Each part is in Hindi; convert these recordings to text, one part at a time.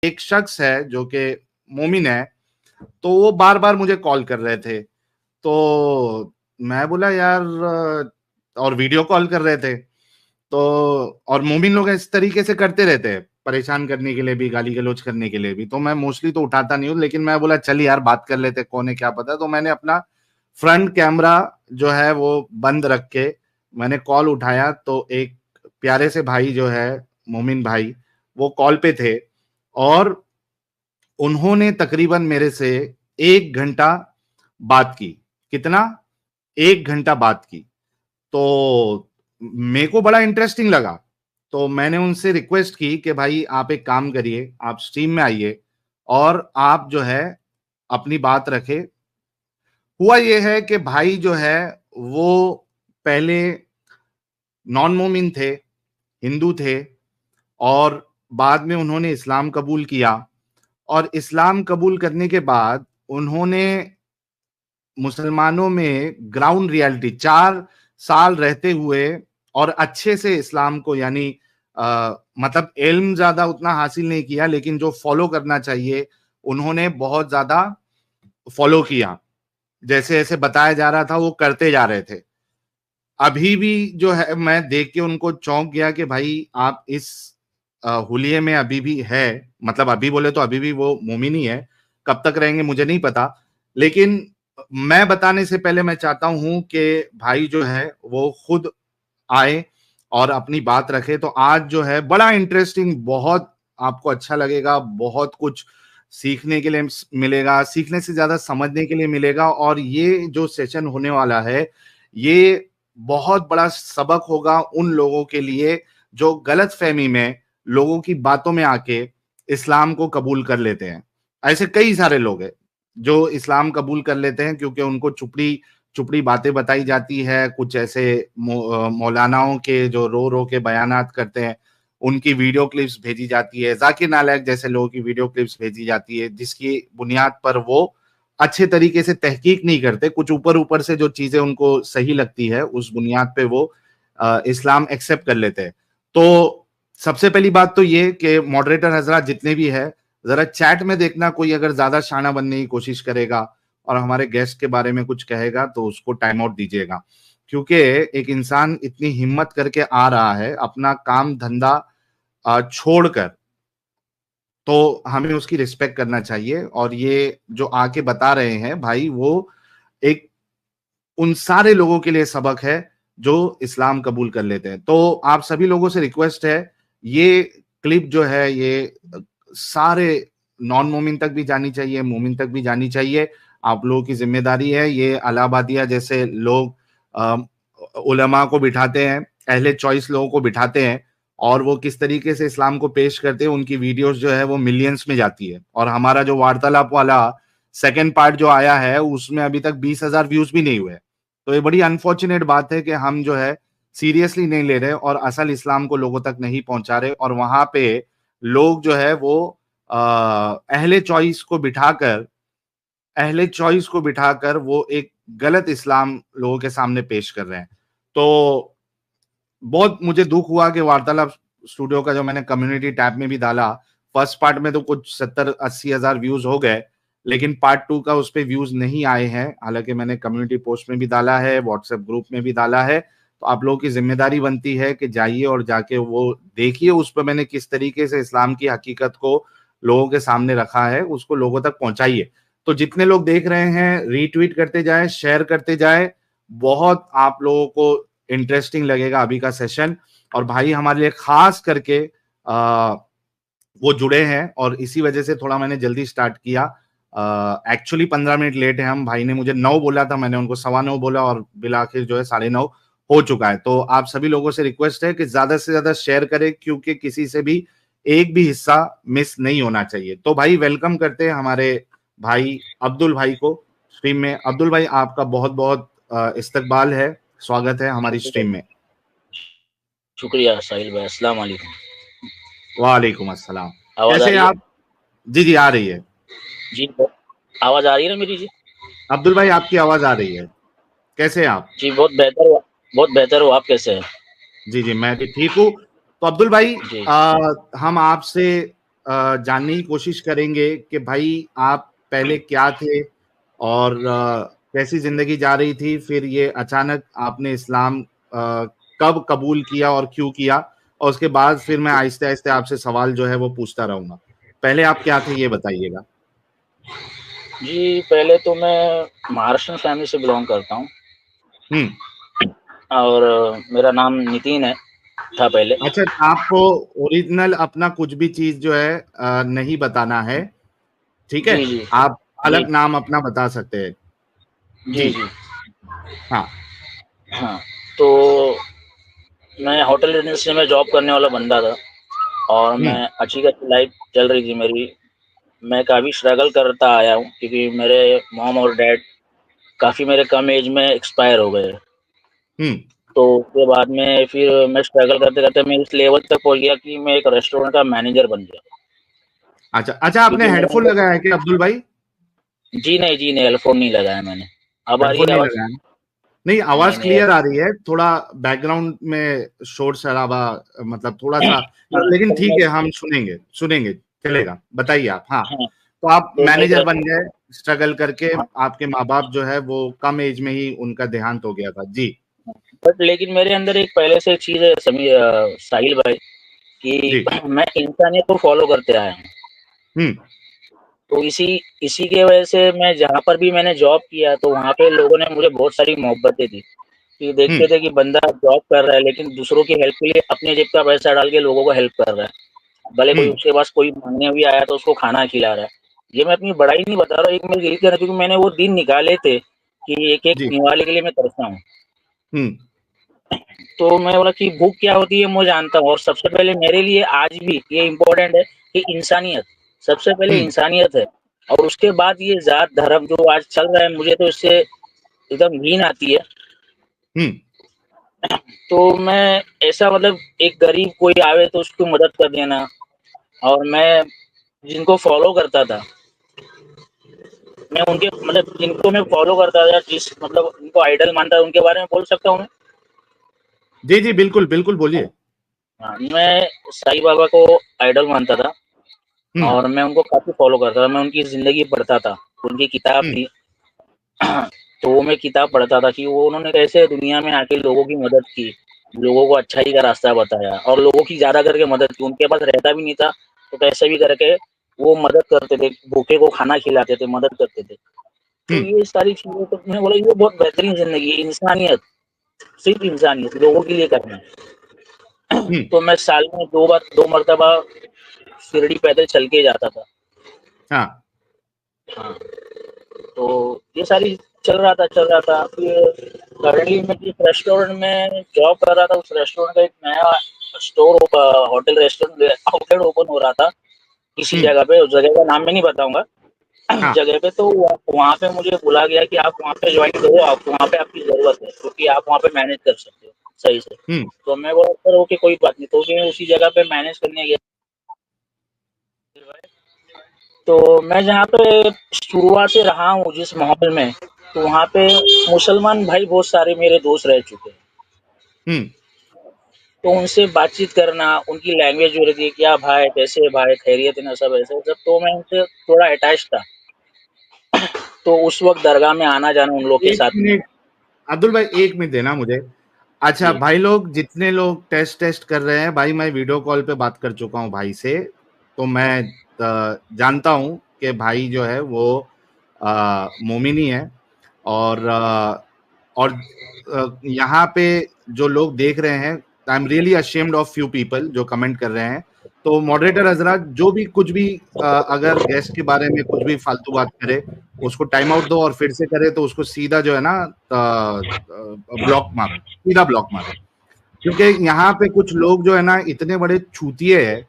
एक शख्स है जो कि मोमिन है, तो वो बार बार मुझे कॉल कर रहे थे। तो मैं बोला यार, और वीडियो कॉल कर रहे थे। तो और मोमिन लोग इस तरीके से करते रहते हैं, परेशान करने के लिए भी, गाली गलौज करने के लिए भी। तो मैं मोस्टली तो उठाता नहीं हूँ, लेकिन मैं बोला चल यार बात कर लेते, कौन है क्या पता। तो मैंने अपना फ्रंट कैमरा जो है वो बंद रख के मैंने कॉल उठाया। तो एक प्यारे से भाई जो है, मोमिन भाई, वो कॉल पे थे और उन्होंने तकरीबन मेरे से 1 घंटा बात की। कितना? 1 घंटा बात की। तो मेरे को बड़ा इंटरेस्टिंग लगा। तो मैंने उनसे रिक्वेस्ट की कि भाई आप एक काम करिए, आप स्ट्रीम में आइए और आप जो है अपनी बात रखे। हुआ ये है कि भाई जो है वो पहले नॉन मोमिन थे, हिंदू थे, और बाद में उन्होंने इस्लाम कबूल किया। और इस्लाम कबूल करने के बाद उन्होंने मुसलमानों में ग्राउंड रियलिटी 4 साल रहते हुए और अच्छे से इस्लाम को, यानी मतलब इल्म ज्यादा उतना हासिल नहीं किया, लेकिन जो फॉलो करना चाहिए उन्होंने बहुत ज्यादा फॉलो किया। जैसे जैसे बताया जा रहा था वो करते जा रहे थे। अभी भी जो है मैं देख के उनको चौंक गया कि भाई आप इस हुलिये में अभी भी है। मतलब अभी बोले तो अभी भी वो मोमिन ही है, कब तक रहेंगे मुझे नहीं पता। लेकिन मैं बताने से पहले मैं चाहता हूं कि भाई जो है वो खुद आए और अपनी बात रखे। तो आज जो है बड़ा इंटरेस्टिंग, बहुत आपको अच्छा लगेगा, बहुत कुछ सीखने के लिए मिलेगा, सीखने से ज्यादा समझने के लिए मिलेगा। और ये जो सेशन होने वाला है, ये बहुत बड़ा सबक होगा उन लोगों के लिए जो गलत फहमी में, लोगों की बातों में आके इस्लाम को कबूल कर लेते हैं। ऐसे कई सारे लोग हैं जो इस्लाम कबूल कर लेते हैं क्योंकि उनको चुपड़ी चुपड़ी बातें बताई जाती है। कुछ ऐसे मौलानाओं के जो रो रो के बयानात करते हैं, उनकी वीडियो क्लिप्स भेजी जाती है। जाकिर नालायक जैसे लोगों की वीडियो क्लिप्स भेजी जाती है, जिसकी बुनियाद पर वो अच्छे तरीके से तहकीक नहीं करते। कुछ ऊपर ऊपर से जो चीजें उनको सही लगती है उस बुनियाद पे वो इस्लाम एक्सेप्ट कर लेते हैं। तो सबसे पहली बात तो ये कि मॉडरेटर हजरात जितने भी है, जरा चैट में देखना, कोई अगर ज्यादा शाना बनने की कोशिश करेगा और हमारे गेस्ट के बारे में कुछ कहेगा तो उसको टाइम आउट दीजिएगा। क्योंकि एक इंसान इतनी हिम्मत करके आ रहा है अपना काम धंधा छोड़कर, तो हमें उसकी रिस्पेक्ट करना चाहिए। और ये जो आके बता रहे हैं भाई, वो एक उन सारे लोगों के लिए सबक है जो इस्लाम कबूल कर लेते हैं। तो आप सभी लोगों से रिक्वेस्ट है, ये क्लिप जो है ये सारे नॉन मोमिन तक भी जानी चाहिए, मोमिन तक भी जानी चाहिए। आप लोगों की जिम्मेदारी है। ये अलाहाबादिया जैसे लोग अ, उलमा को बिठाते हैं, अहले चॉइस लोगों को बिठाते हैं, और वो किस तरीके से इस्लाम को पेश करते हैं, उनकी वीडियोस जो है वो मिलियंस में जाती है। और हमारा जो वार्तालाप वाला सेकंड पार्ट जो आया है उसमें अभी तक 20,000 व्यूज भी नहीं हुए। तो ये बड़ी अनफॉर्चुनेट बात है कि हम जो है सीरियसली नहीं ले रहे और असल इस्लाम को लोगों तक नहीं पहुंचा रहे। और वहां पे लोग जो है वो अहले चॉइस को बिठाकर, वो एक गलत इस्लाम लोगों के सामने पेश कर रहे हैं। तो बहुत मुझे दुख हुआ कि वार्तालाप स्टूडियो का जो मैंने कम्युनिटी टैब में भी डाला, फर्स्ट पार्ट में तो कुछ 70-80 हजार व्यूज हो गए, लेकिन पार्ट 2 का उस पर व्यूज नहीं आए हैं। हालांकि मैंने कम्युनिटी पोस्ट में भी डाला है, व्हाट्सएप ग्रुप में भी डाला है। तो आप लोगों की जिम्मेदारी बनती है कि जाइए और जाके वो देखिए उस पर मैंने किस तरीके से इस्लाम की हकीकत को लोगों के सामने रखा है, उसको लोगों तक पहुंचाइए। तो जितने लोग देख रहे हैं रीट्वीट करते जाए, शेयर करते जाए, बहुत आप लोगों को इंटरेस्टिंग लगेगा अभी का सेशन। और भाई हमारे लिए खास करके वो जुड़े हैं और इसी वजह से थोड़ा मैंने जल्दी स्टार्ट किया। एक्चुअली 15 मिनट लेट है हम। भाई ने मुझे 9 बोला था, मैंने उनको 9:15 बोला और बिल आखिर जो है 9:30 हो चुका है। तो आप सभी लोगों से रिक्वेस्ट है कि ज्यादा से ज्यादा शेयर करें, क्योंकि किसी से भी एक भी हिस्सा मिस नहीं होना चाहिए। तो भाई वेलकम करते हैं हमारे भाई अब्दुल भाई को स्ट्रीम में। अब्दुल भाई आपका बहुत बहुत इस्तकबाल है, स्वागत है हमारी स्ट्रीम में। शुक्रिया साहिल भाई, अस्सलाम वालेकुम। वालेकुम अस्सलाम। आवाज आ कैसे रही है? आप? जी जी आ रही है। जी आवाज आ रही है ना मेरी? जी अब्दुल भाई आपकी आवाज आ रही है। कैसे हैं आप? जी बहुत बेहतर हो। आप कैसे हैं? जी जी मैं भी ठीक हूँ। तो अब्दुल भाई जी हम आपसे जानने की कोशिश करेंगे कि भाई आप पहले क्या थे और कैसी जिंदगी जा रही थी, फिर ये अचानक आपने इस्लाम कब कबूल किया और क्यों किया, और उसके बाद फिर मैं आहिस्ते आहिस्ते आपसे सवाल जो है वो पूछता रहूंगा। पहले आप क्या थे ये बताइएगा। जी, पहले तो मैं महाराष्ट्र फैमिली से बिलोंग करता हूँ और मेरा नाम नितिन है था पहले। अच्छा, आपको ओरिजिनल अपना कुछ भी चीज जो है नहीं बताना है, ठीक है? जी, जी। आप जी, अलग नाम अपना बता सकते हैं। जी, जी। जी। हाँ। हाँ, तो मैं होटल इंडस्ट्री में जॉब करने वाला बंदा था और हम्म। मैं अच्छी-खासी लाइफ चल रही थी मेरी। मैं काफ़ी स्ट्रगल करता आया हूँ क्योंकि मेरे मॉम और डैड काफ़ी मेरे कम एज में एक्सपायर हो गए। हम्म। तो उसके बाद में फिर मैं स्ट्रगल करते-करते मैं इस लेवल तक पहुँच गया कि मैं एक रेस्टोरेंट का मैनेजर बन गया। अच्छा अच्छा, आपने क्योंकि मेरे हेडफोन अंदर लगाया है क्या अब्दुल भाई? जी नहीं, हेडफ़ोन नहीं लगाया मैंने। अब आ रही हेडफोन है नहीं आवाज़? लगाया? नहीं, नहीं, आवाज नहीं। क्लियर आ रही है, थोड़ा बैकग्राउंड में शोर शराबा, मतलब थोड़ा सा, हाँ, लेकिन तो ठीक मैं है, हम सुनेंगे सुनेंगे, चलेगा, बताइए आप। हाँ, हाँ, तो आप तो मैं एक मैनेजर बन रेस्टोरेंट गए स्ट्रगल करके, हाँ, आपके माँ बाप जो है वो कम एज में ही उनका देहांत हो गया था। जी। बट लेकिन मेरे अंदर एक पहले से एक चीज़ है साहिल भाई कि जी। मैं इंसानियत को फ़ॉलो करते आया हूँ। हम्म। तो इसी इसी की वजह से मैं जहाँ पर भी मैंने जॉब किया तो वहाँ पे लोगों ने मुझे बहुत सारी मोहब्बतें दी। कि देखते हम्म। थे कि बंदा जॉब कर रहा है लेकिन दूसरों की हेल्प के लिए अपनी जेब का पैसा डाल के लोगों को हेल्प कर रहा है। भले कोई हम्म। उसके पास कोई माँगने भी आया तो उसको खाना खिला रहा है। ये मैं अपनी बड़ाई नहीं बता रहा हूँ, एक मैं यही कह रहा हूँ क्योंकि मैंने वो दिन निकाले थे कि एक-एक जी। निवाले के लिए मैं तरसा हूँ। हम्म। तो मैं बोला कि भूख क्या होती है मैं जानता हूँ और सबसे पहले मेरे लिए आज भी ये इम्पोर्टेंट है कि इंसानियत, सबसे पहले हम्म। इंसानियत है और उसके बाद ये ज़ात धर्म जो आज चल रहा है मुझे तो इससे एकदम घिन आती है। हम्म। तो मैं ऐसा मतलब एक गरीब कोई आवे तो उसको मदद कर देना और मैं जिनको फ़ॉलो करता था, मैं उनके मतलब जिनको मैं फ़ॉलो करता था जिस मतलब उनको आइडल मानता था उनके बारे में बोल सकता हूँ मैं? जी जी, बिल्कुल बिल्कुल, बोलिए। हाँ, मैं साईं बाबा को आइडल मानता था हम्म। और मैं उनको काफ़ी फ़ॉलो करता था, मैं उनकी ज़िंदगी पढ़ता था, उनकी किताब हम्म। थी तो वो मैं किताब पढ़ता था कि वो उन्होंने कैसे दुनिया में आके लोगों की मदद की, लोगों को अच्छाई का रास्ता बताया और लोगों की ज़्यादा करके मदद की, उनके पास रहता भी नहीं था, तो कैसे भी करके वो मदद करते थे, भूखे को खाना खिलाते थे, मदद करते थे। तो हम्म। ये सारी चीज़ें तो मैंने बोला ये बहुत बेहतरीन ज़िंदगी है, इंसानियत, सिर्फ़ इंसानियत, लोगों के लिए करना है। हम्म। तो मैं साल में 2 मर्तबा शिरडी पैदल चल के जाता था। हाँ। हाँ, तो ये सारी चल रहा था। फिर करंटली मैं जिस रेस्टोरेंट में जॉब कर रहा था, उस रेस्टोरेंट का एक नया होटल रेस्टोरेंट आउटलेट ओपन हो रहा था, किसी हम्म। जगह पे, उस जगह का नाम मैं नहीं बताऊँगा। हाँ। जगह पे तो वहाँ पे मुझे बोला गया कि आप वहाँ पे जॉइन करो, आप वहाँ पे आपकी ज़रूरत है, क्योंकि आप वहाँ पे मैनेज कर सकते हो सही से। हम्म। तो मैं बोला सर ओके कोई बात नहीं, तो मैं उसी जगह पे मैनेज करने गया। तो मैं जहाँ पे शुरुआत से रहा हूँ जिस माहौल में, तो वहाँ पे मुसलमान भाई बहुत सारे मेरे दोस्त रह चुके हैं। हम्म। तो उनसे बातचीत करना, उनकी लैंग्वेज जो रहती है, क्या भाई, कैसे है भाई, खैरियत है ना, सब ऐसे-वैसे, तो मैं उनसे थोड़ा अटैच था। तो उस वक़्त दरगाह में आना-जाना उन लोग के एक साथ में। मिनट, अब्दुल भाई, एक मिनट देना मुझे। अच्छा जी, भाई, लोग जितने लोग टेस्ट टेस्ट कर रहे हैं भाई, मैं वीडियो कॉल पे बात कर चुका हूँ भाई से, तो मैं जानता हूँ कि भाई जो है वो मोमिनी है, और यहाँ पे जो लोग देख रहे हैं, I am really ashamed of few people जो कमेंट कर रहे हैं। तो मॉडरेटर हजरात, जो भी कुछ भी अगर गेस्ट के बारे में कुछ भी फालतू बात करे, उसको टाइम आउट दो, और फिर से करे तो उसको सीधा जो है ना ब्लॉक मारो, सीधा ब्लॉक मारो। क्योंकि यहाँ पे कुछ लोग जो है ना इतने बड़े छूतिए हैं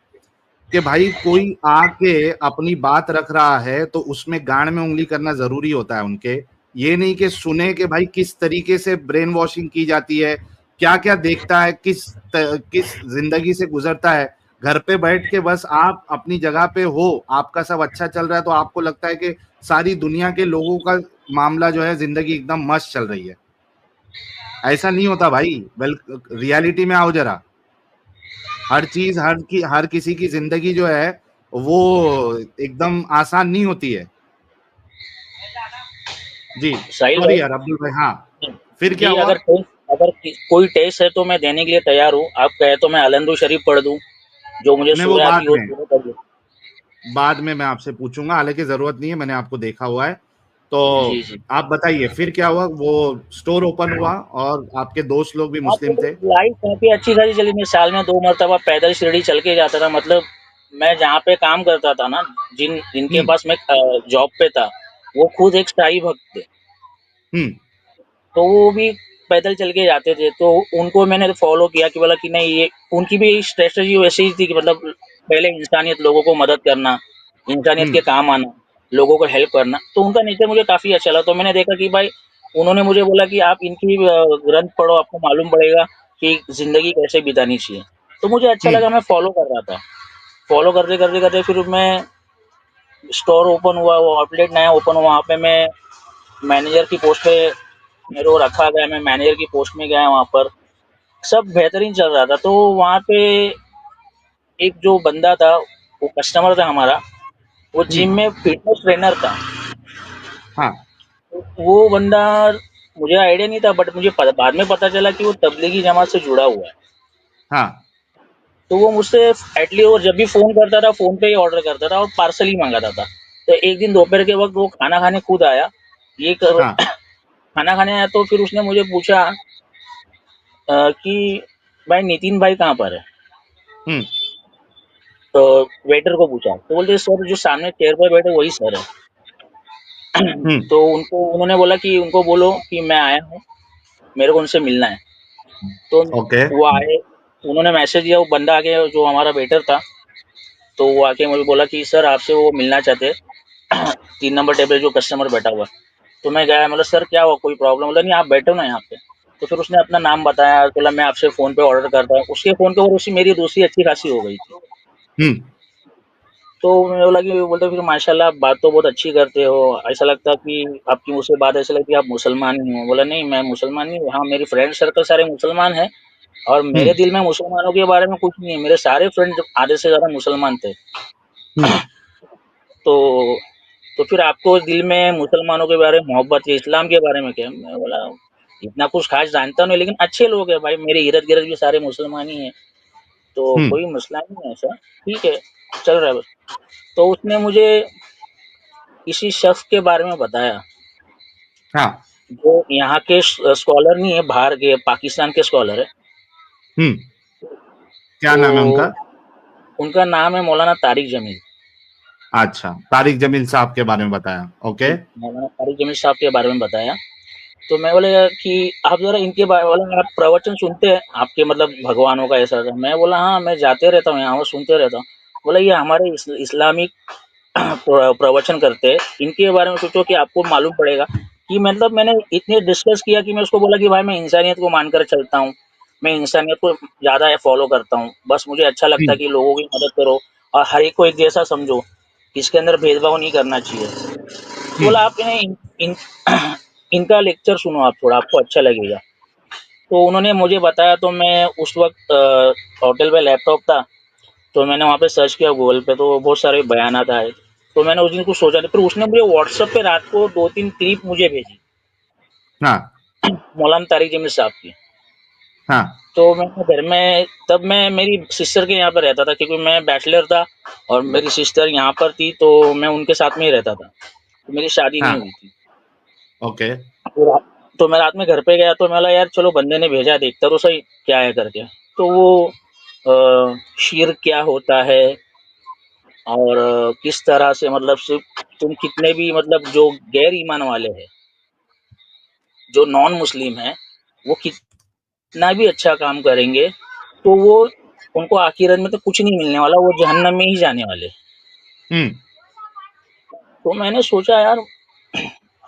कि भाई कोई आके अपनी बात रख रहा है तो उसमें गांड में उंगली करना जरूरी होता है उनके। ये नहीं कि सुने कि भाई किस तरीके से ब्रेन वॉशिंग की जाती है, क्या क्या देखता है, किस जिंदगी से गुजरता है। घर पे बैठ के बस आप अपनी जगह पे हो, आपका सब अच्छा चल रहा है, तो आपको लगता है कि सारी दुनिया के लोगों का मामला जो है, जिंदगी एकदम मस्त चल रही है। ऐसा नहीं होता भाई। वेल, रियलिटी में आओ जरा। हर चीज, हर किसी की जिंदगी जो है वो एकदम आसान नहीं होती है। जी साहिल सॉरी भाई, यार अब्दुल भाई। हाँ फिर क्या जी हुआ? अगर कोई टेस्ट है तो मैं देने के लिए तैयार हूँ। आप कहे तो मैं अलंदू शरीफ पढ़ दूँ, जो मुझे नहीं वो सूरह आती बाद है वो में, सूरह पढ़ दूँ। बाद में मैं आपसे पूछूंगा, हालांकि जरूरत नहीं है, मैंने आपको देखा हुआ है। तो जी जी। आप बताइए फिर क्या हुआ? वो स्टोर ओपन हुआ और आपके दोस्त लोग भी हाँ, मुस्लिम तो थे? लाइफ काफ़ी अच्छी खासी चली। मैं साल में 2 मर्तबा पैदल शिरडी चल के जाता था। मतलब मैं जहाँ पे काम करता था ना, जिनके हम्म पास मैं जॉब पे था, वो खुद एक शाही भक्त थे। हम्म तो वो भी पैदल चल के जाते थे। तो उनको मैंने फॉलो किया कि बोला कि नहीं, ये उनकी भी स्ट्रेटजी वैसे ही थी कि मतलब पहले इंसानियत, लोगों को मदद करना, इंसानियत हम्म के काम आना, लोगों को हेल्प करना। तो उनका नेचर मुझे काफ़ी अच्छा लगा। तो मैंने देखा कि भाई, उन्होंने मुझे बोला कि आप इनकी ग्रंथ पढ़ो, आपको मालूम पड़ेगा कि ज़िंदगी कैसे बितानी चाहिए। तो मुझे अच्छा हम्म लगा, मैं फॉलो कर रहा था। फॉलो करते, करते, करते फिर मैं स्टोर ओपन हुआ, वो आउटलेट नया ओपन हुआ, वहाँ पे मैं मैनेजर की पोस्ट पे मेरे को रखा गया। मैं मैनेजर की पोस्ट में गया वहाँ पर। सब बेहतरीन चल रहा था। तो वहाँ पे एक जो बंदा था, वो कस्टमर था हमारा, वो हम्म जिम में फिटनेस ट्रेनर था। हाँ तो वो बंदा, मुझे आइडिया नहीं था, बट मुझे बाद में पता चला कि वो तबलीगी जमात से जुड़ा हुआ है। हाँ तो वो मुझसे एटली वो जब भी फ़ोन करता था, फ़ोन पे ही ऑर्डर करता था और पार्सल ही मँगाता था। तो एक दिन दोपहर के वक़्त वो खाना खाने खुद आया। ये करो हाँ खाना खाने आया, तो फिर उसने मुझे पूछा कि भाई नितिन भाई कहाँ पर है? हम्म तो वेटर को पूछा, तो बोलते सर जो सामने चेयर पर बैठे वही सर है। हम्म तो उन्होंने बोला कि उनको बोलो कि मैं आया हूँ, मेरे को उनसे मिलना है। तो ओके वो आए, उन्होंने मैसेज दिया, वो बंदा आके, जो हमारा वेटर था, तो वो आके मुझे बोला कि सर आपसे वो मिलना चाहते हैं, 3 नंबर टेबल जो कस्टमर बैठा हुआ है। तो मैं गया, मतलब सर क्या हुआ, कोई प्रॉब्लम? बोला नहीं, आप बैठो ना यहाँ पे। तो फिर उसने अपना नाम बताया, बोला मैं आपसे फ़ोन पे ऑर्डर करता हूँ। उसके फ़ोन पे और उसकी मेरी दोस्ती अच्छी खासी हो गई थी। हम्म तो मुझे बोला कि, बोलते फिर माशाल्लाह आप बात तो बहुत अच्छी करते हो, ऐसा लगता कि आपकी मुझसे बात ऐसा लगती है आप मुसलमान ही हो। बोला नहीं, मैं मुसलमान नहीं हूँ, हाँ मेरी फ्रेंड सर्कल सारे मुसलमान हैं और मेरे हम्म दिल में मुसलमानों के बारे में कुछ नहीं है। मेरे सारे फ्रेंड आधे से ज़्यादा मुसलमान थे। हम्म तो तो फिर आपको दिल में मुसलमानों के बारे में मोहब्बत है, इस्लाम के बारे में क्या? मैं बोला इतना कुछ खास जानता नहीं, लेकिन अच्छे लोग हैं भाई, मेरे इर्द गिर्द भी सारे मुसलमान ही हैं, तो हम्म कोई मसला नहीं है ऐसा, ठीक है, चल रहा है बस। तो उसने मुझे किसी शख्स के बारे में बताया, हाँ जो यहाँ के स्कॉलर नहीं है, बाहर के पाकिस्तान के स्कॉलर है। हम्म क्या तो नाम है उनका? उनका नाम है मौलाना तारिक जमील। अच्छा, तारिक जमील साहब के बारे में बताया, ओके। जी, मौलाना तारिक जमील साहब के बारे में बताया। तो मैं बोला कि आप ज़रा इनके बारे, बोला आप प्रवचन सुनते हैं, आपके मतलब भगवानों का ऐसा था? मैं बोला हाँ, मैं जाते रहता हूँ यहाँ, वो सुनते रहता हूँ। बोला ये हमारे इस्लामिक प्रवचन करते हैं, इनके बारे में सोचो कि आपको मालूम पड़ेगा। कि मतलब मैंने इतने डिस्कस किया कि मैं उसको बोला कि भाई मैं इंसानियत को मानकर चलता हूँ, मैं इंसानियत को ज़्यादा फॉलो करता हूँ, बस मुझे अच्छा लगता है हम्म कि लोगों की मदद करो और हर एक को एक जैसा समझो, किसके अंदर भेदभाव नहीं करना चाहिए। तो हम्म बोला आप इन इनका लेक्चर सुनो, आप थोड़ा, आपको अच्छा लगेगा। तो उन्होंने मुझे बताया, तो मैं उस वक्त होटल पे लैपटॉप था, तो मैंने वहाँ पे सर्च किया गूगल पे, तो बहुत सारे बयानात आए। तो मैंने उस दिन कुछ सोचा नहीं, फिर उसने मुझे व्हाट्सएप पे रात को 2-3 क्लिप मुझे भेजी, हाँ मौलाना तारिक जमील साहब की। हाँ तो मैं घर में, तब मैं मेरी सिस्टर के यहाँ पे रहता था, क्योंकि मैं बैचलर था और मेरी सिस्टर यहाँ पर थी, तो मैं उनके साथ में ही रहता था। तो मेरी शादी नहीं हाँ हुई थी। ओके तो तो मैं रात में घर पे गया, तो मैं बोला यार चलो बंदे ने भेजा, देखता तो सही क्या है करके। तो वो शिर्क क्या होता है और किस तरह से, मतलब सिर्फ तुम कितने भी, मतलब जो गैर ईमान वाले हैं, जो नॉन मुस्लिम हैं, वो कितना भी अच्छा काम करेंगे, तो वो, उनको आखिरत में तो कुछ नहीं मिलने वाला, वो जहन्नम में ही जाने वाले। हम्म तो मैंने सोचा यार,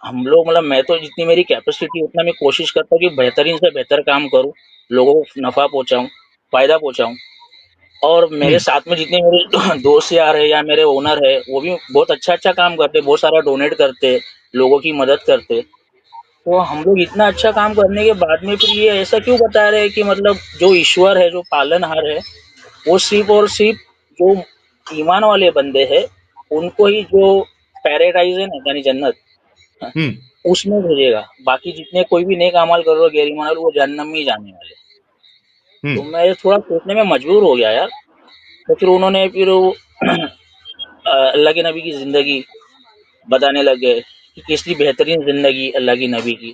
हम लोग, मतलब मैं तो जितनी मेरी कैपेसिटी उतना मैं कोशिश करता हूँ कि बेहतरीन से बेहतर काम करूँ, लोगों को नफ़ा पहुँचाऊँ, फ़ायदा पहुँचाऊँ। और मेरे हम्म साथ में जितने मेरे दोस्त यार है या मेरे ओनर है, वो भी बहुत अच्छा काम करते, बहुत सारा डोनेट करते, लोगों की मदद करते। तो हम लोग इतना अच्छा काम करने के बाद में फिर ये ऐसा क्यों बता रहे हैं कि मतलब जो ईश्वर है, जो पालनहार है, वो सिर्फ और सिर्फ जो ईमान वाले बंदे हैं उनको ही जो पैराडाइज है ना यानी जन्नत उसमें भेजेगा, बाकी जितने कोई भी नेक अमल कर रहे हो गैर ईमान वाले वो जहन्नम में ही जाने वाले। तो मैं थोड़ा सोचने में मजबूर हो गया यार। तो फिर उन्होंने फिर वो अल्लाह के नबी की जिंदगी बताने लग गए कि किसकी बेहतरीन जिंदगी अल्लाह की नबी की,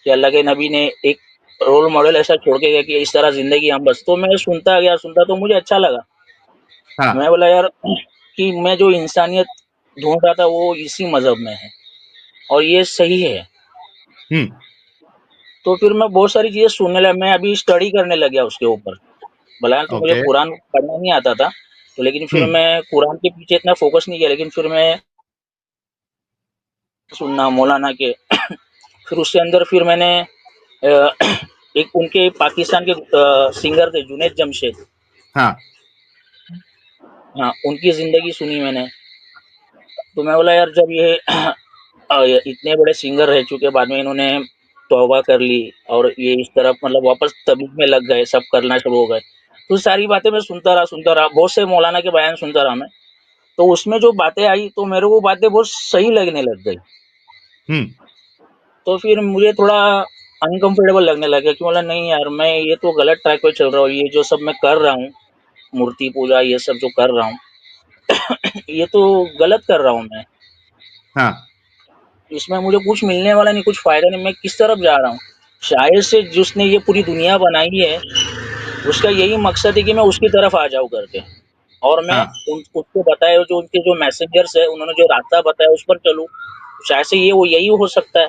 कि अल्लाह के नबी ने एक रोल मॉडल ऐसा छोड़ के गया कि इस तरह जिंदगी हम बस। तो मैं सुनता गया तो मुझे अच्छा लगा। मैं बोला यार कि मैं जो इंसानियत ढूंढ रहा था वो इसी मजहब में है और ये सही है। तो फिर मैं बहुत सारी चीजें सुनने लगा, मैं अभी स्टडी करने लग गया उसके ऊपर। भला तो मुझे कुरान पढ़ना नहीं आता था, तो लेकिन फिर मैं कुरान के पीछे इतना फोकस नहीं किया, लेकिन फिर मैं सुनना मौलाना के फिर उसके अंदर फिर मैंने एक उनके पाकिस्तान के सिंगर थे जुनैद जमशेद, हाँ उनकी जिंदगी सुनी मैंने। तो मैं बोला यार जब ये इतने बड़े सिंगर रह चुके, बाद में इन्होंने तौबा कर ली और ये इस तरफ मतलब वापस तबलीग में लग गए, सब करना शुरू हो गए। तो सारी बातें मैं सुनता रहा, बहुत से मौलाना के बयान सुनता रहा मैं। तो उसमें जो बातें आई तो मेरे को बातें बहुत सही लगने लग गई। तो फिर मुझे थोड़ा अनकंफर्टेबल लगने लगा कि बोला नहीं यार मैं ये तो गलत ट्रैक पे चल रहा हूँ, ये जो सब मैं कर रहा हूँ मूर्ति पूजा ये सब जो कर रहा हूँ ये तो गलत कर रहा हूँ मैं। इसमें मुझे कुछ मिलने वाला नहीं, कुछ फायदा नहीं, मैं किस तरफ जा रहा हूँ। शायद से जिसने ये पूरी दुनिया बनाई है उसका यही मकसद है कि मैं उसकी तरफ आ जाऊँ करके, और मैं उसको बताया जो उनके जो मैसेंजर्स है उन्होंने जो रास्ता बताया उस पर चलूँ। शायद से ये वो यही हो सकता है।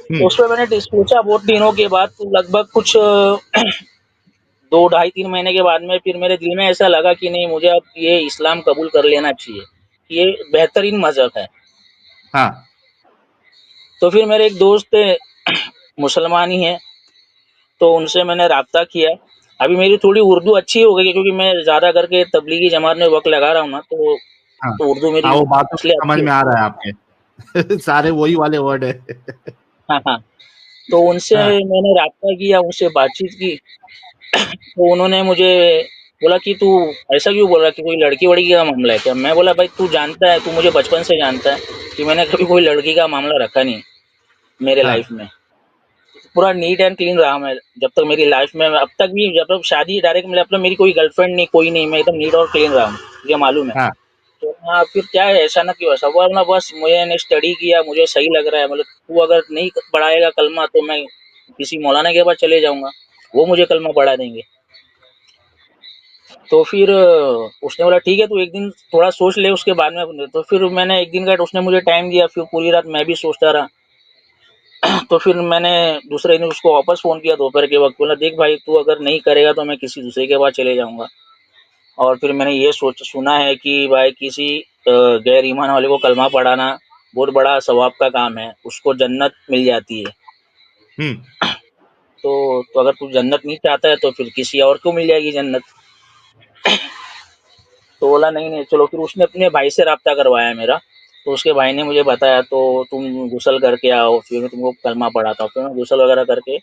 तो उस पर मैंने सोचा बहुत दिनों के बाद, तो लगभग कुछ 2 ढाई 3 महीने के बाद में फिर मेरे दिल में ऐसा लगा कि नहीं मुझे अब ये इस्लाम कबूल कर लेना चाहिए, ये बेहतरीन मजहब है। तो फिर मेरे एक दोस्त मुसलमान ही है, तो उनसे मैंने राब्ता किया। अभी मेरी थोड़ी उर्दू अच्छी हो गई क्योंकि मैं ज्यादा करके तबलीगी जमात में वक्त लगा रहा हूँ ना, तो उर्दू मेरी वो बात तो समझ अच्छी में आ रहा है आपके सारे वही वाले वर्ड है। हाँ, तो उनसे मैंने राब्ता किया, उनसे बातचीत की। तो उन्होंने मुझे बोला कि तू ऐसा क्यों बोल रहा है कि कोई लड़की वड़की का मामला है क्या? मैं बोला भाई तू जानता है, तू मुझे बचपन से जानता है कि मैंने कभी कोई लड़की का मामला रखा नहीं मेरे लाइफ में। पूरा नीट एंड क्लीन रहा मैं जब तक मेरी लाइफ में, अब तक भी जब तक शादी डायरेक्ट मिला मतलब मेरी कोई गर्लफ्रेंड नहीं, कोई नहीं, मैं एकदम नीट और क्लीन रहा हूँ, ये मालूम है। तो फिर क्या है ऐसा ना क्यों ऐसा हुआ ना, बस मैंने स्टडी किया, मुझे सही लग रहा है, मतलब तू अगर नहीं पढ़ाएगा कलमा तो मैं किसी मौलाना के पास चले जाऊंगा, वो मुझे कलमा पढ़ा देंगे। तो फिर उसने बोला ठीक है तू एक दिन थोड़ा सोच ले उसके बाद में। तो फिर मैंने एक दिन का उसने मुझे टाइम दिया, फिर पूरी रात मैं भी सोचता रहा। तो फिर मैंने दूसरे दिन उसको वापस फोन किया दोपहर के वक्त, बोला देख भाई तू अगर नहीं करेगा तो मैं किसी दूसरे के पास चले जाऊंगा। और फिर मैंने ये सुना है कि भाई किसी गैर ईमान वाले को कलमा पढ़ाना बहुत बड़ा सवाब का काम है, उसको जन्नत मिल जाती है। तो अगर तू जन्नत नहीं चाहता है तो फिर किसी और को मिल जाएगी जन्नत। तो बोला नहीं चलो, फिर उसने अपने भाई से राब्ता करवाया मेरा। तो उसके भाई ने मुझे बताया तो तुम गुसल करके आओ, फिर मैं तुमको कलमा पढ़ाता हूँ। फिर मैं गुसल वगैरह करके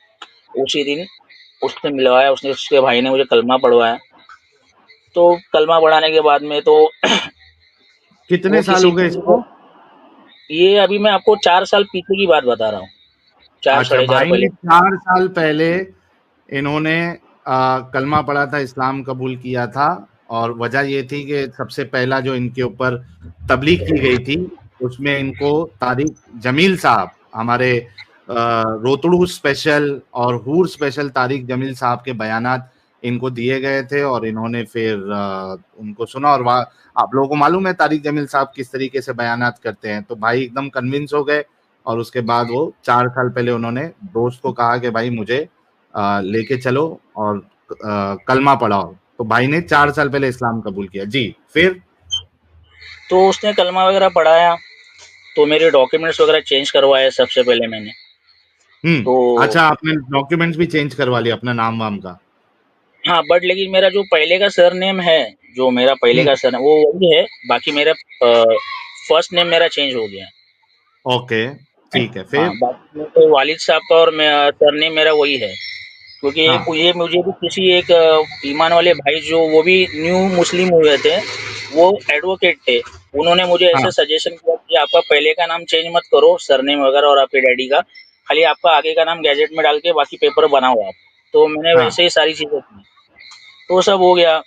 उसी दिन उसने मिलवाया, उसके भाई ने मुझे कलमा पढ़वाया। तो कलमा पढ़ाने के बाद में तो कितने साल हो गए इसको? ये अभी मैं आपको 4 साल पीछे की बात बता रहा हूँ, 4 साढ़े 4 भाई पहले। ने 4 साल पहले इन्होंने कलमा पढ़ा था, इस्लाम कबूल किया था, और वजह ये थी कि सबसे पहला जो इनके ऊपर तबलीग की गई थी उसमें इनको तारिक जमील साहब, हमारे रोतड़ू स्पेशल और हूर स्पेशल तारिक जमील साहब के बयानात इनको दिए गए थे, और इन्होंने फिर उनको सुना। और आप लोगों को मालूम है तारिक जमील साहब किस तरीके से बयानात करते हैं, तो भाई एकदम कन्विंस हो गए। और उसके बाद वो 4 साल पहले उन्होंने दोस्त को कहा कि भाई मुझे लेके चलो और कलमा पढ़ाओ। तो भाई ने 4 साल पहले इस्लाम कबूल किया। जी, फिर तो उसने कलमा वगैरह पढ़ाया, तो मेरे डॉक्यूमेंट्स वगैरह चेंज करवाए सबसे पहले मैंने। तो अच्छा, आपने डॉक्यूमेंट्स भी चेंज करवा लिया अपना नाम वाम का? हाँ, बट लेकिन मेरा जो पहले का सरनेम है, जो मेरा पहले का सरनेम वो वही है, बाकी मेरा फर्स्ट नेम मेरा चेंज हो गया है। ओके, ठीक है, फिर? हाँ, बाकी मेरे वालिद साहब का और सरनेम मेरा वही है। क्योंकि हाँ ये मुझे भी किसी एक ईमान वाले भाई जो वो भी न्यू मुस्लिम हुए थे, वो एडवोकेट थे, उन्होंने मुझे हाँ ऐसे सजेशन किया कि आपका पहले का नाम चेंज मत करो, सरनेम वगैरह और आपके डैडी का, खाली आपका आगे का नाम गैजेट में डाल के बाकी पेपर बनाओ आप। तो मैंने हाँ। वैसे ही सारी चीजें की, तो सब हो गया।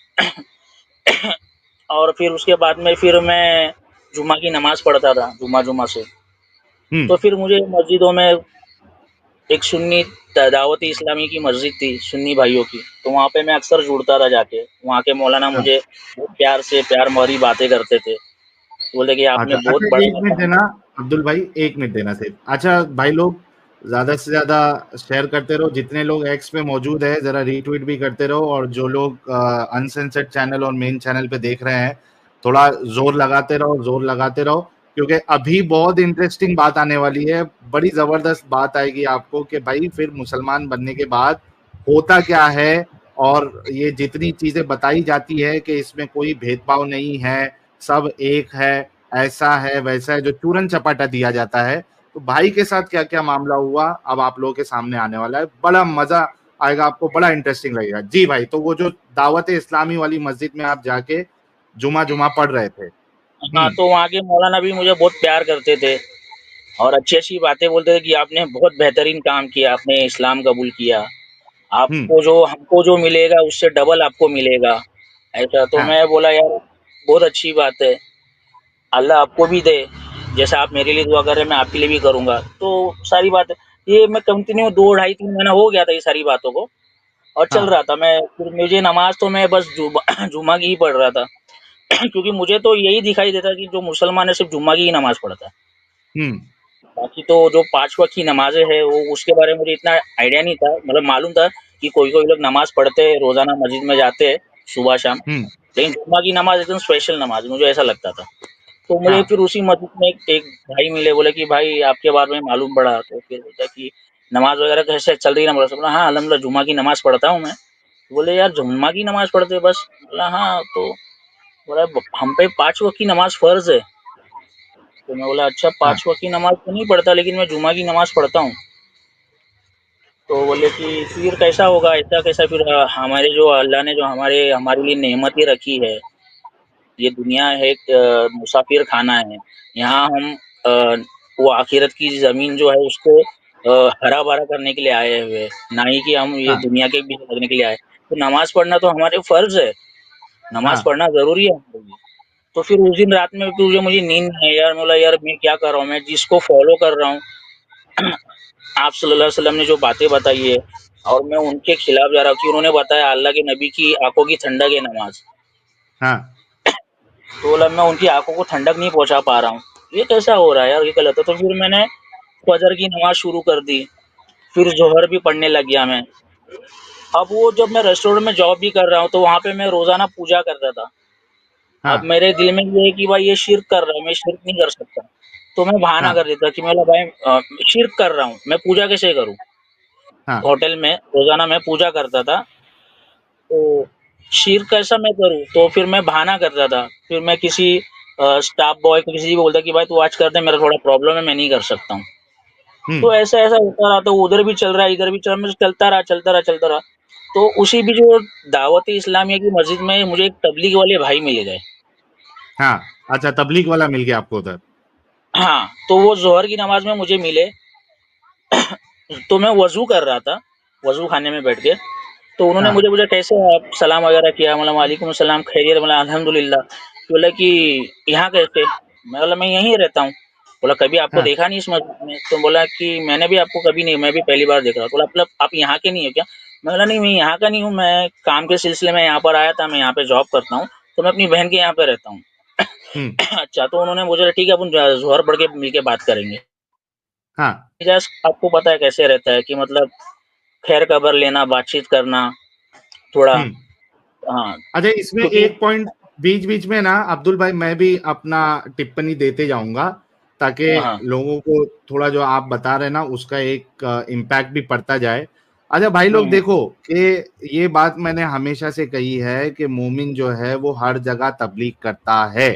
और फिर उसके बाद में फिर मैं जुम्मा की नमाज पढ़ता था, जुम्मा जुम्मा से। तो फिर मुझे मस्जिदों में एक सुन्नी दावती इस्लामी की मस्जिद थी, सुन्नी भाइयों की, तो वहाँ पे मैं अक्सर जुड़ता था जाके। वहाँ के मौलाना अच्छा मुझे बहुत प्यार से प्यार भरी बातें करते थे, बोलते कि आपने अच्छा बहुत अच्छा, बड़ा एक मिनट काम देना किया। अब्दुल भाई, एक मिनट देना सिर्फ। अच्छा भाई लोग, ज्यादा से ज्यादा शेयर करते रहो, जितने लोग एक्स पे मौजूद है जरा रीट्वीट भी करते रहो, और जो लोग अनसेंसर्ड चैनल और मेन चैनल पे देख रहे हैं, थोड़ा जोर लगाते रहो, जोर लगाते रहो, क्योंकि अभी बहुत इंटरेस्टिंग बात आने वाली है। बड़ी जबरदस्त बात आएगी आपको कि भाई फिर मुसलमान बनने के बाद होता क्या है, और ये जितनी चीजें बताई जाती है कि इसमें कोई भेदभाव नहीं है, सब एक है, ऐसा है वैसा है, जो चूरन चपाटा दिया जाता है, तो भाई के साथ क्या क्या मामला हुआ अब आप लोगों के सामने आने वाला है। बड़ा मजा आएगा आपको, बड़ा इंटरेस्टिंग लगेगा। जी भाई, तो वो जो दावत इस्लामी वाली मस्जिद में आप जाके जुमा जुमा पढ़ रहे थे। हाँ, तो वहाँ के मौलाना भी मुझे बहुत प्यार करते थे और अच्छी-अच्छी बातें बोलते थे कि आपने बहुत बेहतरीन काम किया, आपने इस्लाम कबूल किया। हम्म। हमको जो मिलेगा उससे डबल आपको मिलेगा, ऐसा। तो हाँ मैं बोला यार बहुत अच्छी बात है, अल्लाह आपको भी दे, जैसा आप मेरे लिए दुआ कर रहे हैं मैं आपके लिए भी करूँगा। तो सारी बात ये मैं कंटिन्यू 2 ढाई 3 महीना हो गया था ये सारी बातों को, और चल हाँ। रहा था। मैं फिर मुझे नमाज़ तो मैं बस जुम्मा की ही पढ़ रहा था। क्योंकि मुझे तो यही दिखाई देता कि जो मुसलमान है सिर्फ़ जुम्मा की ही नमाज़ पढ़ता है। हम्म। बाकी तो जो 5 वक़्त की नमाज़ें हैं वो उसके बारे में मुझे इतना आइडिया नहीं था, मतलब मालूम था कि कोई-कोई लोग नमाज़ पढ़ते हैं, रोज़ाना मस्जिद में जाते हैं, सुबह-शाम। हम्म। लेकिन जुम्मा की नमाज़ एकदम स्पेशल नमाज़ है, मुझे ऐसा लगता था। तो मुझे हाँ फिर उसी मस्जिद में एक एक भाई मिले, बोले कि भाई आपके बारे में मालूम पड़ा, तो फिर बोला कि नमाज़ वग़ैरह कैसे चल रही है नमाज़? बोला हाँ, अल्हम्दुलिल्लाह जुम्मा की नमाज़ पढ़ता हूँ मैं। बोले यार जुम्मा की नमाज़ पढ़ते हो बस? बोला हाँ, तो बोला हम पे 5 वक़्त की नमाज़ फ़र्ज़ है। तो मैं बोला अच्छा हाँ 5 वक़्त की नमाज़ तो नहीं पढ़ता लेकिन मैं जुम्मा की नमाज़ पढ़ता हूँ। तो बोले कि फिर कैसा होगा, ऐसा कैसा फिर हमारे जो अल्लाह ने जो हमारे लिए नेमतें रखी है, ये दुनिया है एक मुसाफिर खाना है। यहाँ हम अ, वो आखिरत की ज़मीन जो है उसको हरा-भरा करने के लिए आए हुए हैं, ना ही कि हम ये हाँ दुनिया के पीछे लगने के लिए आए। तो नमाज़ पढ़ना तो हमारे फ़र्ज़ है, नमाज़ हाँ पढ़ना ज़रूरी है हमारे लिए। तो फिर उस दिन रात में फिर मुझे नींद नहीं आई यार, मैं बोला यार मैं क्या कर रहा हूँ, मैं जिसको फ़ॉलो कर रहा हूँ आप सल्लल्लाहु अलैहि वसल्लम ने जो बातें बताई है और मैं उनके खिलाफ जा रहा हूँ कि उन्होंने बताया अल्लाह के नबी की आंखों की ठंडक है नमाज, हाँ तो बोला मैं उनकी आंखों को ठंडक नहीं पहुंचा पा रहा हूँ, ये कैसा हो रहा है यार, ये गलत है। तो फिर मैंने फजर की नमाज शुरू कर दी, फिर जोहर भी पढ़ने लग गया मैं। अब वो जब मैं रेस्टोरेंट में जॉब भी कर रहा हूँ तो वहाँ पे मैं रोजाना पूजा करता था। अब हाँ मेरे दिल में ये है कि भाई ये शिर्क कर रहा है, मैं शिर्क नहीं कर सकता। तो मैं बहाना हाँ कर देता कि मैं बोला भाई शिर्क कर रहा हूँ, मैं पूजा कैसे करूँ। हाँ होटल में रोजाना मैं पूजा करता था, तो शिर्क कैसा मैं करूँ? तो फिर मैं बहाना करता था। फिर मैं किसी स्टाफ बॉय को किसी को बोलता कि भाई तू आज कर दे, मेरा थोड़ा प्रॉब्लम है, मैं नहीं कर सकता हूँ। तो हम्म। ऐसा-ऐसा होता रहा, तो उधर भी चल रहा है, इधर भी चल रहा है, मतलब चलता रहा, चलता रहा, चलता रहा। तो उसी बीच वो दावत-ए-इस्लामिया की मस्जिद में मुझे एक तबलीग वाले भाई मिल गए। हाँ। अच्छा, तबलीग वाला मिल गया आपको उधर। हाँ, तो वो ज़ोहर की नमाज़ में मुझे मिले, तो मैं वज़ू कर रहा था, वज़ू खाने में बैठ के। तो उन्होंने हाँ मुझे पूछा कैसे हो आप? सलाम वगैरह किया, बोला वालेकुम सलाम, खैरियत? बोला अल्हम्दुलिल्लाह। बोला कि यहाँ कैसे? मैं बोला मैं यहीं रहता हूँ। बोला कभी आपको हाँ देखा नहीं इस मस्जिद में? तो बोला कि मैंने भी आपको कभी नहीं, मैं भी पहली बार देख रहा हूँ। बोला मतलब आप यहाँ के नहीं हो क्या? मैं बोला नहीं मैं यहाँ का नहीं हूँ, मैं काम के सिलसिले में यहाँ पर आया था, मैं यहाँ पे जॉब करता हूँ, तो मैं अपनी बहन के यहाँ पे रहता हूँ। हम्म। अच्छा, तो उन्होंने मुझे ठीक है अपन ज़ोहर पढ़ के मिल के बात करेंगे। हाँ। मिजाज आपको पता है कैसे रहता है कि मतलब खैर खबर लेना, बातचीत करना थोड़ा। हम्म। हाँ, अच्छा, इसमें क्योंकि एक पॉइंट बीच बीच में ना अब्दुल भाई, मैं भी अपना टिप्पणी देते जाऊंगा, ताकि हाँ, हाँ। लोगों को थोड़ा जो आप बता रहे हैं ना उसका एक इम्पैक्ट भी पड़ता जाए। अच्छा भाई हुँ, लोग हुँ। देखो कि ये बात मैंने हमेशा से कही है कि मोमिन जो है वो हर जगह तबलीग करता है।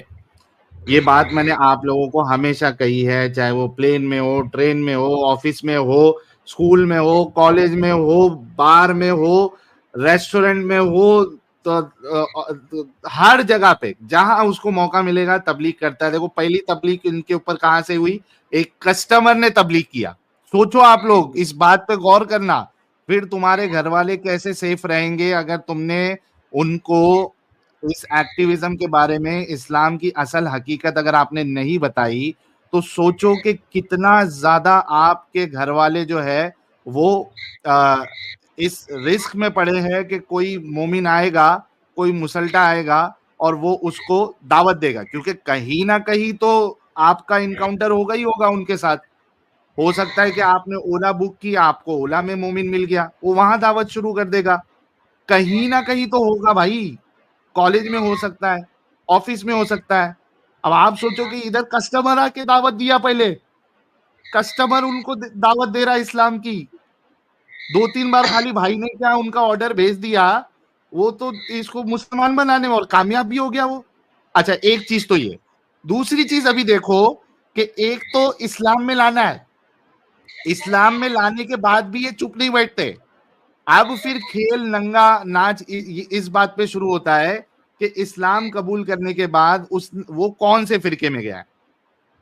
ये बात मैंने आप लोगों को हमेशा कही है, चाहे वो प्लेन में हो, ट्रेन में हो, ऑफिस में हो, स्कूल में हो, कॉलेज में हो, बार में हो, रेस्टोरेंट में हो, तो हर जगह पे जहां उसको मौका मिलेगा तबलीग करता है। देखो पहली तबलीग इनके ऊपर कहां से हुई, एक कस्टमर ने तबलीग किया। सोचो आप लोग, इस बात पे गौर करना। फिर तुम्हारे घर वाले कैसे सेफ रहेंगे अगर तुमने उनको इस एक्टिविज्म के बारे में, इस्लाम की असल हकीकत अगर आपने नहीं बताई, तो सोचो कि कितना ज्यादा आपके घर वाले जो है वो आ, इस रिस्क में पड़े हैं कि कोई मोमिन आएगा, कोई मुसल्टा आएगा और वो उसको दावत देगा, क्योंकि कहीं ना कहीं तो आपका इनकाउंटर होगा ही होगा उनके साथ। हो सकता है कि आपने ओला बुक की, आपको ओला में मोमिन मिल गया, वो वहां दावत शुरू कर देगा। कहीं ना कहीं तो होगा भाई। कॉलेज में हो सकता है, ऑफिस में हो सकता है। अब आप सोचो कि इधर कस्टमर आके दावत दिया, पहले कस्टमर उनको दावत दे रहा है इस्लाम की। 2-3 बार खाली भाई ने क्या उनका ऑर्डर भेज दिया, वो तो इसको मुसलमान बनाने में और कामयाब भी हो गया वो। अच्छा, एक चीज तो ये। दूसरी चीज अभी देखो कि एक तो इस्लाम में लाना है, इस्लाम में लाने के बाद भी ये चुप नहीं बैठते। अब फिर खेल, नंगा नाच इस बात पे शुरू होता है कि इस्लाम कबूल करने के बाद उस वो कौन से फिरके में गया है।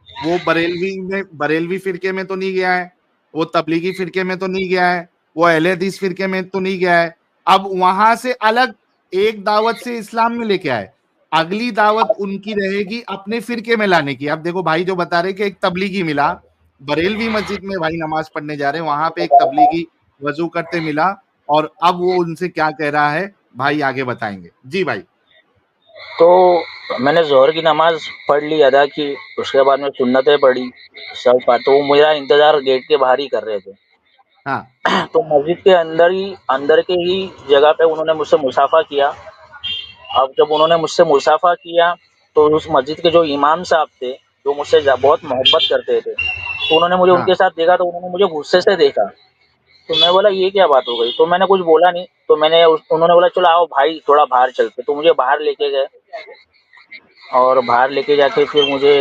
वो बरेलवी फिरके में तो नहीं गया है, वो तबलीगी फिरके में तो नहीं गया है, वो अहले हदीस फिरके में तो नहीं गया है। अब वहां से अलग एक दावत से इस्लाम में लेके आए, अगली दावत उनकी रहेगी अपने फिरके में लाने की। अब देखो भाई जो बता रहे कि एक तबलीगी मिला, बरेलवी मस्जिद में भाई नमाज पढ़ने जा रहे हैं, वहां पे एक तबलीगी वजू करते मिला, और अब वो उनसे क्या कह रहा है भाई आगे बताएंगे। जी भाई। तो मैंने ज़ोहर की नमाज़ पढ़ ली, अदा की, उसके बाद में सुन्नतें पढ़ी, सब पढ़, तो वो मेरा इंतज़ार गेट के बाहर ही कर रहे थे। हाँ तो मस्जिद के अंदर के ही जगह पे उन्होंने मुझसे मुसाफ़ा किया। अब जब उन्होंने मुझसे मुसाफ़ा किया, तो उस मस्जिद के जो इमाम साहब थे, जो मुझसे बहुत मोहब्बत करते थे, तो उन्होंने मुझे हाँ उनके साथ देखा, तो उन्होंने मुझे गुस्से से देखा। तो मैं बोला ये क्या बात हो गई? तो मैंने कुछ बोला नहीं। तो उन्होंने बोला चलो आओ भाई थोड़ा बाहर चलते, तो मुझे बाहर लेके गए, और बाहर लेके जाके फिर मुझे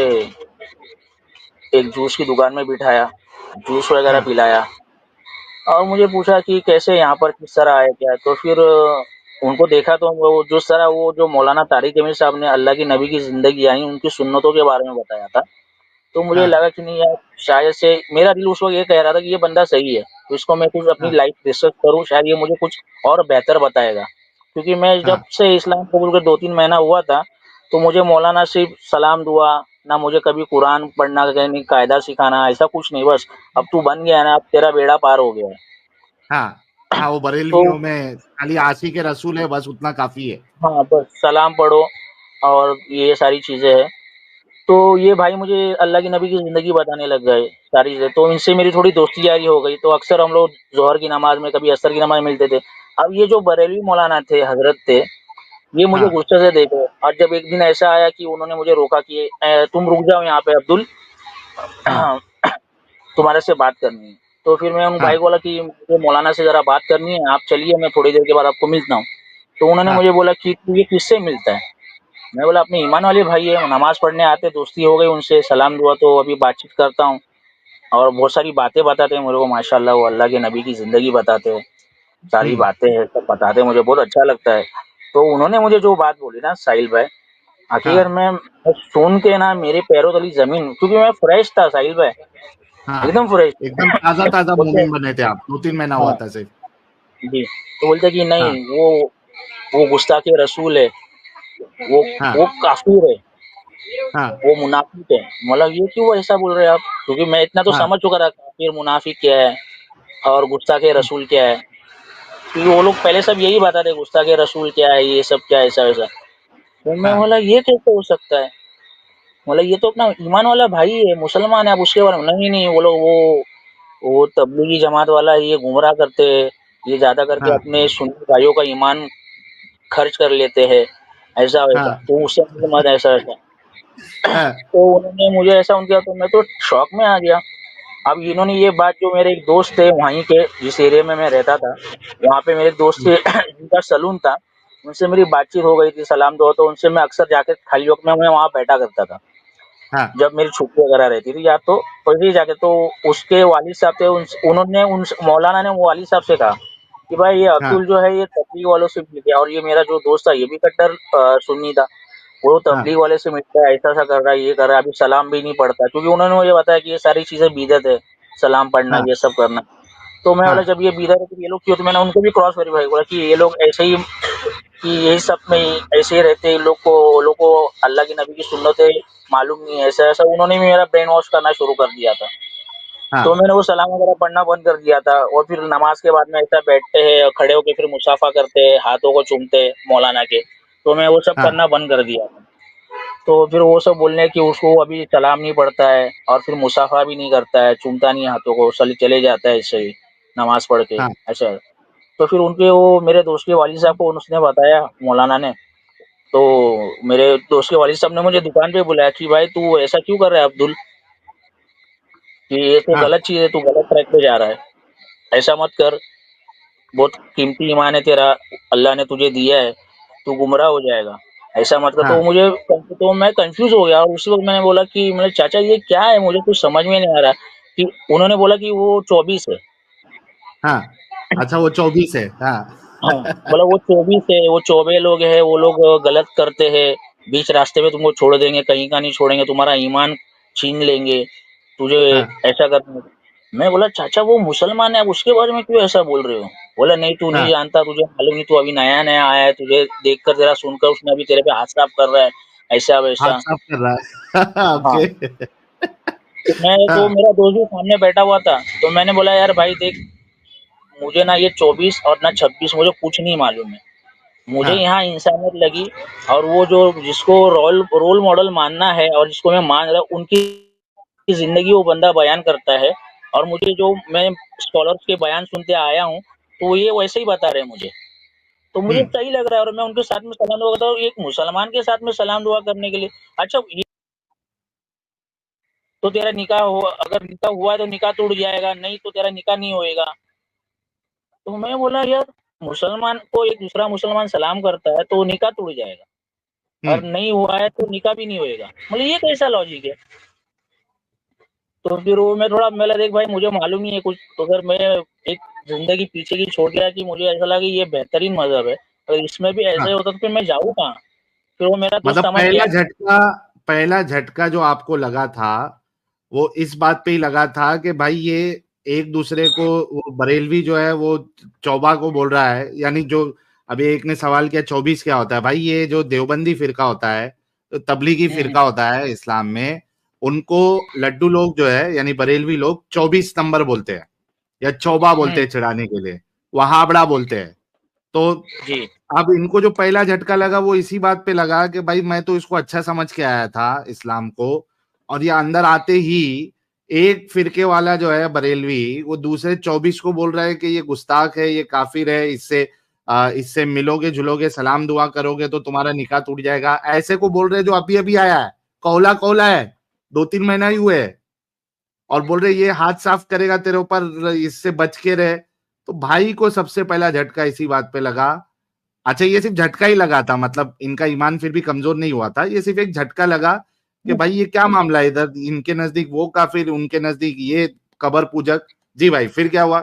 एक जूस की दुकान में बिठाया, जूस वगैरह हाँ पिलाया, और मुझे पूछा कि कैसे यहाँ पर किस तरह आए क्या है? तो फिर उनको देखा, तो वो जिस तरह वो जो मौलाना तारिक जमील साहब ने अल्लाह की नबी की ज़िंदगी यानी उनकी सुन्नतों के बारे में बताया था, तो मुझे हाँ लगा कि नहीं यार, शायद से मेरा दिल उस वक़्त ये कह रहा था कि ये बंदा सही है, तो इसको मैं कुछ अपनी हाँ लाइफ़ रिसर्च करूँ, शायद ये मुझे कुछ और बेहतर बताएगा। क्योंकि मैं जब हाँ से इस्लाम कबूल कर 2-3 महीना हुआ था, तो मुझे मौलाना सिर्फ़ सलाम दुआ, ना मुझे कभी कुरान पढ़ना यानी कायदा सिखाना, ऐसा कुछ नहीं, बस अब तू बन गया है ना, अब तेरा बेड़ा पार हो गया है। हाँ हाँ, वो तो बरेलवियों में खाली आशिक रसूल है, बस उतना काफी है। हाँ, बस सलाम पढ़ो और ये सारी चीज़ें हैं। तो ये भाई मुझे अल्लाह के नबी की ज़िंदगी बताने लग गए, सारी चीज़ें। तो इनसे मेरी थोड़ी दोस्ती यारी हो गई, तो अक्सर हम लोग ज़ोहर की नमाज़ में, कभी असर की नमाज़ में मिलते थे। अब ये जो बरेलवी मौलाना थे, हज़रत थे, ये मुझे हाँ गुस्से से देखे, और जब एक दिन ऐसा आया कि उन्होंने मुझे रोका कि तुम रुक जाओ यहाँ पे अब्दुल, हाँ तुम्हारे से बात करनी है। तो फिर मैं उन भाई हाँ को बोला कि मुझे मौलाना से ज़रा बात करनी है, आप चलिए, मैं थोड़ी देर के बाद आपको मिलता हूँ। तो उन्होंने हाँ मुझे बोला कि तू ये किससे मिलता है? मैं बोला अपने ईमान वाले भाई है, नमाज़ पढ़ने आते, दोस्ती हो गई उनसे, सलाम दुआ, तो अभी बातचीत करता हूँ, और बहुत सारी बातें बताते हैं मुझे को, माशाल्लाह वो अल्लाह के नबी की ज़िंदगी बताते हैं, सारी हम्म बातें हैं, सब बताते हैं, मुझे बहुत अच्छा लगता है। तो उन्होंने मुझे जो बात बोली ना साहिल भाई, हकीकत हाँ में सुन के ना मेरे पैरों तली ज़मीन, क्योंकि मैं फ्रेश था साहिल भाई, हाँ, एकदम फ्रेश। एकदम ताजा ताजा बोलते मोमिन बने थे आप, 2-3 महीना हुआ हाँ, था सिर्फ। जी। तो बोलते कि नहीं, हाँ वो गुस्ताखे रसूल है, वो हाँ वो काफ़िर है, हाँ वो मुनाफिक है। मतलब ये क्यों ऐसा बोल रहे हैं आप? क्योंकि मैं इतना तो हाँ समझ चुका था काफिर मुनाफिक क्या है और गुस्ताखे रसूल क्या है। क्योंकि वो लोग पहले सब यही बताते गुस्ताखे रसूल क्या है, ये सब क्या है, ऐसा वैसा। तो मैं हाँ बोला ये कैसे हो सकता है? बोला ये तो अपना ईमान वाला भाई है, मुसलमान है, आप उसके बारे में नहीं नहीं, वो लोग वो तबलीगी जमात वाला है, ये गुमराह करते हैं, ये ज्यादा करके हाँ अपने सुन्नी भाइयों का ईमान खर्च कर लेते हैं, ऐसा वैसा, हाँ तो उससे मुझे मत ऐसा वैसा। हाँ तो उन्होंने मुझे ऐसा उनका, तो मैं तो शौक में आ गया। अब इन्होंने ये बात, जो मेरे एक दोस्त थे वहीं के, जिस एरिया में मैं रहता था, वहाँ पे मेरे दोस्त के जिनका सलून था, उनसे मेरी बातचीत हो गई थी, सलाम दुआ, तो उनसे मैं अक्सर जाके खाली वक्त में मैं वहाँ बैठा करता था। हाँ जब मेरी छुट्टी वगैरह रहती थी, या तो पहले जाके तो उसके वालिद साहब थे, उन्होंने उन मौलाना ने वो वालिद साहब से कहा कि भाई ये हाँ अब्दुल जो है ये तबलीग वालों से मिल गया, और ये मेरा जो दोस्त था ये भी कट्टर सुन्नी था, वो हाँ तबलीग वाले से मिलता है, ऐसा सा कर रहा है, ये कर रहा है, अभी सलाम भी नहीं पढ़ता, क्योंकि उन्होंने मुझे बताया कि ये सारी चीजें बिदअत है, सलाम पढ़ना हाँ ये सब करना। तो मैं बोला हाँ जब ये बिदअत है तो ये लोग क्यों, तो मैंने उनको भी क्रॉस वेरीफाई बोला कि ये लोग ऐसे ही, कि यही सब में ऐसे ही रहते हैं, लोग को अल्लाह की नबी की सुन्नतें मालूम नहीं है, ऐसा ऐसा उन्होंने भी मेरा ब्रेन वॉश करना शुरू कर दिया था। तो हाँ मैंने वो सलाम वगैरह पढ़ना बंद कर दिया था, और फिर नमाज के बाद में ऐसा बैठते हैं और खड़े होके फिर मुसाफा करते हैं, हाथों को चूमते हैं मौलाना के, तो मैं वो सब हाँ करना बंद कर दिया था। तो फिर वो सब बोलने कि उसको अभी सलाम नहीं पढ़ता है, और फिर मुसाफा भी नहीं करता है, चूमता नहीं है हाथों को, चले जाता है ऐसे ही नमाज पढ़ के, हाँ ऐसा। तो फिर उनके वो मेरे दोस्त के वालिद साहब को उसने बताया, मौलाना ने। तो मेरे दोस्त के वालिद साहब ने मुझे दुकान पे बुलाया कि भाई तू ऐसा क्यों कर रहा है अब्दुल, कि ये तो हाँ गलत चीज है, तू गलत ट्रैक पे जा रहा है, ऐसा मत कर, बहुत कीमती ईमान है तेरा, अल्लाह ने तुझे दिया है, तू गुमराह हो जाएगा, ऐसा मत कर। तो हाँ मुझे, तो मैं कंफ्यूज हो गया, और उसी वक्त मैंने बोला कि मेरे चाचा ये क्या है, मुझे कुछ समझ में नहीं आ रहा। कि उन्होंने बोला कि वो 24 है। हाँ अच्छा वो 24 है। हाँ हाँ, बोला वो 24 है, वो 24 लोग है, वो लोग गलत करते हैं, बीच रास्ते में तुमको छोड़ देंगे, कहीं का नहीं छोड़ेंगे, तुम्हारा ईमान छीन लेंगे, तुझे हाँ ऐसा कर। मैं बोला चाचा वो मुसलमान है, आप उसके बारे में क्यों ऐसा बोल रहे हो। बोला नहीं तू नहीं हाँ जानता, तुझे मालूम नहीं, तू अभी नया नया आया है, तुझे देखकर तेरा सुनकर उसने अभी तेरे पे हाथ साफ कर रहा है, ऐसा हाथ वैसा। साफ कर रहा है हाँ, ओके तो हाँ मेरा दोस्त भी सामने बैठा हुआ था, तो मैंने बोला यार भाई देख, मुझे ना ये 24 और ना 26 मुझे कुछ नहीं मालूम है, मुझे हाँ यहाँ इंसानियत लगी, और वो जो जिसको रोल रोल मॉडल मानना है और जिसको मैं मान रहा हूँ, उनकी जिंदगी वो बंदा बयान करता है, और मुझे जो मैं स्कॉलर्स के बयान सुनते आया हूँ, तो ये वैसे ही बता रहे हैं मुझे, तो मुझे हम्म सही लग रहा है, और मैं उनके साथ में सलाम दुआ करता हूँ, एक मुसलमान के साथ में सलाम दुआ करने के लिए। अच्छा ये तो तेरा निकाह हो, अगर निकाह हुआ है तो निकाह टूट जाएगा, नहीं तो तेरा निकाह नहीं होएगा। तो मैं बोला यार, मुसलमान को एक दूसरा मुसलमान सलाम करता है तो निकाह टूट जाएगा, और हम्म नहीं हुआ है तो निकाह भी नहीं होएगा, मतलब ये कैसा लॉजिक है। तो फिर वो मैं थोड़ा, मैं देख भाई मुझे मालूम नहीं है कुछ, तो अगर मैं एक जिंदगी पीछे की छोड़ गया, कि मुझे ऐसा लगा कि ये बेहतरीन मजहब है, अगर इसमें भी ऐसा ही हाँ होता तो फिर मैं जाऊँ कहाँ। फिर वो मेरा दोस्त मतलब समझ गया। पहला झटका जो आपको लगा था वो इस बात पे ही लगा था कि भाई ये एक दूसरे को, वो बरेलवी जो है वो चौबा को बोल रहा है, यानी जो अभी एक ने सवाल किया 24 क्या होता है, भाई ये जो देवबंदी फिरका होता है, तो तबलीगी हम्म, फिरका होता है इस्लाम में, उनको लड्डू लोग जो है यानी बरेलवी लोग 24 नंबर बोलते हैं या चौबा बोलते हम्म, हैं चढ़ाने के लिए, वहाबड़ा बोलते हैं। तो जी, अब इनको जो पहला झटका लगा वो इसी बात पे लगा कि भाई मैं तो इसको अच्छा समझ के आया था इस्लाम को, और ये अंदर आते ही एक फिरके वाला जो है बरेलवी वो दूसरे 24 को बोल रहा है कि ये गुस्ताख है, ये काफिर है, इससे मिलोगे जुलोगे सलाम दुआ करोगे तो तुम्हारा निकाह टूट जाएगा, ऐसे को बोल रहे हैं जो अभी अभी आया है, कौला कौला है, 2-3 महीना ही हुए है, और बोल रहे ये हाथ साफ करेगा तेरे ऊपर, इससे बच के रहे। तो भाई को सबसे पहला झटका इसी बात पे लगा। अच्छा ये सिर्फ झटका ही लगा था, मतलब इनका ईमान फिर भी कमजोर नहीं हुआ था, ये सिर्फ एक झटका लगा कि भाई ये क्या मामला है, इधर इनके नजदीक वो काफिर, उनके नजदीक ये कबर पूजक। जी भाई फिर क्या हुआ।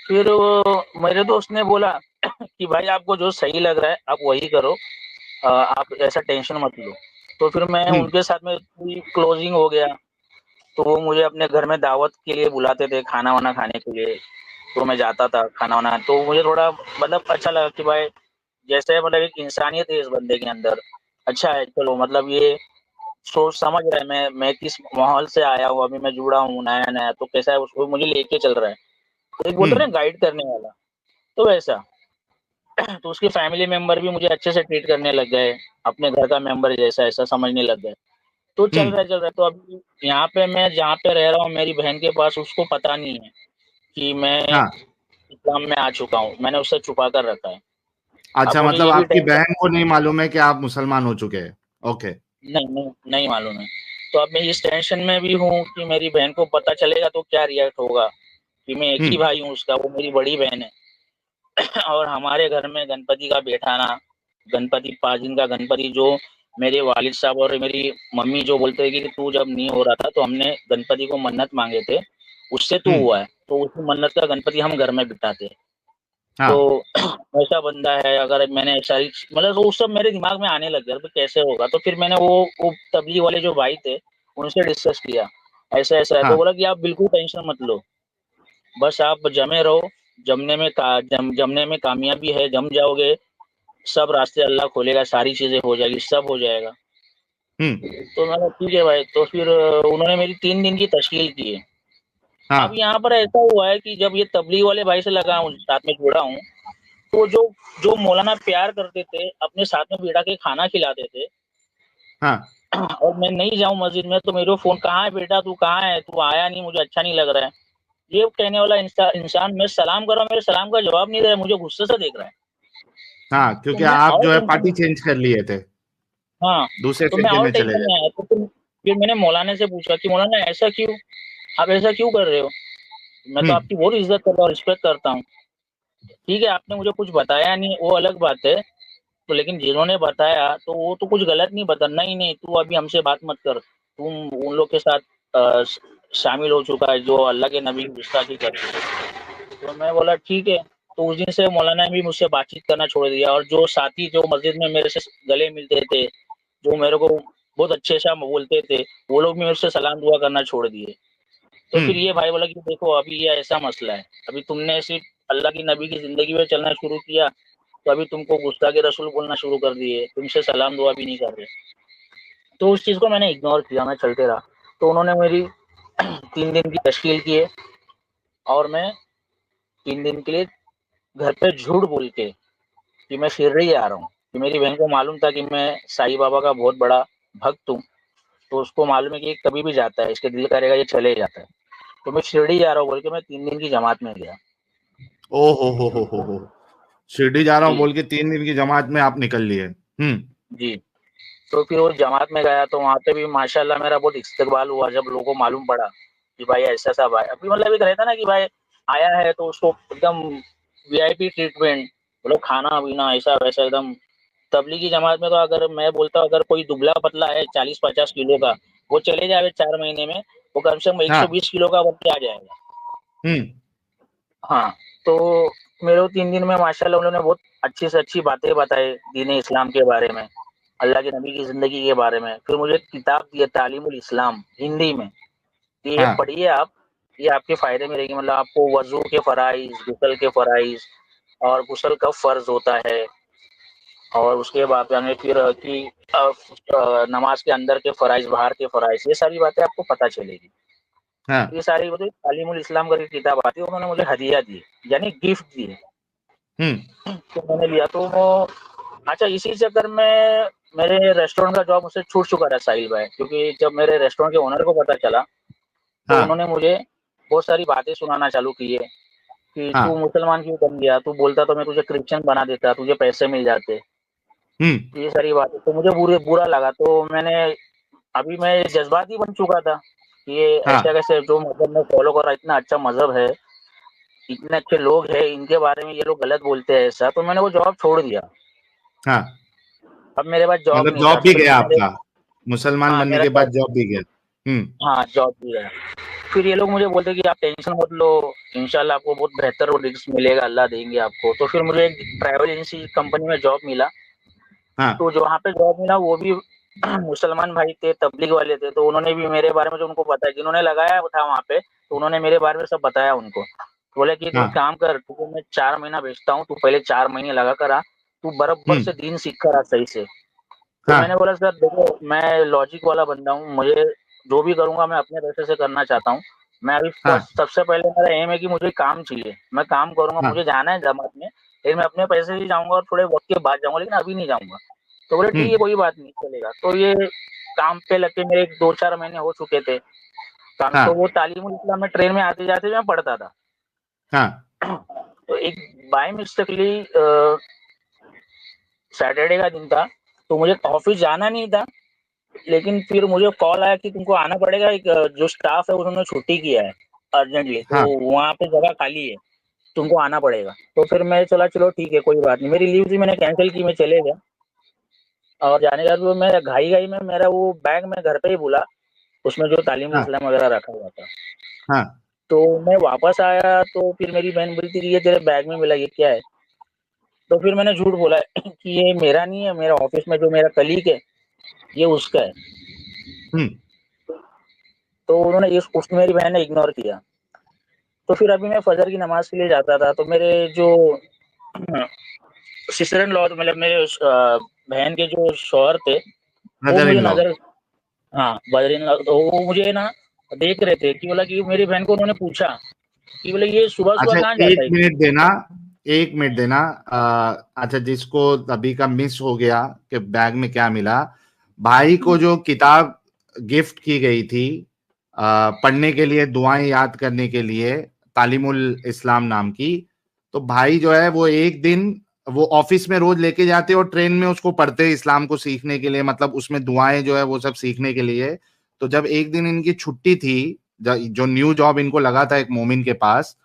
फिर वो मेरे दोस्त ने बोला कि भाई आपको जो सही लग रहा है आप वही करो, आप ऐसा टेंशन मत लो। तो फिर मैं हम्म उनके साथ में क्लोजिंग हो गया, तो वो मुझे अपने घर में दावत के लिए बुलाते थे, खाना वाना खाने के लिए, तो मैं जाता था खाना वाना, तो मुझे थोड़ा मतलब अच्छा लगा कि भाई जैसे मतलब एक इंसानियत है इस बंदे के अंदर, अच्छा है, चलो मतलब ये सोच समझ रहा है मैं किस माहौल से आया हूँ, अभी मैं जुड़ा हूँ नया नया, तो कैसा है उसको मुझे लेके चल रहा है, तो एक बोलते हैं हम्म ना गाइड करने वाला, तो वैसा। तो उसके फैमिली मेंबर भी मुझे अच्छे से ट्रीट करने लग गए, अपने घर का मेंबर जैसा ऐसा समझने लग गए। तो हम्म चल रहा है, तो अभी यहाँ पे मैं जहाँ पे रह रहा हूँ मेरी बहन के पास, उसको पता नहीं है कि मैं हाँ इस्लाम में आ चुका हूँ, मैंने उससे छुपा कर रखा है। अब अच्छा मुझे मतलब ये भी आपकी टेंशन, बहन को नहीं मालूम है कि आप मुसलमान हो चुके हैं। ओके। नहीं नहीं नहीं मालूम है। तो अब मैं इस टेंशन में भी हूँ कि मेरी बहन को पता चलेगा तो क्या रिएक्ट होगा, कि मैं एक ही हम्म भाई हूँ उसका, वो मेरी बड़ी बहन है। और हमारे घर में गणपति का बैठाना, गणपति 5 दिन का गणपति जो मेरे वालिद साहब और मेरी मम्मी जो बोलते हैं कि तू जब नहीं हो रहा था तो हमने गणपति को मन्नत मांगे थे, उससे तू हुआ है, तो उस मन्नत का गणपति हम घर में बिठाते। तो हाँ ऐसा बंदा है, अगर मैंने सारी मतलब वो सब मेरे दिमाग में आने लग गया तो कैसे होगा। तो फिर मैंने वो तबलीग वाले जो भाई थे उनसे डिस्कस किया, ऐसा ऐसा है। तो हाँ बोला कि आप बिल्कुल टेंशन मत लो, बस आप जमे रहो, जमने में कामयाबी है, जम जाओगे, सब रास्ते अल्लाह खोलेगा, सारी चीजें हो जाएगी, सब हो जाएगा। हम्म तो मैंने ठीक है भाई। तो फिर उन्होंने मेरी 3 दिन की तशकील की है। अब हाँ यहाँ पर ऐसा हुआ है कि जब ये तबलीग वाले भाई से लगा हूँ, साथ में जुड़ा हूँ, तो जो जो मौलाना प्यार करते थे, अपने साथ में बिठा के खाना खिलाते थे, हाँ और मैं नहीं जाऊँ मस्जिद में तो मेरे को फोन, कहाँ है बेटा, तू कहाँ है, तू आया नहीं, मुझे अच्छा नहीं लग रहा है। ये कहने वाला इंसान मैं सलाम कर रहा हूँ, मेरे सलाम का जवाब नहीं दे रहा है, मुझे गुस्से से देख रहा है। हाँ, तो क्योंकि मैं आप और जो है टेंशन पार्टी में, चेंज कर लिए थे, हाँ, दूसरे तो मैं फिरके और में चले टेंशन गए में थे। आया। तो फिर मैंने मौलाना से पूछा कि मौलाना ऐसा क्यों, आप ऐसा क्यों कर रहे हो, मैं तो हम्म आपकी बहुत इज्जत करता हूँ, रिस्पेक्ट करता हूँ। ठीक है, आपने मुझे कुछ बताया नहीं, वो अलग बात है, तो लेकिन जिन्होंने बताया तो वो तो कुछ गलत नहीं बता। नहीं नहीं, तू अभी हमसे बात मत कर, तुम उन लोग के साथ शामिल हो चुका है जो अल्लाह के नबी की गुस्ताखी करते हैं। तो मैं बोला ठीक है। तो उस दिन से मौलाना ने भी मुझसे बातचीत करना छोड़ दिया, और जो साथी जो मस्जिद में मेरे से गले मिलते थे, जो मेरे को बहुत अच्छे से बोलते थे, वो लोग भी मेरे से सलाम दुआ करना छोड़ दिए। तो फिर हम्म ये भाई बोला कि देखो अभी ये ऐसा मसला है, अभी तुमने सिर्फ अल्लाह की नबी की जिंदगी में चलना शुरू किया, तो अभी तुमको गुस्ताखे रसूल बोलना शुरू कर दिए, तुमसे सलाम दुआ भी नहीं कर रहे। तो उस चीज को मैंने इग्नोर किया, मैं चलते रहा। तो उन्होंने मेरी 3 दिन की तशकील की है, और मैं 3 दिन के लिए घर पे झूठ बोल के कि मैं शिरडी आ रहा हूँ, कि मेरी बहन को मालूम था कि मैं साईं बाबा का बहुत बड़ा भक्त हूँ, तो उसको मालूम है कि कभी भी जाता है, इसके दिल करेगा ये चले जाता है। तो मैं शिरडी जा रहा हूँ बोल के मैं 3 दिन की जमात में गया। ओ हो, शिरडी जा रहा हूँ जी बोल के 3 दिन की जमात में आप निकल लिए। जी। तो फिर वो जमात में गया तो वहाँ पे भी माशाल्लाह मेरा बहुत इस्तकबाल हुआ, जब लोगों को मालूम पड़ा कि भाई ऐसा सा भाई, अभी मतलब एक रहता ना कि भाई आया है तो उसको एकदम वीआईपी ट्रीटमेंट, मतलब खाना पीना ऐसा वैसा एकदम। तबलीगी जमात में तो अगर मैं बोलता हूँ, अगर कोई दुबला पतला है 40-50 किलो का, वो चले जाए 4 महीने में, वो कम से कम एक सौ हाँ बीस किलो का बन के आ जाएगा। हम्म हाँ। तो मेरे को 3 दिन में माशाल्लाह उन्होंने बहुत अच्छी से अच्छी बातें बताई दीन इस्लाम के बारे में, अल्लाह के नबी की ज़िंदगी के बारे में। फिर मुझे एक किताब दी है तालीमुल इस्लाम हिंदी में, कि ये हाँ पढ़िए आप, ये आपके फ़ायदे में रहेगी। मतलब आपको वज़ू के फ़राइज़, गुस्ल के फ़राइज़, और गुस्ल कब फ़र्ज़ होता है, और उसके बाद यानी फिर कि नमाज़ के अंदर के फ़राइज़, बाहर के फ़राइज़, ये सारी बातें आपको पता चलेगी। हाँ ये सारी बातें तालीमुल इस्लाम करके किताब आती है, उन्होंने मुझे हदिया दी, यानी गिफ्ट दी। हम्म तो मैंने लिया तो वो, अच्छा इसी चक्कर में मेरे रेस्टोरेंट का जॉब मुझसे छूट चुका था साहिल भाई, क्योंकि जब मेरे रेस्टोरेंट के ओनर को पता चला तो हाँ उन्होंने मुझे बहुत सारी बातें सुनाना चालू की है कि तू हाँ मुसलमान क्यों बन गया, तू बोलता तो मैं तुझे क्रिश्चियन बना देता, तुझे पैसे मिल जाते। हम्म ये सारी बातें तो मुझे बुरा लगा। तो मैंने, अभी मैं जज्बाती बन चुका था कि ये ऐसा हाँ कैसे, जो मजहब में फॉलो कर रहा, इतना अच्छा मजहब है, इतने अच्छे लोग हैं, इनके बारे में ये लोग गलत बोलते हैं ऐसा, तो मैंने वो जॉब छोड़ दिया। हाँ, अब मेरे पास जॉब मतलब नहीं था जॉब भी फिर गया मेरे, आपका, मुसलमान हाँ बनने मेरा के बाद जॉब, जॉब भी गया। हाँ जॉब भी गया। फिर ये लोग मुझे बोलते कि आप टेंशन मत लो, इंशाल्लाह आपको बहुत बेहतर रिस्क मिलेगा, अल्लाह देंगे आपको। तो फिर मुझे एक ट्रैवल एजेंसी कंपनी में जॉब मिला। हाँ तो जो वहाँ पे जॉब मिला वो भी मुसलमान भाई थे, तबलीग वाले थे, तो उन्होंने भी मेरे बारे में, जो उनको पता है, जिन्होंने लगाया था वहाँ पे, तो उन्होंने मेरे बारे में सब बताया उनको। बोले कि तू एक हाँ काम कर, तुझे मैं 4 महीना भेजता हूँ, तू पहले 4 महीने लगा कर आ, तू बराबर से हम्म दीन सीख कर आ सही से। तो मैंने हाँ बोला सर देखो मैं लॉजिक वाला बंदा हूँ, मुझे जो भी करूँगा मैं अपने पैसे से करना चाहता हूँ। मैं अभी हाँ फर्स्ट सबसे पहले मेरा एम है कि मुझे काम चाहिए, मैं काम करूँगा, हाँ मुझे जाना है जमात में, लेकिन मैं अपने पैसे से जाऊँगा और थोड़े वक़्त के बाद जाऊँगा, लेकिन अभी नहीं जाऊँगा। तो बोले ठीक है हम्म कोई बात नहीं चलेगा। तो ये काम पे लग के मेरे 2-4 महीने हो चुके थे काम, तो हाँ वो तालीमुल इस्लाम में ट्रेन में आते-जाते मैं पढ़ता था। हाँ तो एक बाय मिस्टेकली सैटरडे का दिन था, तो मुझे ऑफ़िस जाना नहीं था, लेकिन फिर मुझे कॉल आया कि तुमको आना पड़ेगा, एक जो स्टाफ है उन्होंने छुट्टी किया है अर्जेंटली, तो हाँ वहाँ पे जगह खाली है, तुमको आना पड़ेगा। तो फिर मैं चला चलो ठीक है कोई बात नहीं, मेरी लीव थी मैंने कैंसिल की, मैं चले गया। और जाने के बाद वो मैं घाई में मेरा वो बैग मैं घर पे ही भूला, उसमें जो तालीम हाँ इस्लाम वगैरह रखा हुआ था। हाँ तो मैं वापस आया तो फिर मेरी बहन बोली थी कि ये तेरे बैग में मिला, ये क्या है? तो फिर मैंने झूठ बोला कि ये मेरा नहीं है, मेरा ऑफिस में जो मेरा कलीग है ये उसका है। हम्म तो उन्होंने इस उसको मेरी बहन ने इग्नोर किया। तो फिर अभी मैं फजर की नमाज के लिए जाता था, तो मेरे जो सिस्टर इन लॉ, मतलब मेरे बहन के जो शौहर थे, वो ब्रदर मुझे इन लॉ। नजर, हाँ बदरीन, तो वो मुझे ना देख रहे थे कि बोला कि मेरी बहन को उन्होंने पूछा कि बोले ये सुबह सुबह अच्छा कहाँ जाता एक है? मिनट देना, एक मिनट देना। अच्छा, जिसको अभी का मिस हो गया कि बैग में क्या मिला, भाई को जो किताब गिफ्ट की गई थी पढ़ने के लिए, दुआएं याद करने के लिए, तालीमुल इस्लाम नाम की, तो भाई जो है वो एक दिन वो ऑफिस में रोज लेके जाते और ट्रेन में उसको पढ़ते इस्लाम को सीखने के लिए, मतलब उसमें दुआएं जो है वो सब सीखने के लिए। तो जब एक दिन इनकी छुट्टी थी, जो न्यू जॉब इनको लगा था एक मोमिन के पास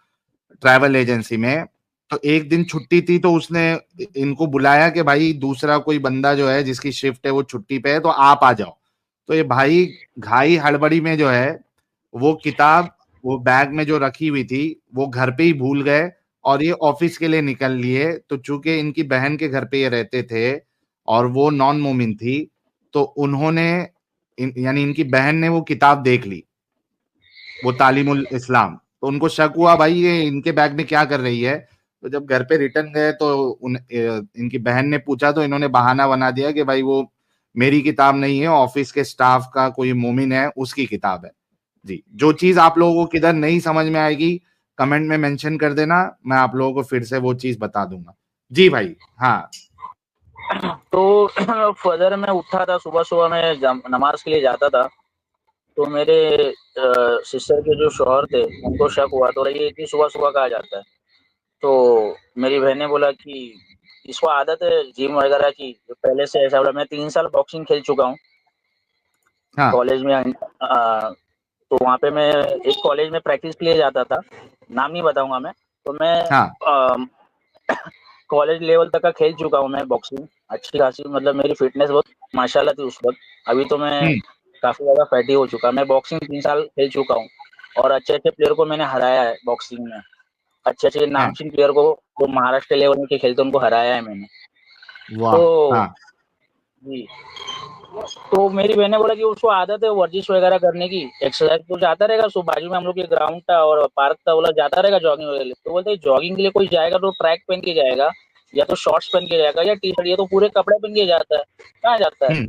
ट्रैवल एजेंसी में, तो एक दिन छुट्टी थी तो उसने इनको बुलाया कि भाई दूसरा कोई बंदा जो है जिसकी शिफ्ट है वो छुट्टी पे है तो आप आ जाओ। तो ये भाई घाई हड़बड़ी में जो है वो किताब वो बैग में जो रखी हुई थी वो घर पे ही भूल गए और ये ऑफिस के लिए निकल लिए। तो चूंकि इनकी बहन के घर पे ये रहते थे और वो नॉन मोमिन थी, तो उन्होंने यानी इनकी बहन ने वो किताब देख ली, वो तालीमुल इस्लाम। तो उनको शक हुआ भाई ये इनके बैग में क्या कर रही है। तो जब घर पे रिटर्न गए तो इनकी बहन ने पूछा तो इन्होंने बहाना बना दिया कि भाई वो मेरी किताब नहीं है, ऑफिस के स्टाफ का कोई मोमिन है उसकी किताब है। जी, जो चीज आप लोगों को किधर नहीं समझ में आएगी कमेंट में मेंशन कर देना, मैं आप लोगों को फिर से वो चीज बता दूंगा। जी भाई। हाँ तो फजर में उठा था, सुबह सुबह मैं नमाज के लिए जाता था। तो मेरे सिस्टर के जो शौहर थे उनको शक हुआ, तो ये इतनी सुबह सुबह कहाँ जाता है? तो मेरी बहन ने बोला कि इसको आदत है जिम वगैरह की, तो पहले से ऐसा। बोला मैं 3 साल बॉक्सिंग खेल चुका हूँ हाँ कॉलेज में। तो वहाँ पे मैं एक कॉलेज में प्रैक्टिस के लिए जाता था, नाम नहीं बताऊंगा मैं। तो मैं हाँ। कॉलेज लेवल तक का खेल चुका हूँ मैं बॉक्सिंग, अच्छी खासी, मतलब मेरी फिटनेस बहुत माशाल्लाह थी उस वक्त। अभी तो मैं हम्म। काफी ज्यादा फैटी हो चुका। मैं बॉक्सिंग 3 साल खेल चुका हूँ और अच्छे अच्छे प्लेयर को मैंने हराया है बॉक्सिंग में। अच्छे अच्छे हाँ। नामचीन प्लेयर को, जो महाराष्ट्र लेवल में के खेलते उनको हराया है मैंने। वाह। तो हाँ। जी, तो मेरी बहन ने बोला कि उसको आदत है वर्जिश वगैरह करने की, एक्सरसाइज, तो जाता रहेगा। सो बाजू में हम लोग के ग्राउंड था और पार्क था, बोला जाता रहेगा जॉगिंग वगैरह। तो बोलते जॉगिंग के लिए कोई जाएगा तो ट्रैक पहन के जाएगा, या तो शॉर्ट्स पहन के जाएगा, या टी शर्ट, ये तो पूरे कपड़े पहन के जाता है, कहाँ जाता है? हम्म।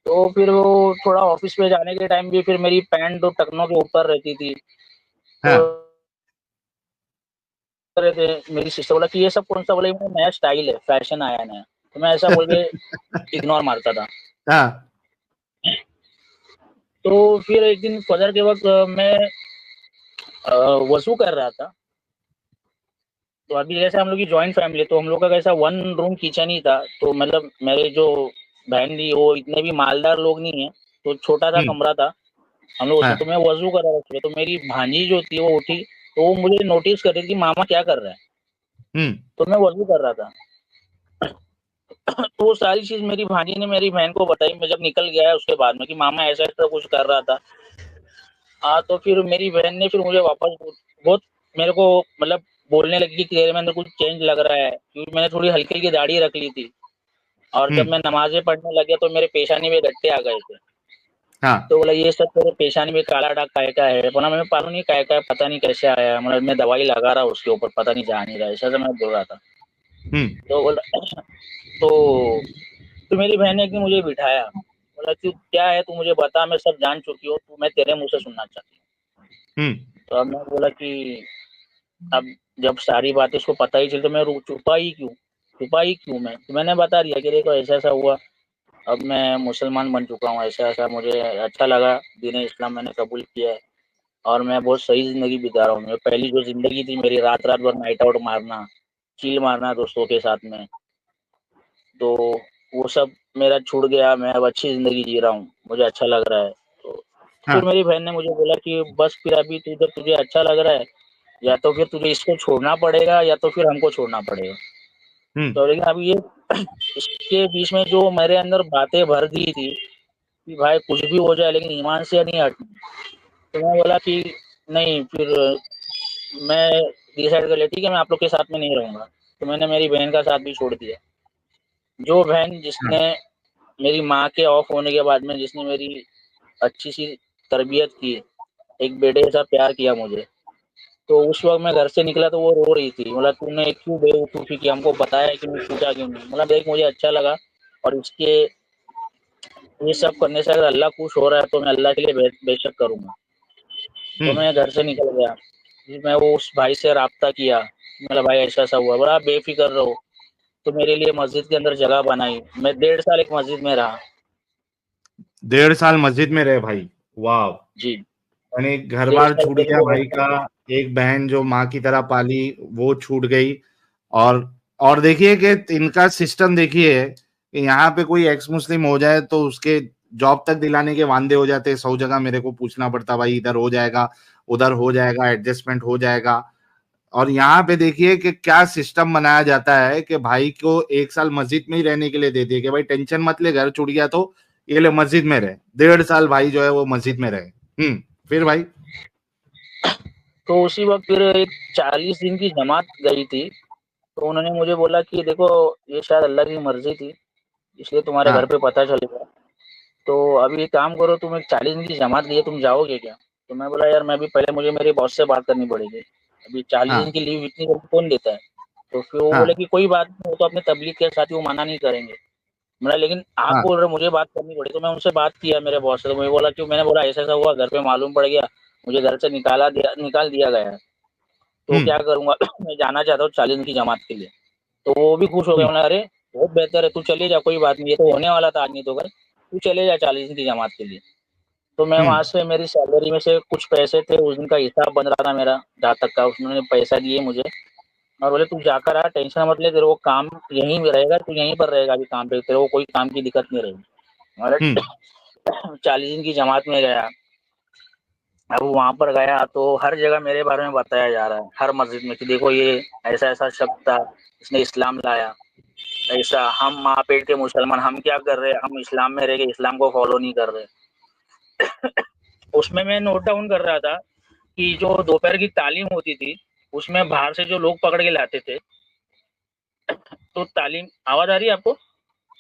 तो फिर वो थोड़ा ऑफिस में जाने के टाइम भी फिर मेरी पैंट तो टखनों के ऊपर रहती थी। तो हाँ मेरी सिस्टर बोला कि ये सब कौन सा? बोला ये नया स्टाइल है, फैशन आया नया। तो मैं ऐसा बोल के इग्नोर मारता था। हाँ तो फिर एक दिन फजर के वक्त मैं वजू कर रहा था। तो अभी जैसे हम लोग की जॉइंट फैमिली, तो हम लोग का कैसा वन रूम किचन ही था। तो मतलब मेरे जो बहन थी वो इतने भी मालदार लोग नहीं है, तो छोटा सा हम्म। कमरा था हम लोग उसमें। तो हाँ। मैं वजू कर रहा था, तो मेरी भांजी जो थी वो उठी, तो वो मुझे नोटिस कर रही थी कि मामा क्या कर रहा है। हम्म। तो मैं वजू कर रहा था। तो वो सारी चीज मेरी भांजी ने मेरी बहन को बताई, मैं जब निकल गया है उसके बाद में, कि मामा ऐसा ऐसा कुछ कर रहा था। हाँ, तो फिर मेरी बहन ने फिर मुझे वापस बहुत मेरे को मतलब बोलने लगी कि तेरे में अंदर कुछ चेंज लग रहा है, क्योंकि मैंने थोड़ी हल्की हल्की दाढ़ी रख ली थी। और जब हम्म। मैं नमाजें पढ़ने लग गया तो मेरे पेशानी में गट्टे आ गए थे। हाँ। तो बोला ये सब तेरे पेशानी में काला दाग काय का है? बोला मैं मालूम नहीं काय का, पता नहीं कैसे आया, मतलब मैं दवाई लगा रहा उसके ऊपर, पता नहीं जा नहीं रहा, ऐसा से मैं बोल रहा था। हम्म। तो बोला तो मेरी बहन ने एक दिन मुझे बिठाया, बोला कि क्या है तू मुझे बता, मैं सब जान चुकी हूँ, तू मैं तेरे मुंह से सुनना चाहती हम्म। हूँ। तो अब मैं बोला कि अब जब सारी बातें उसको पता ही चली तो मैं छुपा ही क्यों? मैं तो मैंने बता दिया कि देखो ऐसा ऐसा हुआ, अब मैं मुसलमान बन चुका हूँ, ऐसा ऐसा मुझे अच्छा लगा, दीन इस्लाम मैंने कबूल किया है और मैं बहुत सही जिंदगी बिता रहा हूँ। पहली जो जिंदगी थी मेरी, रात रात भर नाइट आउट मारना, चिल मारना दोस्तों के साथ में, तो वो सब मेरा छूट गया। मैं अब अच्छी जिंदगी जी रहा हूँ, मुझे अच्छा लग रहा है। तो फिर हाँ। मेरी बहन ने मुझे बोला कि बस फिर अभी तू, जब तुझे अच्छा लग रहा है, या तो फिर तुझे इसको छोड़ना पड़ेगा या तो फिर हमको छोड़ना पड़ेगा। हम्म। तो लेकिन अभी ये इसके बीच में जो मेरे अंदर बातें भर दी थी कि भाई कुछ भी हो जाए लेकिन ईमान से नहीं हटना, तो मैं बोला कि नहीं, फिर मैं डिसाइड कर लिया ठीक है मैं आप लोग के साथ में नहीं रहूंगा। तो मैंने मेरी बहन का साथ भी छोड़ दिया, जो बहन जिसने मेरी माँ के ऑफ होने के बाद में जिसने मेरी अच्छी सी तरबियत की, एक बेटे जैसा प्यार किया मुझे। तो उस वक्त मैं घर से निकला तो वो रो रही थी, बोला तूने क्यों बेवकूफ़ी की, हमको बताया कि मैं पूछा क्यों नहीं। मतलब देख मुझे अच्छा लगा, और इसके ये सब करने से अगर अल्लाह खुश हो रहा है तो मैं अल्लाह के लिए बेशक करूँगा। तो मैं घर से निकल गया, फिर मैं वो उस भाई से राब्ता किया, बोला भाई ऐसा-ऐसा हुआ, बोला आप बेफ़िक्र रहो। तो मेरे लिए मस्जिद के अंदर जगह बनाई, मैं 1.5 साल एक मस्जिद में रहा। 1.5 साल मस्जिद में रहे भाई, वाह। जी, यानी घर 1.5 बार साल छूट मेरे गया लिए भाई बहुत था। का, एक बहन जो माँ की तरह पाली वो छूट गई। और देखिए कि इनका सिस्टम देखिए कि यहाँ पे कोई एक्स मुस्लिम हो जाए तो उसके जॉब तक दिलाने के वांदे हो जाते हैं, 100 जगह मेरे को पूछना पड़ता, भाई इधर हो जाएगा, उधर हो जाएगा, एडजस्टमेंट हो जाएगा। और यहाँ पे देखिए कि क्या सिस्टम बनाया जाता है कि भाई को 1 साल मस्जिद में ही रहने के लिए दे दिए कि भाई टेंशन मत ले, घर छूट गया तो ये ले मस्जिद में रहे। 1.5 साल भाई जो है वो मस्जिद में रहे। फिर भाई तो उसी वक़्त फिर एक 40 दिन की जमात गई थी, तो उन्होंने मुझे बोला कि देखो ये शायद अल्लाह की मर्ज़ी थी, इसलिए तुम्हारे घर हाँ, पे पता चल गया। तो अभी एक काम करो, तुम एक 40 दिन की जमात ली है, तुम जाओगे क्या? तो मैं बोला यार मैं भी पहले मुझे मेरे बॉस से बात करनी पड़ेगी। अभी 40 दिन हाँ, की लीव इतनी जल्दी कौन देता है? तो फिर वो बोले हाँ, कि कोई बात नहीं, वो तो अपने तबलीग के साथ ही वो मना नहीं करेंगे। मैंने लेकिन आप हाँ, बोल रहे हो मुझे बात करनी पड़ी, तो मैं उनसे बात किया मेरे बॉस से, तो मुझे बोला क्यों? मैंने बोला ऐसा-ऐसा हुआ, घर पे मालूम पड़ गया, मुझे घर से निकाल दिया गया है। तो हुँ, क्या करूँगा? मैं जाना चाहता हूँ 40 दिन की जमात के लिए। तो वो भी खुश हो गए, हुँ, बोले अरे! बहुत बेहतर है, तू चले जा, कोई बात नहीं, ये तो होने वाला था आज नहीं तो कल, तू चले जा 40 दिन की जमात के लिए। तो मैं हुँ, वहाँ से मेरी सैलरी में से कुछ पैसे थे, उस दिन का हिसाब बन रहा था मेरा जहाँ तक का, उन्होंने पैसा दिए मुझे और बोले तू जाकर आ, टेंशन मत ले, तेरे को काम यहीं पे रहेगा, तू यहीं पर रहेगा अभी काम पे, तेरे को कोई काम की दिक्कत नहीं रहेगी। अरे हुँ, 40 दिन की जमात में गया, अब वहाँ पर गया तो हर जगह मेरे बारे में बताया जा रहा है, हर मस्जिद में कि देखो ये ऐसा-ऐसा शख्स था, इसने इस्लाम लाया, ऐसा हम माँ पेट के मुसलमान, हम क्या कर रहे हैं, हम इस्लाम में रह के इस्लाम को फॉलो नहीं कर रहे। उसमें मैं नोट डाउन कर रहा था कि जो दोपहर की तालीम होती थी, उसमें बाहर से जो लोग पकड़ के लाते थे, तो तालीम आवाज़ आ रही है आपको?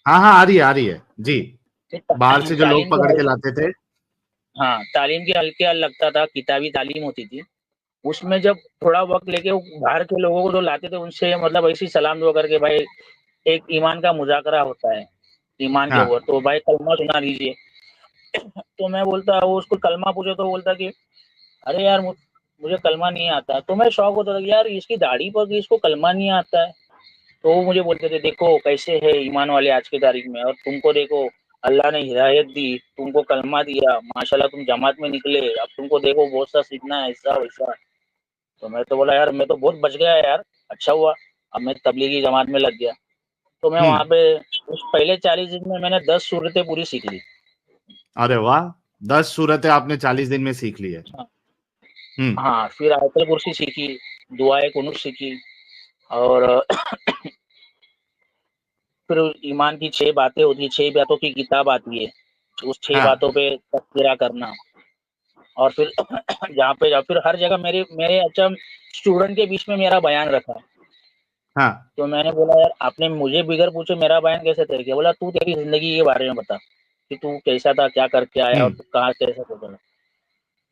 हाँ, हाँ, आ रही है। जी, बाहर से जो लोग तालीम के पकड़ हल के लाते थे। हाँ, तालीम के हल्के लगता था, किताबी तालीम होती थी। उसमें जब थोड़ा वक़्त लेके वो बाहर के लोगों को जो लाते थे, उनसे मतलब ऐसे ही सलाम दुआ करके भाई एक ईमान का मुज़ाकरा होता है, ईमान के हाँ, ऊपर, तो भाई कलमा सुना दीजिए। तो मैं बोलता वो उसको कलमा पूछो तो बोलता कि अरे यार मुझे कलमा नहीं आता। तो मैं शॉक होता था कि यार इसकी दाढ़ी पक गई, इसको कलमा नहीं आता है। तो वो मुझे बोलते थे देखो कैसे है ईमान वाले आज की तारीख में, और तुमको देखो अल्लाह ने हिदायत दी, तुमको कलमा दिया, माशाल्लाह तुम जमात में निकले, अब तुमको देखो बहुत सा सीखना है ऐसा-वैसा। तो मैं तो बोला यार मैं तो बहुत बच गया यार, अच्छा हुआ, अब मैं तबलीगी जमात में लग गया। तो मैं हुँ, वहाँ पे उस पहले 40 दिन में मैंने 10 सूरतें पूरी सीख ली। अरे वाह! 10 सूरतें आपने 40 दिन में सीख ली है। हाँ, हुँ, हाँ, फिर आयतुल कुर्सी सीखी, दुआए कुनूत सीखी और फिर ईमान की 6 बातें होती हैं, 6 बातों की किताब आती है, उस 6 हाँ, बातों पे तज़किरा करना और फिर जहाँ पे जाओ फिर हर जगह मेरे मेरे अच्छा स्टूडेंट के बीच में मेरा बयान रखा। हाँ, तो मैंने बोला यार आपने मुझे बगैर पूछे मेरा बयान कैसे तय किया? बोला तू तेरी ज़िंदगी के बारे में बता, कि तू कैसा था, क्या करके आया हुँ, और तू कहाँ कैसे गुज़रा?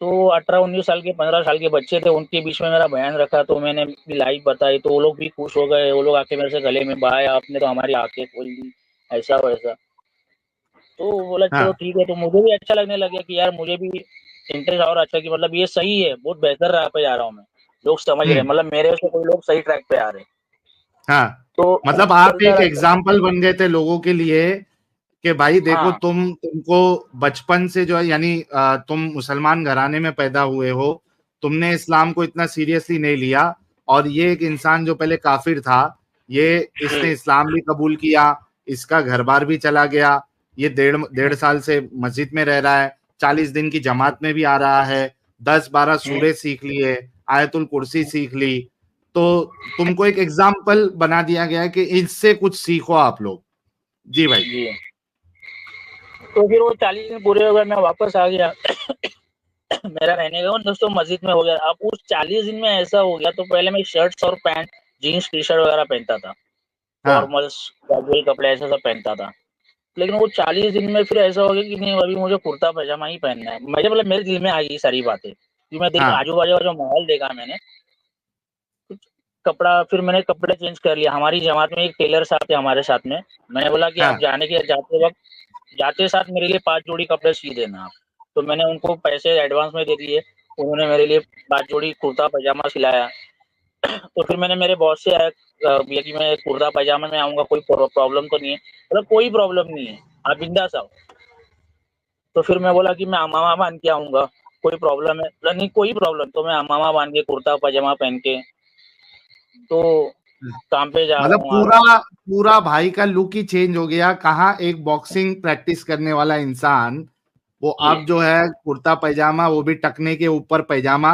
तो 18-19 साल के 15 साल के बच्चे थे, उनके बीच में मेरा बयान रखा, तो मैंने अपनी लाइफ़ बताई, तो वो लोग भी खुश हो गए, वो लोग आके मेरे से गले में, भाई आपने तो हमारी आँखें खोल दी, ऐसा-वैसा। तो बोला हाँ, चलो ठीक है, तो मुझे भी अच्छा लगने लग गया कि यार मुझे भी इंटरेस्ट और अच्छा कि मतलब ये सही है, बहुत बेहतर राह पे जा रहा हूँ मैं। लोग समझ रहे हुँ, हैं, मतलब मेरे से कोई लोग सही ट्रैक पे आ रहे हैं। हाँ। तो मतलब आप चलता एक रहता है। एग्ज़ाम्पल बन गए थे लोगों के लिए कि भाई देखो हाँ, तुमको बचपन से जो है यानी तुम मुसलमान घराने में पैदा हुए हो, तुमने इस्लाम को इतना सीरियसली नहीं लिया और ये एक इंसान जो पहले काफिर था, ये इसने जी, इस्लाम भी कबूल किया, इसका घर-बार भी चला गया, ये डेढ़ डेढ़ साल से मस्जिद में रह रहा है, 40 दिन की जमात में भी आ रहा है, 10-12 हुँ, सूरे सीख लिए, आयतुल कुर्सी सीख ली, तो तुमको एक एग्जाम्पल बना दिया गया है कि इससे कुछ सीखो आप लोग। जी भाई। जी। तो फिर वो 40 दिन पूरे हो गए, मैं वापस आ गया मेरा रहने का दोस्तों मस्जिद में हो गया। अब उस 40 दिन में ऐसा हो गया, तो पहले मैं शर्ट्स और पैंट, जीन्स टी शर्ट वगैरह पहनता था, हाँ फॉर्मल्स कैजुअल कपड़े ऐसा सब पहनता था। लेकिन वो 40 दिन में फिर ऐसा हो गया कि नहीं, अभी मुझे कुर्ता पजामा ही पहनना है। मुझे मतलब मेरे दिल में आई ये सारी बातें, कि मैं देख हाँ आजू बाजू का जो माहौल देखा मैंने, कपड़ा, फिर मैंने कपड़े चेंज कर लिया। हमारी जमात में एक टेलर साहब थे हमारे साथ में, मैंने बोला कि आप हाँ जाते साथ मेरे लिए 5 जोड़ी कपड़े सी देना आप। तो मैंने उनको पैसे एडवांस में दे दिए, उन्होंने मेरे लिए 5 जोड़ी कुर्ता पजामा सिलाया। तो फिर मैंने मेरे बॉस से ये कि मैं कुर्ता पजामा में आऊंगा, कोई प्रॉब्लम तो नहीं है? मतलब कोई प्रॉब्लम नहीं है, आप बिंदास आओ। तो फिर मैं बोला कि मैं अमामा बांध के आऊंगा, कोई प्रॉब्लम है? बोला नहीं कोई प्रॉब्लम। तो मैं अमामा बांध के कुर्ता पजामा पहन के तो काम पे जा रहा मतलब हूँ, आ रहा हूँ। पूरा पूरा भाई का लुक ही चेंज हो गया। कहाँ एक बॉक्सिंग प्रैक्टिस करने वाला इंसान, वो जी अब जो है कुर्ता पैजामा, वो भी टकने के ऊपर पैजामा,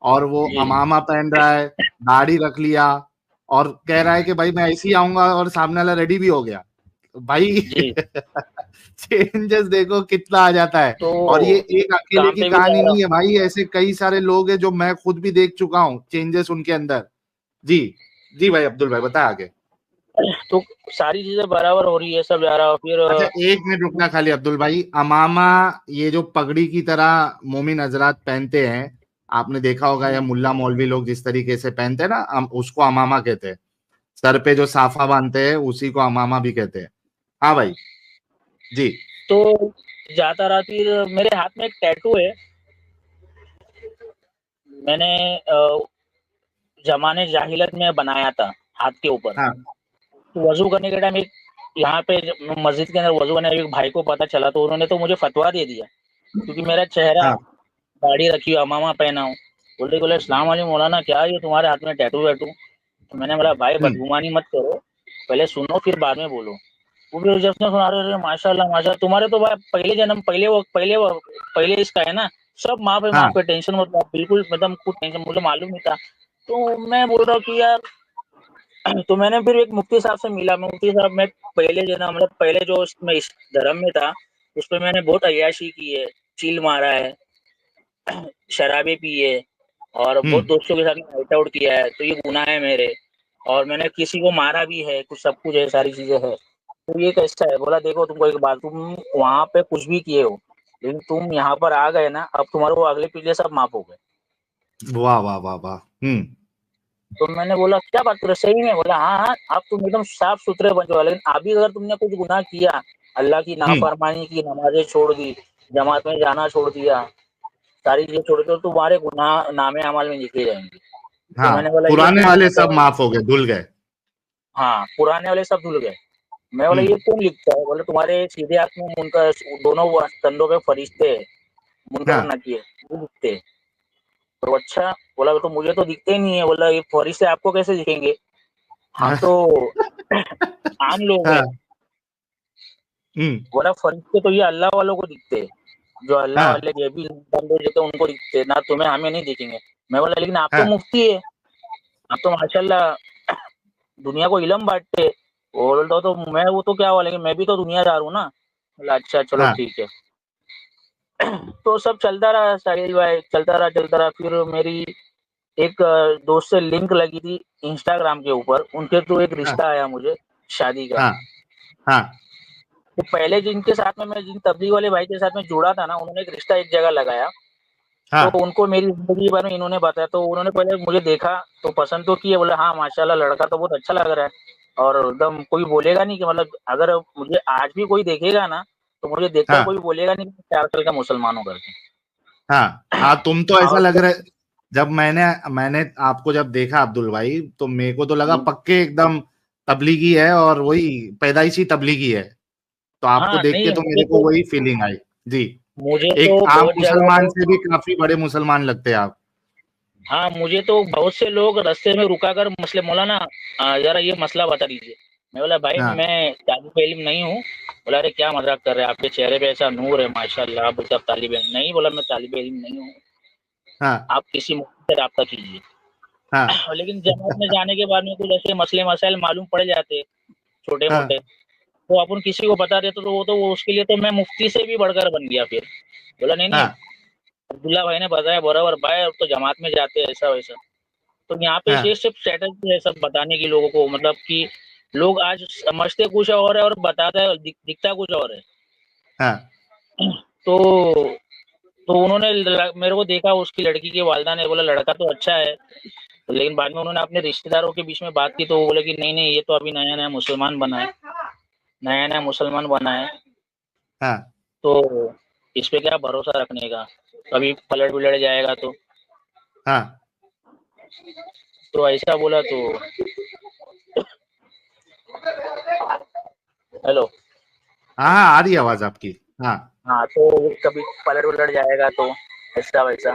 और वो जी अमामा पहन रहा है, दाढ़ी रख लिया, और कह रहा है कि भाई मैं ऐसे ही आऊंगा, और सामने वाला रेडी भी हो गया भाई। जी। चेंजेस देखो कितना आ जाता है। तो और ये एक अकेले काम की पे भी जा कहानी रहा नहीं है भाई, ऐसे कई सारे लोग हैं जो मैं खुद भी देख चुका हूँ, चेंजेस उनके अंदर। जी जी भाई, अब्दुल भाई बताए आगे। हूँ, तो सारी चीजें बराबर हो रही है, सब जा रहा हूँ। फिर अच्छा एक मिनट रुकना खाली अब्दुल भाई, अमामा, ये जो पगड़ी की तरह मोमिन हजरात पहनते हैं, आपने देखा होगा, या मुल्ला मौलवी लोग जिस तरीके से पहनते हैं ना, उसको अमामा कहते हैं। सर पे जो साफा बांधते हैं उसी को अमामा भी कहते हैं। हाँ भाई। जी। तो जाता रहा। फिर मेरे हाथ में एक टैटू है, मैंने जमाने जाहिलत में बनाया था हाथ के ऊपर। हाँ तो वजू करने के टाइम एक यहाँ पे मस्जिद के अंदर वजू करने एक भाई को पता चला, तो उन्होंने तो मुझे फतवा दे दिया, क्योंकि मेरा चेहरा, हाँ। दाढ़ी रखी हुई, अमामा पहना हूँ। बोले अस्सलाम वालेकुम मौलाना, क्या ये तुम्हारे हाथ में टैटू वैटू? तो मैंने बोला भाई हम्म बदगुमानी मत करो, पहले सुनो फिर बाद में बोलो। वो भी जब ने सुना रहे माशाल्लाह माशाल्लाह, तुम्हारे तो भाई पहले जन्म, पहले इसका है ना, सब माफ है, हाँ। माफ है, टेंशन मत लो बिल्कुल, मतलब कुछ टेंशन, मुझे मालूम नहीं था। तो मैं बोल रहा हूँ कि यार, तो मैंने फिर एक मुफ्ती साहब से मिला। मुफ्ती साहब, मैं पहले जन्म, मतलब पहले जो मैं इस धर्म में था, उस पर मैंने बहुत अय्याशी की है, चिल मारा है, शराबे पी है, और बहुत हम्म दोस्तों के साथ नाइट आउट किया है, तो ये गुनाह है मेरे। और मैंने किसी को मारा भी है, कुछ सब कुछ है, सारी चीजें है। तो ये कैसा है? बोला देखो तुमको एक बात, तुम वहां पे कुछ भी किए हो, लेकिन तुम यहाँ पर आ गए ना, अब तुम्हारे वो अगले पिछले सब माफ हो गए। वाह वाह वाह वाह। तो मैंने बोला क्या बात कर रहे, सही में? बोला हाँ हाँ, आप तुम एकदम साफ सुथरे बन जाओ, लेकिन अभी अगर तुमने कुछ गुनाह किया, अल्लाह की हम्म। नाफरमानी की, नमाजें छोड़ दी, जमात में जाना छोड़ दिया, सारी चीजें छोड़ दी, तो तुम्हारे गुनाह नामे अमाल में लिखे जाएंगे। तो हाँ, मैंने बोला ये पुराने कौन वाले लिखता सब है? माफ हो गए, धुल गए। हाँ, पुराने वाले सब धुल गए। मैं बोला ये हम्म। कौन लिखता है? बोले तुम्हारे सीधे हाथ में मुनकर, दोनों कंधों पे फरिश्ते हैं, मुनकर हाँ नकीर, वो दिखते हैं। तो अच्छा, बोला तो मुझे तो दिखते ही नहीं है। बोला ये फरिश्ते आपको कैसे दिखेंगे, हम तो आम लोग हैं। हाँ। हम्म। बोला फरिश्ते तो ये अल्लाह वालों को दिखते हैं, जो अल्लाह हाँ वाले ये भी बंदे जो उनको दिखते हैं ना, तुम्हें हमें नहीं दिखेंगे। मैं बोला लेकिन आप तो हाँ मुफ्ती है, आप तो माशाल्लाह दुनिया को इलम बांटते। बोल दो तो मैं वो तो क्या हुआ, लेकिन मैं भी तो दुनियादार हूँ ना। बोला अच्छा चलो हाँ ठीक है। तो सब चलता रहा साहिल भाई, चलता रहा। फिर मेरी एक दोस्त से लिंक लगी थी इंस्टाग्राम के ऊपर, उनके थ्रू एक हाँ रिश्ता आया मुझे शादी का। हाँ हाँ तो पहले जिनके साथ में मैं, जिन तबलीग वाले भाई के साथ में जुड़ा था ना, उन्होंने एक रिश्ता एक जगह लगाया। तो हाँ उनको मेरी जिंदगी के बारे में इन्होंने बताया, तो उन्होंने पहले मुझे देखा, तो पसंद तो किया, बोले हाँ माशाल्लाह लड़का तो बहुत अच्छा लग रहा है। और एकदम कोई बोलेगा नहीं कि, मतलब अगर मुझे आज भी कोई देखेगा ना, तो मुझे देखकर हाँ कोई बोलेगा नहीं कि 4 साल का मुसलमान हो करके। हाँ हाँ। तुम तो ऐसा और लग रहा है, जब मैंने मैंने आपको जब देखा अब्दुल भाई, तो मेरे को तो लगा पक्के एकदम तबलीगी है, और वही पैदाइशी तबलीगी है। तो आपको हाँ देख के नहीं, तो मेरे को वही फीलिंग आई। जी। मुझे एक तो आम बहुत जगह मुसलमान पे, से भी काफी बड़े मुसलमान लगते हैं आप। हाँ मुझे तो बहुत से लोग रास्ते में रुका कर मसले, मौलाना जरा ये मसला बता दीजिए। मैं बोला भाई हाँ मैं तालिब इल्म नहीं हूँ। बोला अरे क्या मजाक कर रहे हैं, आपके चेहरे पे ऐसा नूर है माशाल्लाह, आप बोलते आप तालिब इल्म नहीं? बोला मैं तालिब इल्म नहीं हूँ, हाँ आप किसी मुफ्ती से राब्ता कीजिए। हाँ लेकिन जमात में जाने के बाद में कुछ ऐसे मसले मसाइल मालूम पड़ जाते छोटे हाँ मोटे, तो अपन किसी को बता देते तो वो उसके लिए तो मैं मुफ्ती से भी बढ़कर बन गया फिर। बोला नहीं नहीं, हाँ अब्दुल्ला भाई ने बताया बराबर भाई, अब तो जमात में जाते हैं ऐसा वैसा। तो यहाँ पे ये हाँ सिर्फ स्ट्रेटजी है सब बताने की लोगों को, मतलब कि लोग आज समझते कुछ और है और बताता है दिखता कुछ और है। हाँ तो तो उन्होंने मेरे को देखा, उसकी लड़की की वालिदा ने बोला लड़का तो अच्छा है, लेकिन बाद में उन्होंने अपने रिश्तेदारों के बीच में बात की तो वो बोले कि नहीं नहीं, ये तो अभी नया नया मुसलमान बना है, नया नया मुसलमान बना है, हाँ तो इस पे क्या भरोसा रखने का, कभी पलट उलट जाएगा हाँ तो ऐसा बोला तो। हेलो। हाँ हाँ, आ रही है आवाज आपकी। हाँ। हाँ, तो कभी पलट उलट जाएगा तो ऐसा वैसा,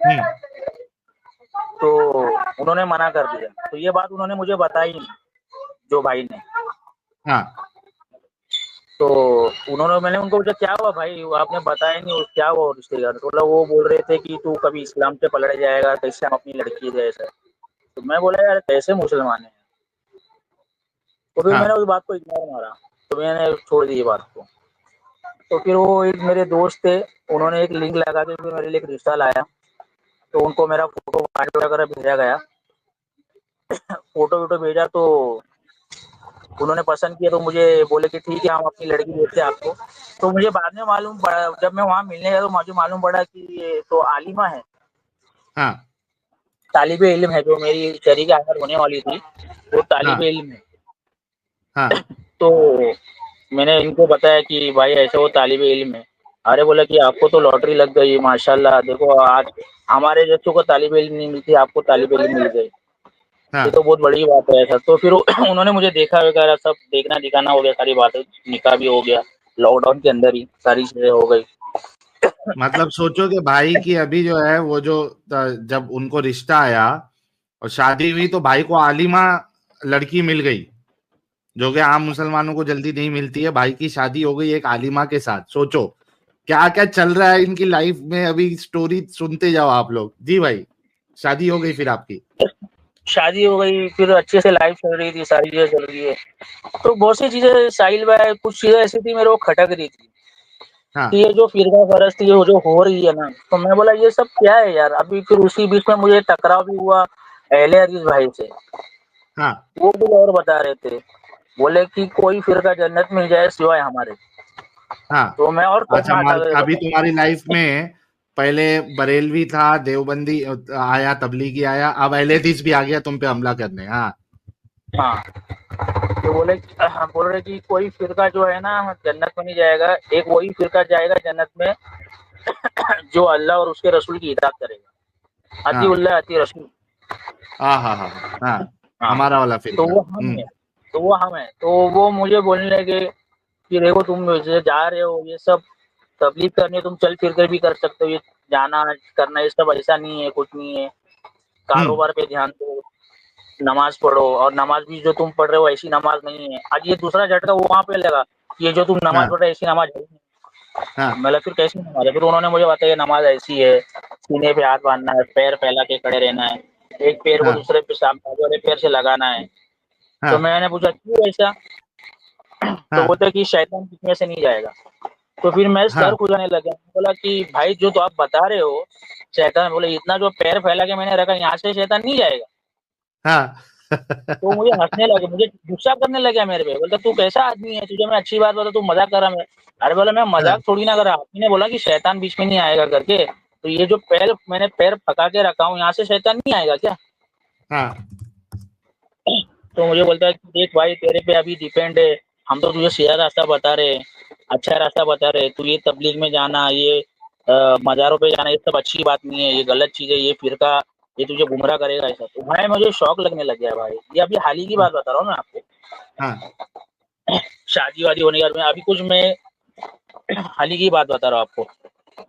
हम्म। तो उन्होंने मना कर दिया। तो ये बात उन्होंने मुझे बताई नहीं, जो भाई ने। हाँ तो उन्होंने, मैंने उनको पूछा क्या हुआ भाई, आपने बताया नहीं, क्या हुआ रिश्तेदार, तो बोला वो बोल रहे थे कि तू कभी इस्लाम से पलट जाएगा, कैसे हम अपनी लड़की दे ऐसा। तो मैं बोला यार कैसे मुसलमान है, तो फिर मैंने हाँ उस बात को इग्नोर मारा, तो मैंने छोड़ दी ये बात को। तो फिर वो एक मेरे दोस्त थे, उन्होंने एक लिंक लगा के फिर मेरे लिए एक रिश्ता लाया, तो उनको मेरा फोटो वगैरह भेजा गया, फोटो वोटो भेजा तो उन्होंने पसंद किया, तो मुझे बोले कि ठीक है हम अपनी लड़की देते हैं आपको। तो मुझे बाद में मालूम पड़ा, जब मैं वहाँ मिलने गया तो मुझे मालूम पड़ा कि ये तो आलिमा है, हाँ तालिबे इल्म है, जो मेरी शरीक आखिर होने वाली थी वो तालिबे हाँ इल्म है। हाँ तो मैंने इनको बताया कि भाई ऐसे वो तालिबे इल्म है। अरे बोला कि आपको तो लॉटरी लग गई माशाल्लाह, देखो आज हमारे जैसों को तालिबे इल्म नहीं मिलती, आपको तालिबे इल्म मिल गई, ये हाँ। तो बहुत बड़ी बात है ऐसा। तो फिर उन्होंने मुझे देखा वगैरह, सब देखना दिखाना हो गया, सारी बातें, निकाह भी हो गया लॉकडाउन के अंदर ही, सारी चीजें हो गई। मतलब सोचो कि भाई की अभी जो है वो जो जब उनको रिश्ता आया और शादी हुई तो भाई को आलिमा लड़की मिल गई, जो कि आम मुसलमानों को जल्दी नहीं मिलती है। भाई की शादी हो गई एक आलिमा के साथ। सोचो क्या क्या चल रहा है इनकी लाइफ में, अभी स्टोरी सुनते जाओ आप लोग। जी भाई, शादी हो गई फिर आपकी? शादी हो गई, फिर अच्छे से लाइफ चल रही थी, सारी चीजें चल रही है। तो बहुत सी चीजें साहिल भाई, कुछ चीजें ऐसी थी मेरे को खटक रही थी कि हाँ ये जो फिरका फरस्ती ये जो हो रही है ना, तो मैं बोला ये सब क्या है यार। अभी फिर उसी बीच में मुझे टकराव भी हुआ अहले हदीस भाई से, हाँ वो कुछ और बता रहे थे, बोले कि कोई फिरका जन्नत में जाए सिवाय हमारे। हाँ। तो मैं और अच्छा, कसम हटा अभी गया। तुम्हारी लाइफ में पहले बरेलवी था, देवबंदी आया, तबलीगी आया, अब अहले हदीस भी आ गया तुम पे हमला करने। हाँ हाँ, तो बोले बोल रहे कि कोई फिरका जो है ना जन्नत में नहीं जाएगा, एक वही फिरका जाएगा जन्नत में जो अल्लाह और उसके रसूल की इताअत करेगा, अती हाँ उल्लाह अती रसूल। हाँ हाँ हाँ हाँ। हाँ, हमारा वाला तो फिरका। वो हम है, तो वो हम है। तो वो मुझे बोलने लगे कि देखो तुम जा रहे हो ये सब तबलीग करने, तुम चल फिर कर भी कर सकते हो, ये जाना करना ये सब ऐसा नहीं है, कुछ नहीं है, हम्म कारोबार पे ध्यान दो, नमाज पढ़ो, और नमाज भी जो तुम पढ़ रहे हो ऐसी नमाज नहीं है। आज ये दूसरा झटका वो वहाँ पे लगा, ये जो तुम नमाज हाँ पढ़ रहे हो ऐसी नमाज है नहीं। हाँ मतलब फिर कैसी नमाज है? फिर उन्होंने मुझे बताया नमाज ऐसी है, सीने पे हाथ बांधना है, पैर फैला के खड़े रहना है, एक पैर को हाँ दूसरे पे बाजू वाले पैर से लगाना है। तो हाँ मैंने पूछा क्यों ऐसा, तो हाँ बोलते कि शैतान बीच से नहीं जाएगा। तो फिर मैं सर हाँ खुजाने लगा, बोला कि भाई जो तो आप बता रहे हो शैतान, बोले इतना जो पैर फैला के मैंने रखा यहाँ से शैतान नहीं जाएगा। हाँ तो मुझे हंसने लगे, मुझे गुस्सा करने लगा मेरे पे, बोलता तू कैसा आदमी है, तुझे मैं अच्छी बात बता तू मजाक कर रहा है। अरे बोला मैं हाँ मजाक थोड़ी ना कर रहा, आपने बोला कि शैतान बीच में नहीं आएगा करके, तो ये जो पैर मैंने पैर फका के रखा हूँ यहाँ से शैतान नहीं आएगा क्या? हाँ तो मुझे बोलता है कि देख भाई तेरे पे अभी डिपेंड है, हम तो तुझे सीधा रास्ता बता रहे हैं, अच्छा रास्ता बता रहे हैं, तू ये तबलीग में जाना, ये मज़ारों पे जाना, ये सब अच्छी बात नहीं है, ये गलत चीज़ है, ये फिरका ये तुझे गुमराह करेगा ऐसा। तो भाई मुझे शौक लगने लग गया भाई, ये अभी हाल ही की बात बता रहा हूँ मैं आपको, हाँ शादी वादी होने के बाद में, अभी कुछ मैं हाल ही की बात बता रहा हूँ आपको।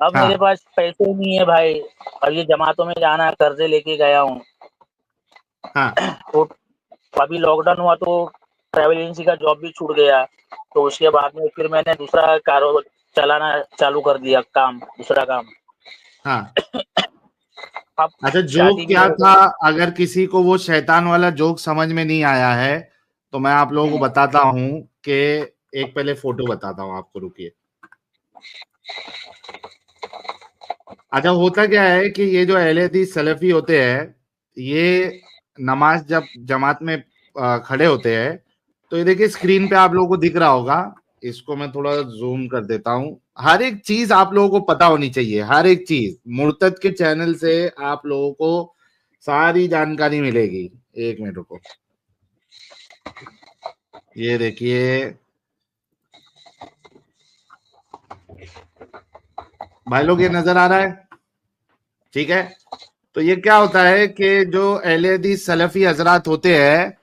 अब मेरे हाँ पास पैसे नहीं है भाई, और ये जमातों में जाना कर्जे लेके गया हूँ। हाँ तो अभी लॉकडाउन हुआ तो ट्रैवल एजेंसी का जॉब भी छूट गया, तो उसके बाद में फिर मैंने दूसरा कारोबार चलाना चालू कर दिया, काम दूसरा काम। हाँ आप अच्छा, शादी जोक भी क्या हो था? अगर किसी को वो शैतान वाला जोक समझ में नहीं आया है तो मैं आप लोगों को बताता हूँ कि एक पहले फोटो बताता हूँ आपको, रुकिए। अच्छा, होता क्या है कि ये जो अहले हदीस सलफी होते हैं, ये नमाज जब जमात में खड़े होते हैं, तो ये देखिए स्क्रीन पे आप लोगों को दिख रहा होगा। इसको मैं थोड़ा जूम कर देता हूँ। हर एक चीज आप लोगों को पता होनी चाहिए, हर एक चीज। मुर्तद के चैनल से आप लोगों को सारी जानकारी मिलेगी। एक मिनट रुको, ये देखिए भाई लोग, ये नजर आ रहा है? ठीक है। तो ये क्या होता है कि जो अहले हदीस सलफी हजरात होते हैं,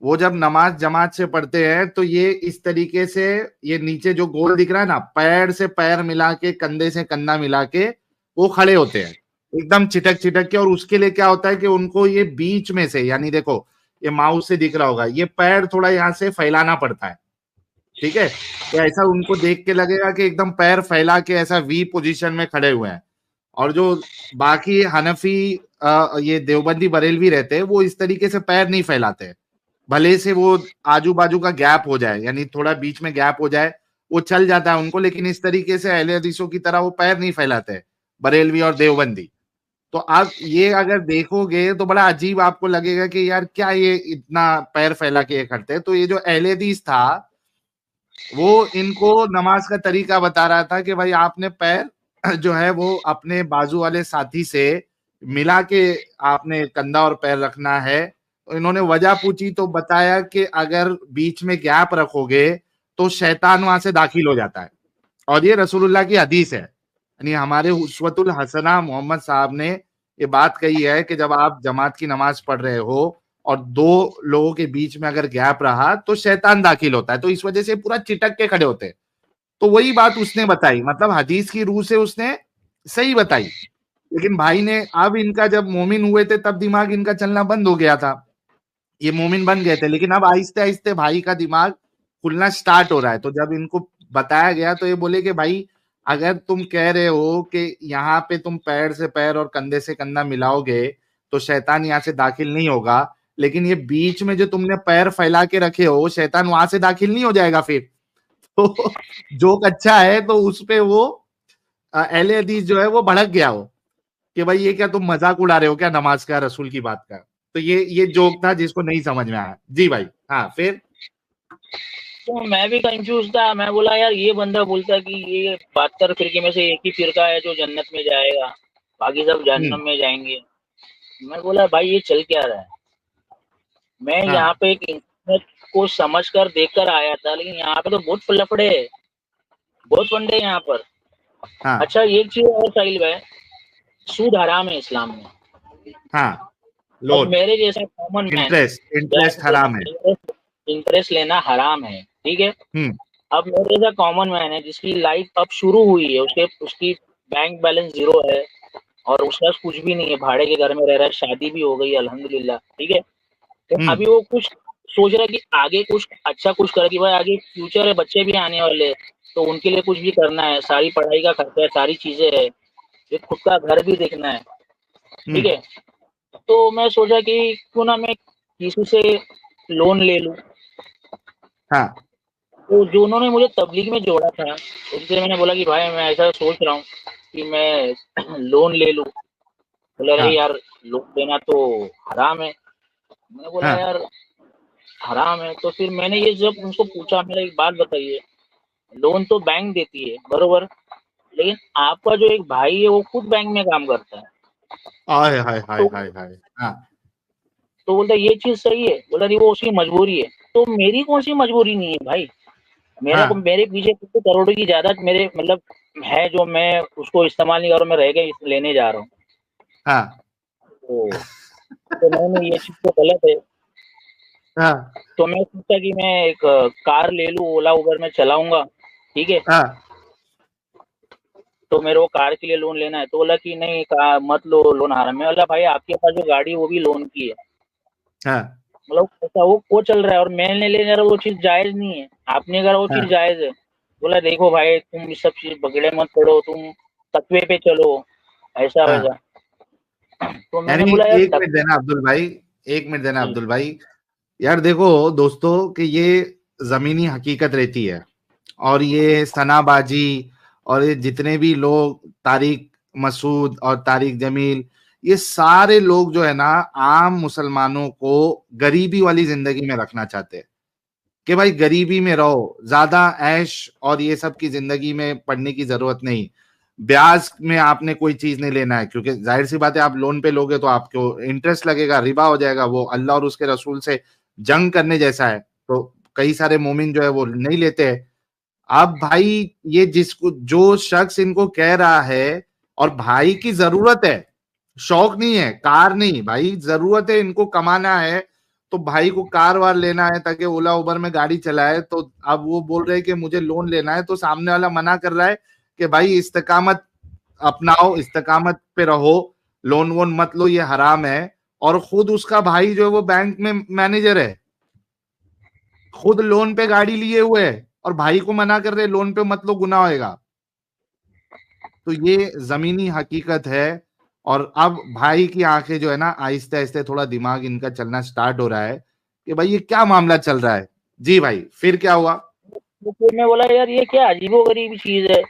वो जब नमाज जमात से पढ़ते हैं तो ये इस तरीके से, ये नीचे जो गोल दिख रहा है ना, पैर से पैर मिला के, कंधे से कंधा मिला के वो खड़े होते हैं एकदम चिटक चिटक के। और उसके लिए क्या होता है कि उनको ये बीच में से, यानी देखो ये माउस से दिख रहा होगा, ये पैर थोड़ा यहाँ से फैलाना पड़ता है। ठीक है, तो ऐसा उनको देख के लगेगा कि एकदम पैर फैला के ऐसा वी पोजीशन में खड़े हुए हैं। और जो बाकी हनफी ये देवबंदी बरेलवी रहते हैं, वो इस तरीके से पैर नहीं फैलाते। भले से वो आजू बाजू का गैप हो जाए, यानी थोड़ा बीच में गैप हो जाए, वो चल जाता है उनको, लेकिन इस तरीके से अहले हदीसों की तरह वो पैर नहीं फैलाते बरेलवी और देवबंदी। तो आप ये अगर देखोगे तो बड़ा अजीब आपको लगेगा कि यार क्या ये इतना पैर फैला के ये करते हैं। तो ये जो अहले हदीस था, वो इनको नमाज का तरीका बता रहा था कि भाई आपने पैर जो है वो अपने बाजू वाले साथी से मिला के आपने कंधा और पैर रखना है। तो इन्होंने वजह पूछी तो बताया कि अगर बीच में गैप रखोगे तो शैतान वहां से दाखिल हो जाता है। और ये रसूलुल्लाह की हदीस है, यानी हमारे उस्वतुल हसना मोहम्मद साहब ने ये बात कही है कि जब आप जमात की नमाज पढ़ रहे हो और दो लोगों के बीच में अगर गैप रहा तो शैतान दाखिल होता है, तो इस वजह से पूरा चिटक के खड़े होते हैं। तो वही बात उसने बताई, मतलब हदीस की रूह से उसने सही बताई। लेकिन भाई ने, अब इनका जब मोमिन हुए थे तब दिमाग इनका चलना बंद हो गया था, ये मोमिन बन गए थे, लेकिन अब आहिस्ते आहिस्ते भाई का दिमाग खुलना स्टार्ट हो रहा है। तो जब इनको बताया गया तो ये बोले कि भाई अगर तुम कह रहे हो कि यहाँ पे तुम पैर से पैर और कंधे से कंधा मिलाओगे तो शैतान यहाँ से दाखिल नहीं होगा, लेकिन ये बीच में जो तुमने पैर फैला के रखे हो, शैतान वहां से दाखिल नहीं हो जाएगा फिर? तो जोक अच्छा है, तो उस पे वो अहले हदीस जो है वो भड़क गया हो कि भाई ये क्या तुम मजाक उड़ा रहे हो क्या नमाज का, रसूल की बात का। तो ये जोक था जिसको नहीं समझ में आया। जी भाई, हाँ फिर? तो मैं भी कंफ्यूज था। मैं बोला यार ये बंदा बोलता कि ये 72 फिरके में से एक ही फिरका है जो जन्नत में जाएगा, बाकी सब जहन्नम में जाएंगे। मैं बोला भाई ये चल क्या रहा है। मैं यहाँ हाँ पे एक इंटरनेट को समझ कर देख कर आया था, लेकिन यहाँ पे तो बहुत लफड़े है, बहुत फंडे हैं यहाँ पर। हाँ अच्छा एक चीज और साहिल भाई, सूद हराम है इस्लाम में। हाँ, अब लोन, मेरे जैसा कॉमन मैन, इंटरेस्ट इंटरेस्ट हराम है। इंटरेस्ट लेना हराम है, ठीक है। हम्म अब मेरे जैसा कॉमन मैन है जिसकी लाइफ अब शुरू हुई है, उसके उसकी बैंक बैलेंस जीरो है और उसके पास कुछ भी नहीं है, भाड़े के घर में रह रहा है, शादी भी हो गई अल्हम्दुलिल्लाह, ठीक है। तो हम्म अभी वो कुछ सोच रहा है कि आगे कुछ अच्छा कुछ करे, कि भाई आगे फ्यूचर है, बच्चे भी आने वाले हैं, तो उनके लिए कुछ भी करना है, सारी पढ़ाई का खर्चा है, सारी चीजें है, एक खुद का घर भी देखना है, ठीक हम्म है। तो मैं सोचा कि क्यों ना मैं किसी से लोन ले लूं। हाँ तो जो उन्होंने मुझे तबलीग में जोड़ा था, उनसे मैंने बोला कि भाई मैं ऐसा सोच रहा हूँ कि मैं लोन ले लूं। बोला अरे हाँ यार लोन लेना तो हराम है। मैंने बोला हाँ यार हराम है, तो फिर मैंने ये जब उनको पूछा, मेरा एक बात बताइए, लोन तो बैंक देती है बरोबर, लेकिन आपका जो एक भाई है वो खुद बैंक में काम करता है। हाय हाय हाय तो हाय हाय, हाँ तो बोलता ये चीज सही है, बोला नहीं वो उसकी मजबूरी है। तो मेरी कौन सी मजबूरी नहीं है भाई, मेरे को हाँ मेरे पीछे कितने करोड़ों की जायदाद मेरे मतलब है, जो मैं उसको इस्तेमाल नहीं कर रहा हूँ, मैं रह गए लेने जा रहा हूँ। हाँ तो नहीं नहीं ये चीज तो गलत है। हाँ तो मैं सोचा कि मैं एक कार ले लूँ, ओला उबर में चलाऊंगा, ठीक है। हाँ तो मेरे को कार के लिए लोन लेना है, तो बोला कि नहीं मत लो, लोन हराम है। मैं बोला भाई आपके पास जो गाड़ी है वो भी लोन की है, हाँ मतलब ऐसा वो चल रहा है और मैं ले जा रहा हूँ, वो चीज जायज नहीं है, आपने करा वो चीज हाँ जायज है। बोला देखो भाई तुम ये सब चीज बगड़े मत पड़ो, तुम तकवे पे चलो, ऐसा हाँ वैसा। तो मैंने यानी बोला यार एक मिनट देना अब्दुल भाई, एक मिनट देना जी अब्दुल भाई। यार देखो दोस्तों कि ये जमीनी हकीकत रहती है, और ये सनाबाजी, और ये जितने भी लोग तारिक मसूद और तारिक जमील, ये सारे लोग जो है ना आम मुसलमानों को गरीबी वाली जिंदगी में रखना चाहते हैं कि भाई गरीबी में रहो, ज्यादा ऐश और ये सब की जिंदगी में पड़ने की जरूरत नहीं। ब्याज में आपने कोई चीज नहीं लेना है, क्योंकि जाहिर सी बात है आप लोन पे लोगे तो आपको इंटरेस्ट लगेगा, रिबा हो जाएगा, वो अल्लाह और उसके रसूल से जंग करने जैसा है। तो कई सारे मोमिन जो है वो नहीं लेते हैं। अब भाई ये जिसको जो शख्स इनको कह रहा है, और भाई की जरूरत है, शौक नहीं है, कार नहीं, भाई जरूरत है, इनको कमाना है, तो भाई को कार वार लेना है ताकि ओला उबर में गाड़ी चलाए। तो अब वो बोल रहे हैं कि मुझे लोन लेना है, तो सामने वाला मना कर रहा है कि भाई इस्तेकामत अपनाओ, इस्तेकामत पे रहो, लोन वोन मत लो, ये हराम है। और खुद उसका भाई जो है वो बैंक में मैनेजर है, खुद लोन पे गाड़ी लिए हुए है, और भाई को मना कर रहे लोन पे मत लो, गुनाह होएगा। तो ये जमीनी हकीकत है। और अब भाई की आंखें जो है ना आहिस्ते आहिस्ते थोड़ा दिमाग इनका चलना स्टार्ट हो रहा है कि भाई ये क्या मामला चल रहा है। जी भाई, फिर क्या हुआ? तो फिर मैं बोला यार ये क्या अजीबोगरीब चीज है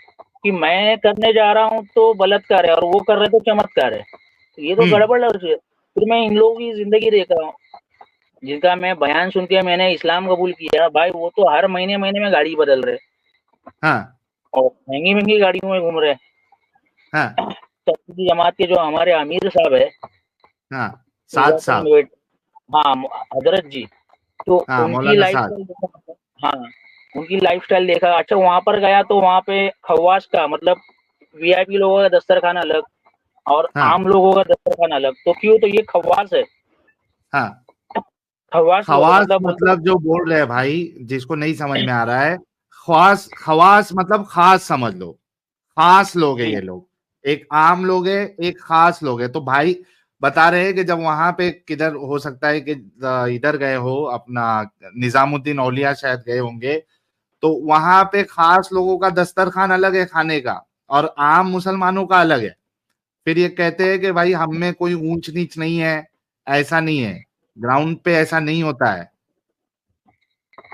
कि मैं करने जा रहा हूँ तो बलात्कार है और वो कर रहे तो चमत्कार है, तो ये तो हम्म। गड़बड़ लग रही है। फिर मैं इन लोगों की जिंदगी देख रहा हूँ जिनका मैं बयान सुन के मैंने इस्लाम कबूल किया, भाई वो तो हर महीने महीने में गाड़ी बदल रहे हाँ और महंगी महंगी गाड़ियों में घूम रहे। हाँ तबलीगी जमात के जो हमारे अमीर साहब है, हाँ, साथ साहब। हाँ हजरत जी, तो हाँ, उनकी मौलाना साथ। लाइफस्टाइल देखा। हाँ, उनकी लाइफस्टाइल देखा। अच्छा वहां पर गया तो वहां पे खवास का मतलब वीआईपी लोगों का दस्तरखान अलग और हाँ आम लोगों का दस्तरखान अलग। तो क्यों, तो ये खवास है, हाँ। खवास लोग खवास मतलब बोलते मतलब जो बोल रहे हैं भाई, जिसको नहीं समझ में आ रहा है, खवास खवास मतलब खास समझ लो, खास लोग है जी ये लोग। एक आम लोग है, एक खास लोग है। तो भाई बता रहे हैं कि जब वहां पे किधर हो सकता है कि इधर गए हो अपना निजामुद्दीन औलिया शायद गए होंगे, तो वहां पे खास लोगों का दस्तरखान अलग है खाने का, और आम मुसलमानों का अलग है। फिर ये कहते हैं कि भाई हम में कोई ऊंच नीच नहीं है, ऐसा नहीं है, ग्राउंड पे ऐसा नहीं होता है।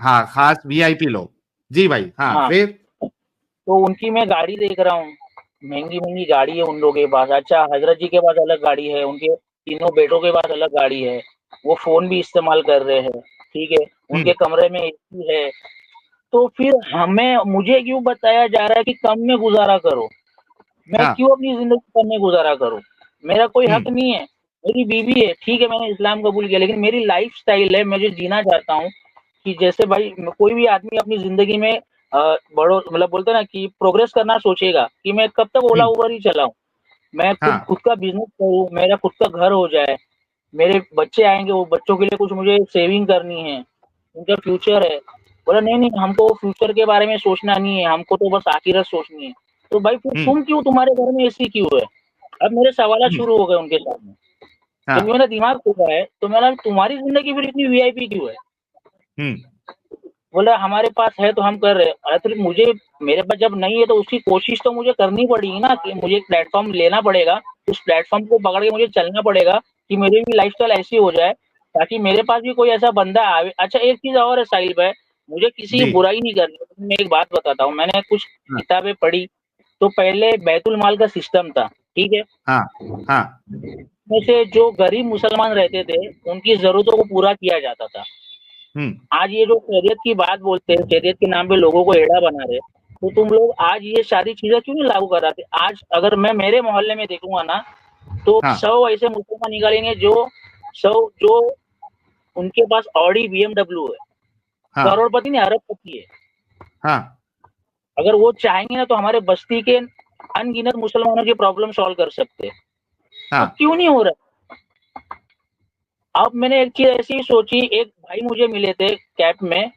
हाँ, खास वीआईपी लोग। जी भाई, हाँ हाँ। फिर। तो उनकी मैं गाड़ी देख रहा हूँ, महंगी महंगी गाड़ी है उन लोगों के पास। अच्छा हजरत जी के पास अलग गाड़ी है, उनके तीनों बेटों के पास अलग गाड़ी है, वो फोन भी इस्तेमाल कर रहे हैं, ठीक है, हम्म। उनके कमरे में एसी है। तो फिर हमें मुझे क्यों बताया जा रहा है कि कम में गुजारा करो? मैं हाँ। क्यों अपनी जिंदगी कम में गुजारा करूं? मेरा कोई हक हम्म। नहीं है। मेरी बीवी है, ठीक है, मैंने इस्लाम कबूल किया, लेकिन मेरी लाइफ स्टाइल है, मैं जो जीना चाहता हूँ कि जैसे भाई कोई भी आदमी अपनी जिंदगी में बड़ो मतलब बोलते हैं ना कि प्रोग्रेस करना सोचेगा कि मैं कब तक ओला हम्म। उबर ही चलाऊं, मैं खुद हाँ। खुद का बिजनेस करूं, मेरा खुद का घर हो जाए, मेरे बच्चे आएंगे, वो बच्चों के लिए कुछ मुझे सेविंग करनी है, उनका फ्यूचर है। बोला नहीं नहीं, हमको फ्यूचर के बारे में सोचना नहीं है, हमको तो बस आखिरत सोचनी है। तो भाई फिर हम्म। तुम क्यों, तुम्हारे घर में एसी क्यों है? अब मेरे सवाल हम्म। शुरू हो गए उनके सामने। जब हाँ। मेरा दिमाग खुला है तो मैंने तुम्हारी जिंदगी फिर इतनी वीआईपी क्यों है? हम्म। बोला हमारे पास है तो हम कर रहे हैं। अरे फिर मुझे, मेरे पास जब नहीं है तो उसकी कोशिश तो मुझे करनी पड़ेगी ना, कि मुझे एक प्लेटफॉर्म लेना पड़ेगा, उस प्लेटफॉर्म को पकड़ के मुझे चलना पड़ेगा कि मेरी भी लाइफस्टाइल ऐसी हो जाए ताकि मेरे पास भी कोई ऐसा बंदा आवे। अच्छा एक चीज और है साहिल भाई, मुझे किसी की जी। बुराई नहीं करनी। मैं एक बात बताता हूँ, मैंने कुछ हाँ किताबें पढ़ी। तो पहले बैतुल माल का सिस्टम था, ठीक है, हाँ हाँ। में से जो गरीब मुसलमान रहते थे उनकी जरूरतों को पूरा किया जाता था। हम्म। आज ये जो शरीयत की बात बोलते हैं, शरीयत के नाम पे लोगों को एड़ा बना रहे, तो तुम लोग आज ये सारी चीजें क्यों नहीं लागू कराते? आज अगर मैं मेरे मोहल्ले में देखूंगा ना, तो हाँ 100 ऐसे मुसलमान निकालेंगे जो 100 जो उनके पास ऑडी बीएमडब्ल्यू है, हाँ करोड़पति नहीं अरबपति है। हाँ अगर वो चाहेंगे ना तो हमारे बस्ती के अनगिनत मुसलमानों की प्रॉब्लम सॉल्व कर सकते हैं। अब हाँ क्यों नहीं हो रहा? अब मैंने एक चीज ऐसी सोची, एक भाई मुझे मिले थे कैप में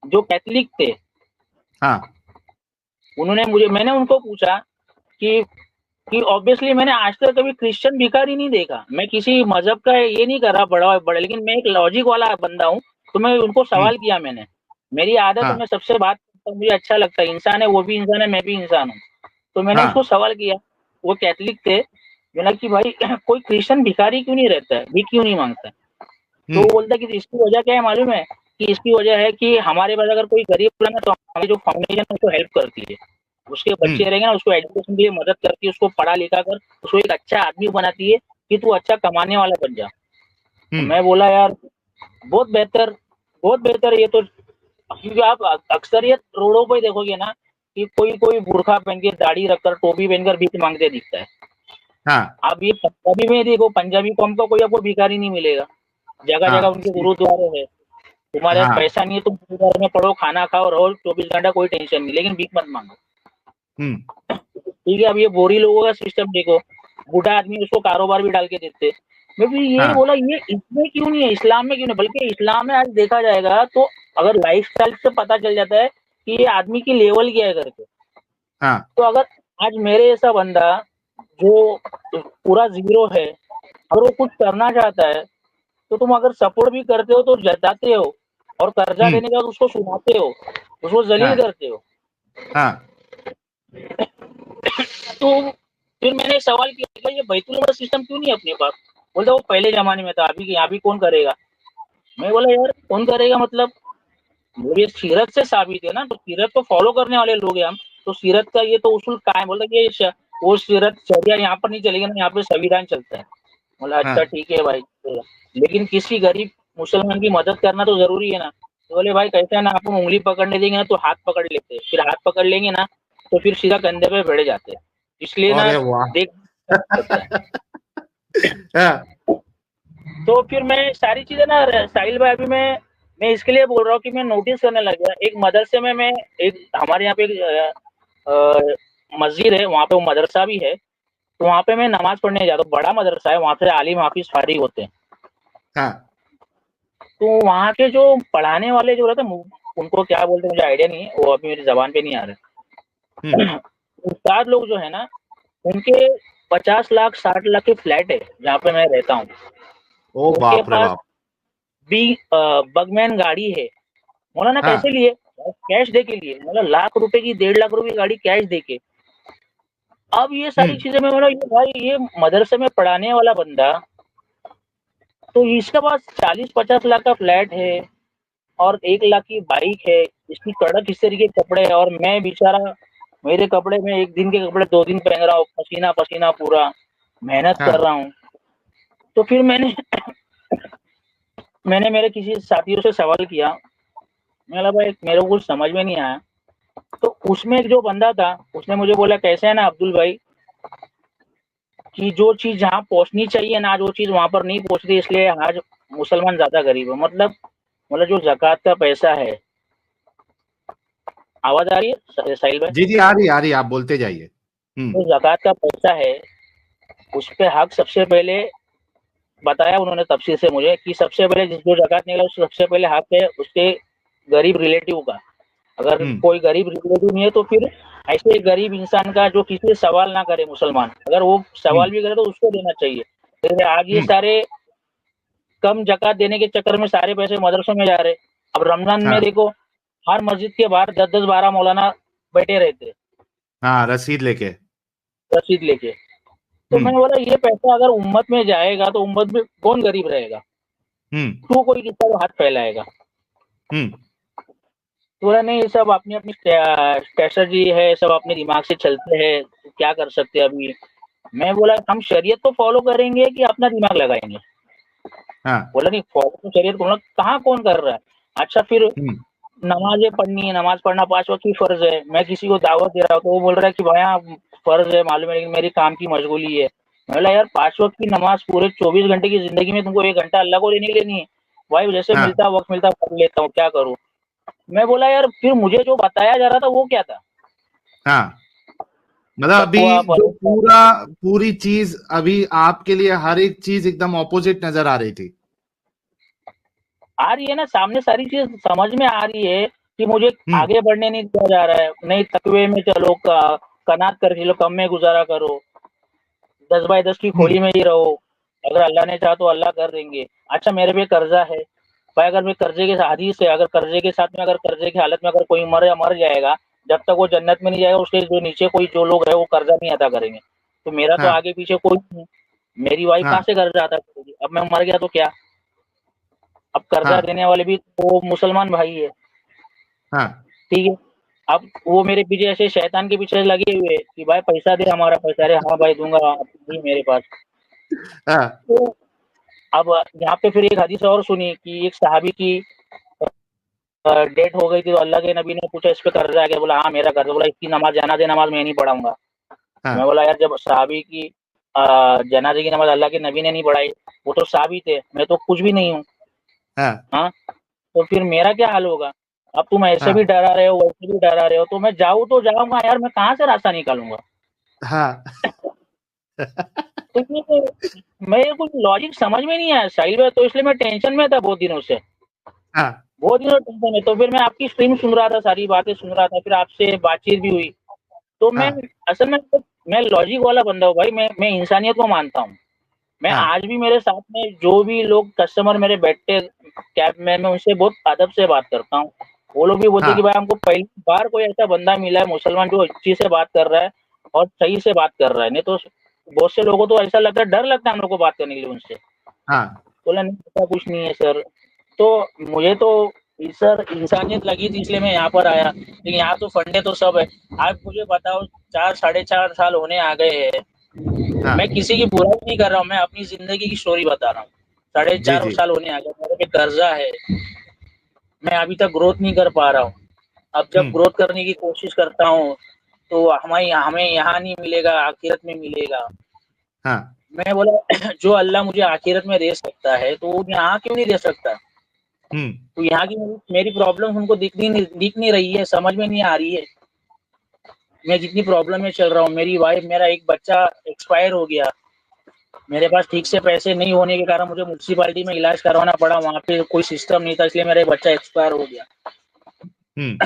जो कैथलिक थे। हाँ उन्होंने मुझे, मैंने उनको पूछा कि ऑब्वियसली मैंने आज तक कभी क्रिश्चियन भिखारी नहीं देखा, मैं किसी मजहब का ये नहीं कर रहा बड़ा, लेकिन मैं एक लॉजिक वाला बंदा हूँ। तो मैं उनको हम्म। सवाल किया, मैंने, मेरी आदत है, हाँ मैं सबसे बात करता हूँ, मुझे अच्छा लगता है, इंसान है वो भी इंसान है, मैं भी इंसान हूँ। तो मैंने उसको हाँ सवाल किया, वो कैथलिक थे। बोला कि भाई कोई क्रिश्चियन भिखारी क्यों नहीं रहता है, भीख क्यों नहीं मांगता है? तो वो बोलता है कि इसकी वजह क्या है मालूम है? कि इसकी वजह है कि हमारे पास अगर कोई गरीब रहे ना, तो हमारी जो फाउंडेशन है उसको हेल्प करती है, उसके बच्चे रहेंगे ना, उसको एजुकेशन के लिए मदद करती है, उसको पढ़ा लिखा कर उसको एक अच्छा आदमी बनाती है कि तू अच्छा कमाने वाला बन जा। तो मैं बोला यार बहुत बेहतर, बहुत बेहतर है ये तो, क्योंकि आप अक्सरियत रोडों पे देखोगे ना कि कोई कोई बुरखा पहन के, दाढ़ी रखकर, टोपी पहनकर भीख मांगते दिखता है। हाँ आप ये पंजाबी में देखो, पंजाबी कौम का कोई आपको भिखारी नहीं मिलेगा, जगह जगह हाँ उनके गुरुद्वारे है। तुम्हारे पास हाँ पैसा नहीं है, तुम गुरुद्वारे में पढ़ो, खाना खाओ, रहो 24 घंटा, कोई टेंशन नहीं, लेकिन भीख मत मांगो। ठीक है, अब ये बोरी लोगों का सिस्टम देखो, बूढ़ा आदमी उसको कारोबार भी डाल के देते। मैं भी ये हाँ बोला ये इसमें क्यों नहीं है, इस्लाम में क्यों नहीं, बल्कि इस्लाम में आज देखा जाएगा तो अगर लाइफ स्टाइल से पता चल जाता है कि ये आदमी की लेवल क्या है करके। हाँ तो अगर आज मेरे जैसा बंदा जो पूरा जीरो है, अगर वो कुछ करना चाहता है, तो तुम अगर सपोर्ट भी करते हो तो जताते हो, और कर्जा लेने के बाद उसको सुनाते हो, उसको जलील हाँ करते हो। हाँ तो फिर मैंने एक सवाल किया, ये बैतुल माल सिस्टम क्यों नहीं है अपने पास? बोलते वो पहले जमाने में था, अभी अभी कौन करेगा? मैं बोला यार कौन करेगा मतलब, ये सीरत से साबित है ना, तो सीरत को फॉलो करने वाले लोग हैं हम, तो सीरत का ये तो उसूल कायम, बोला कि ये वो सीरत शरिया यहाँ पर नहीं चलेगा ना, यहाँ पे संविधान चलता है। बोला अच्छा हाँ ठीक है भाई, लेकिन किसी गरीब मुसलमान की मदद करना तो जरूरी है ना। तो बोले भाई कैसा है ना, अपन उंगली पकड़ने देंगे ना तो हाथ पकड़ लेते हैं, फिर हाथ पकड़ लेंगे ना तो फिर सीधा कंधे पे बैठ जाते हैं, इसलिए ना अरे वाह देख सकता है। हाँ तो फिर मैं सारी चीजें ना साहिल भाई, अभी मैं इसके लिए बोल रहा हूँ कि मैं नोटिस करने लग गया, एक मदरसे में मैं, एक हमारे यहाँ पे एक मस्जिद है, वहाँ पे वो मदरसा भी है, तो वहाँ पे मैं नमाज पढ़ने जाता हूँ, बड़ा मदरसा है, वहाँ पे आलिम हाफिज फारिग होते हैं। हाँ तो वहाँ के जो पढ़ाने वाले जो रहते हैं, उनको क्या बोलते हैं मुझे आइडिया नहीं है, वो अभी मेरी जबान पे नहीं आ रहा। उस्ताद लोग जो है ना, उनके 50 लाख 60 लाख के फ्लैट है जहाँ पे मैं रहता हूँ। ओ उनके बाप रे पास बाप भी बगमैन गाड़ी है। मौलाना कैसे हाँ लिए? कैश दे के लिए, मतलब लाख रुपए की, 1.5 लाख रुपए की गाड़ी कैश दे के। अब ये सारी चीजें मैं बोला, ये भाई ये मदरसे में पढ़ाने वाला बंदा, तो इसके पास 40-50 लाख का फ्लैट है और 1 लाख की बाइक है, इसकी कड़क इस तरीके के कपड़े है, और मैं बेचारा, मेरे कपड़े में एक दिन के कपड़े 2 दिन पहन रहा हूँ, पसीना पसीना पूरा मेहनत कर हाँ रहा हूँ। तो फिर मैंने मैंने मेरे किसी साथियों से सवाल किया, मैं भाई मेरे को कुछ समझ में नहीं आया। तो उसमें एक जो बंदा था, उसने मुझे बोला कैसे है ना अब्दुल भाई, कि जो चीज जहाँ पहुंचनी चाहिए ना, आज वो चीज वहां पर नहीं पहुंच रही, इसलिए आज मुसलमान ज्यादा गरीब है। मतलब जो जक़ात का पैसा है, आवाज आ रही है साहिल भाई? जी जी आ रही आप बोलते जाइए जो जक़ात का पैसा है, उस पे हक सबसे पहले बताया उन्होंने तफसील से मुझे, कि सबसे पहले जो जक़ात निकला उससे सबसे पहले हक है उसके गरीब रिलेटिव का। अगर कोई गरीब रिलेटिव नहीं है तो फिर ऐसे गरीब इंसान का जो किसी से सवाल ना करे मुसलमान, अगर वो सवाल भी करे तो उसको देना चाहिए। फिर आज ये सारे कम जक़ात देने के चक्कर में सारे पैसे मदरसों में जा रहे। अब रमजान में हाँ देखो, हर मस्जिद के बाहर 10-10 12 मौलाना बैठे रहते, हाँ रसीद लेके रसीद लेके। तो मैंने बोला ये पैसा अगर उम्मत में जाएगा तो उम्मत में कौन गरीब रहेगा? क्यों कोई किसका हाथ फैलाएगा? तो बोला नहीं, ये सब अपनी अपनी स्ट्रेटजी है, सब अपने दिमाग से चलते हैं, तो क्या कर सकते हैं अभी। मैं बोला हम शरीयत को फॉलो करेंगे कि अपना दिमाग लगाएंगे? हाँ बोला नहीं, फॉलो तो शरीयत को, कहाँ कौन कर रहा है? अच्छा फिर नमाजें पढ़नी है, नमाज पढ़ना 5 वक्त की फर्ज है, मैं किसी को दावत दे रहा हूँ तो वो बोल रहा है कि भाई फर्ज है मालूम है, लेकिन मेरी काम की मशगूली है। मैं बोला यार 5 वक्त की नमाज पूरे 24 घंटे की जिंदगी में तुमको 1 घंटा अल्लाह को देने के लिए नहीं है? भाई जैसे हाँ मिलता वक्त मिलता पढ़ लेता हूँ, क्या करूँ? मैं बोला यार फिर मुझे जो बताया जा रहा था वो क्या था? हाँ मतलब तकवा, अभी जो पूरी चीज अभी आपके लिए हर एक चीज एकदम ऑपोजिट नजर आ रही थी। आ रही है ना सामने, सारी चीज समझ में आ रही है कि मुझे आगे बढ़ने नहीं दिया जा रहा है। नहीं, तकवे में चलो, कनात कर चलो, कम में गुजारा करो, 10 बाय 10 की खोली में ही रहो, अगर अल्लाह ने चाहा तो अल्लाह कर देंगे। अच्छा मेरे पे कर्जा है भाई, अगर मैं कर्जे के हदीस है, अगर कर्जे के साथ में, अगर कर्जे की हालत में अगर कोई मर जाएगा, जब तक वो जन्नत में नहीं जाएगा उसके जो नीचे कोई जो लोग है वो कर्जा नहीं अदा करेंगे। तो मेरा तो हाँ आगे पीछे कोई नहीं, मेरी वाइफ कहाँ हाँ से कर्जा अदा करेगी? अब मैं मर गया तो क्या? अब कर्जा हाँ देने वाले भी वो मुसलमान भाई है, हाँ ठीक है। अब वो मेरे पीछे ऐसे शैतान के पीछे लगे हुए हैं कि भाई पैसा दे, हमारा पैसा। अरे हाँ भाई दूंगा, अब नहीं मेरे पास। हाँ तो अब यहाँ पे फिर एक हदीस और सुनी कि एक सहाबी की डेथ हो गई थी, तो अल्लाह के नबी ने पूछा इस पे कर्जा है क्या? बोला हाँ मेरा कर्जा। बोला इसकी नमाज, जनाजे नमाज मैं नहीं पढ़ाऊंगा। मैं हाँ बोला यार, जब सहाबी की जनाजे की नमाज अल्लाह के नबी ने नहीं पढ़ाई, वो तो सहाबी थे, मैं तो कुछ भी नहीं हूँ। हाँ हाँ, तो फिर मेरा क्या हाल होगा? अब तुम ऐसे भी हाँ डरा रहे हो, वैसे भी डरा रहे हो, तो मैं जाऊँ तो जाऊंगा यार, मैं कहाँ से रास्ता निकालूंगा? हाँ तो ये मेरे कुछ लॉजिक समझ में नहीं आया साहिल भाई, तो इसलिए मैं टेंशन में था बहुत दिनों से। हाँ बहुत दिनों टेंशन में, तो फिर मैं आपकी स्ट्रीम सुन रहा था, सारी बातें सुन रहा था, फिर आपसे बातचीत भी हुई। तो मैं हाँ असल में मैं लॉजिक वाला बंदा हूँ भाई, मैं इंसानियत को मानता हूँ। मैं हाँ आज भी मेरे साथ में जो भी लोग कस्टमर मेरे बैठते कैब में, मैं उनसे बहुत अदब से बात करता हूँ। वो लोग भी बोलते हैं कि हाँ भाई हमको पहली बार कोई ऐसा बंदा मिला है मुसलमान जो अच्छी से बात कर रहा है और सही से बात कर रहा है। नहीं तो बहुत से लोगों को ऐसा लगता है, डर लगता है हम लोग को बात करने के लिए उनसे। हाँ बोला नहीं ऐसा कुछ नहीं है सर। तो मुझे तो सर इंसानियत लगी थी, इसलिए मैं यहाँ पर आया। लेकिन यहाँ तो फंडे तो सब है। आप मुझे बताओ, 4 साढ़े 4 साल होने आ गए हैं, मैं हाँ किसी की बुराई नहीं कर रहा हूँ, मैं अपनी जिंदगी की स्टोरी बता रहा हूँ। साढ़े जी चार जी साल होने आ गए, मेरे पे कर्जा है, मैं अभी तक ग्रोथ नहीं कर पा रहा हूँ। अब जब हम्म ग्रोथ करने की कोशिश करता हूँ तो हमें हमें यहाँ नहीं मिलेगा, आखिरत में मिलेगा। हाँ मैं बोला जो अल्लाह मुझे आखिरत में दे सकता है तो वो यहाँ क्यों नहीं दे सकता? हम्म तो यहाँ की मेरी प्रॉब्लम उनको दिख नहीं रही है, समझ में नहीं आ रही है। मैं जितनी प्रॉब्लम में चल रहा हूँ, मेरी वाइफ, मेरा एक बच्चा एक्सपायर हो गया, मेरे पास ठीक से पैसे नहीं होने के कारण मुझे म्युनिसिपैलिटी में इलाज करवाना पड़ा, वहाँ पे कोई सिस्टम नहीं था, इसलिए मेरा एक बच्चा एक्सपायर हो गया। हम्म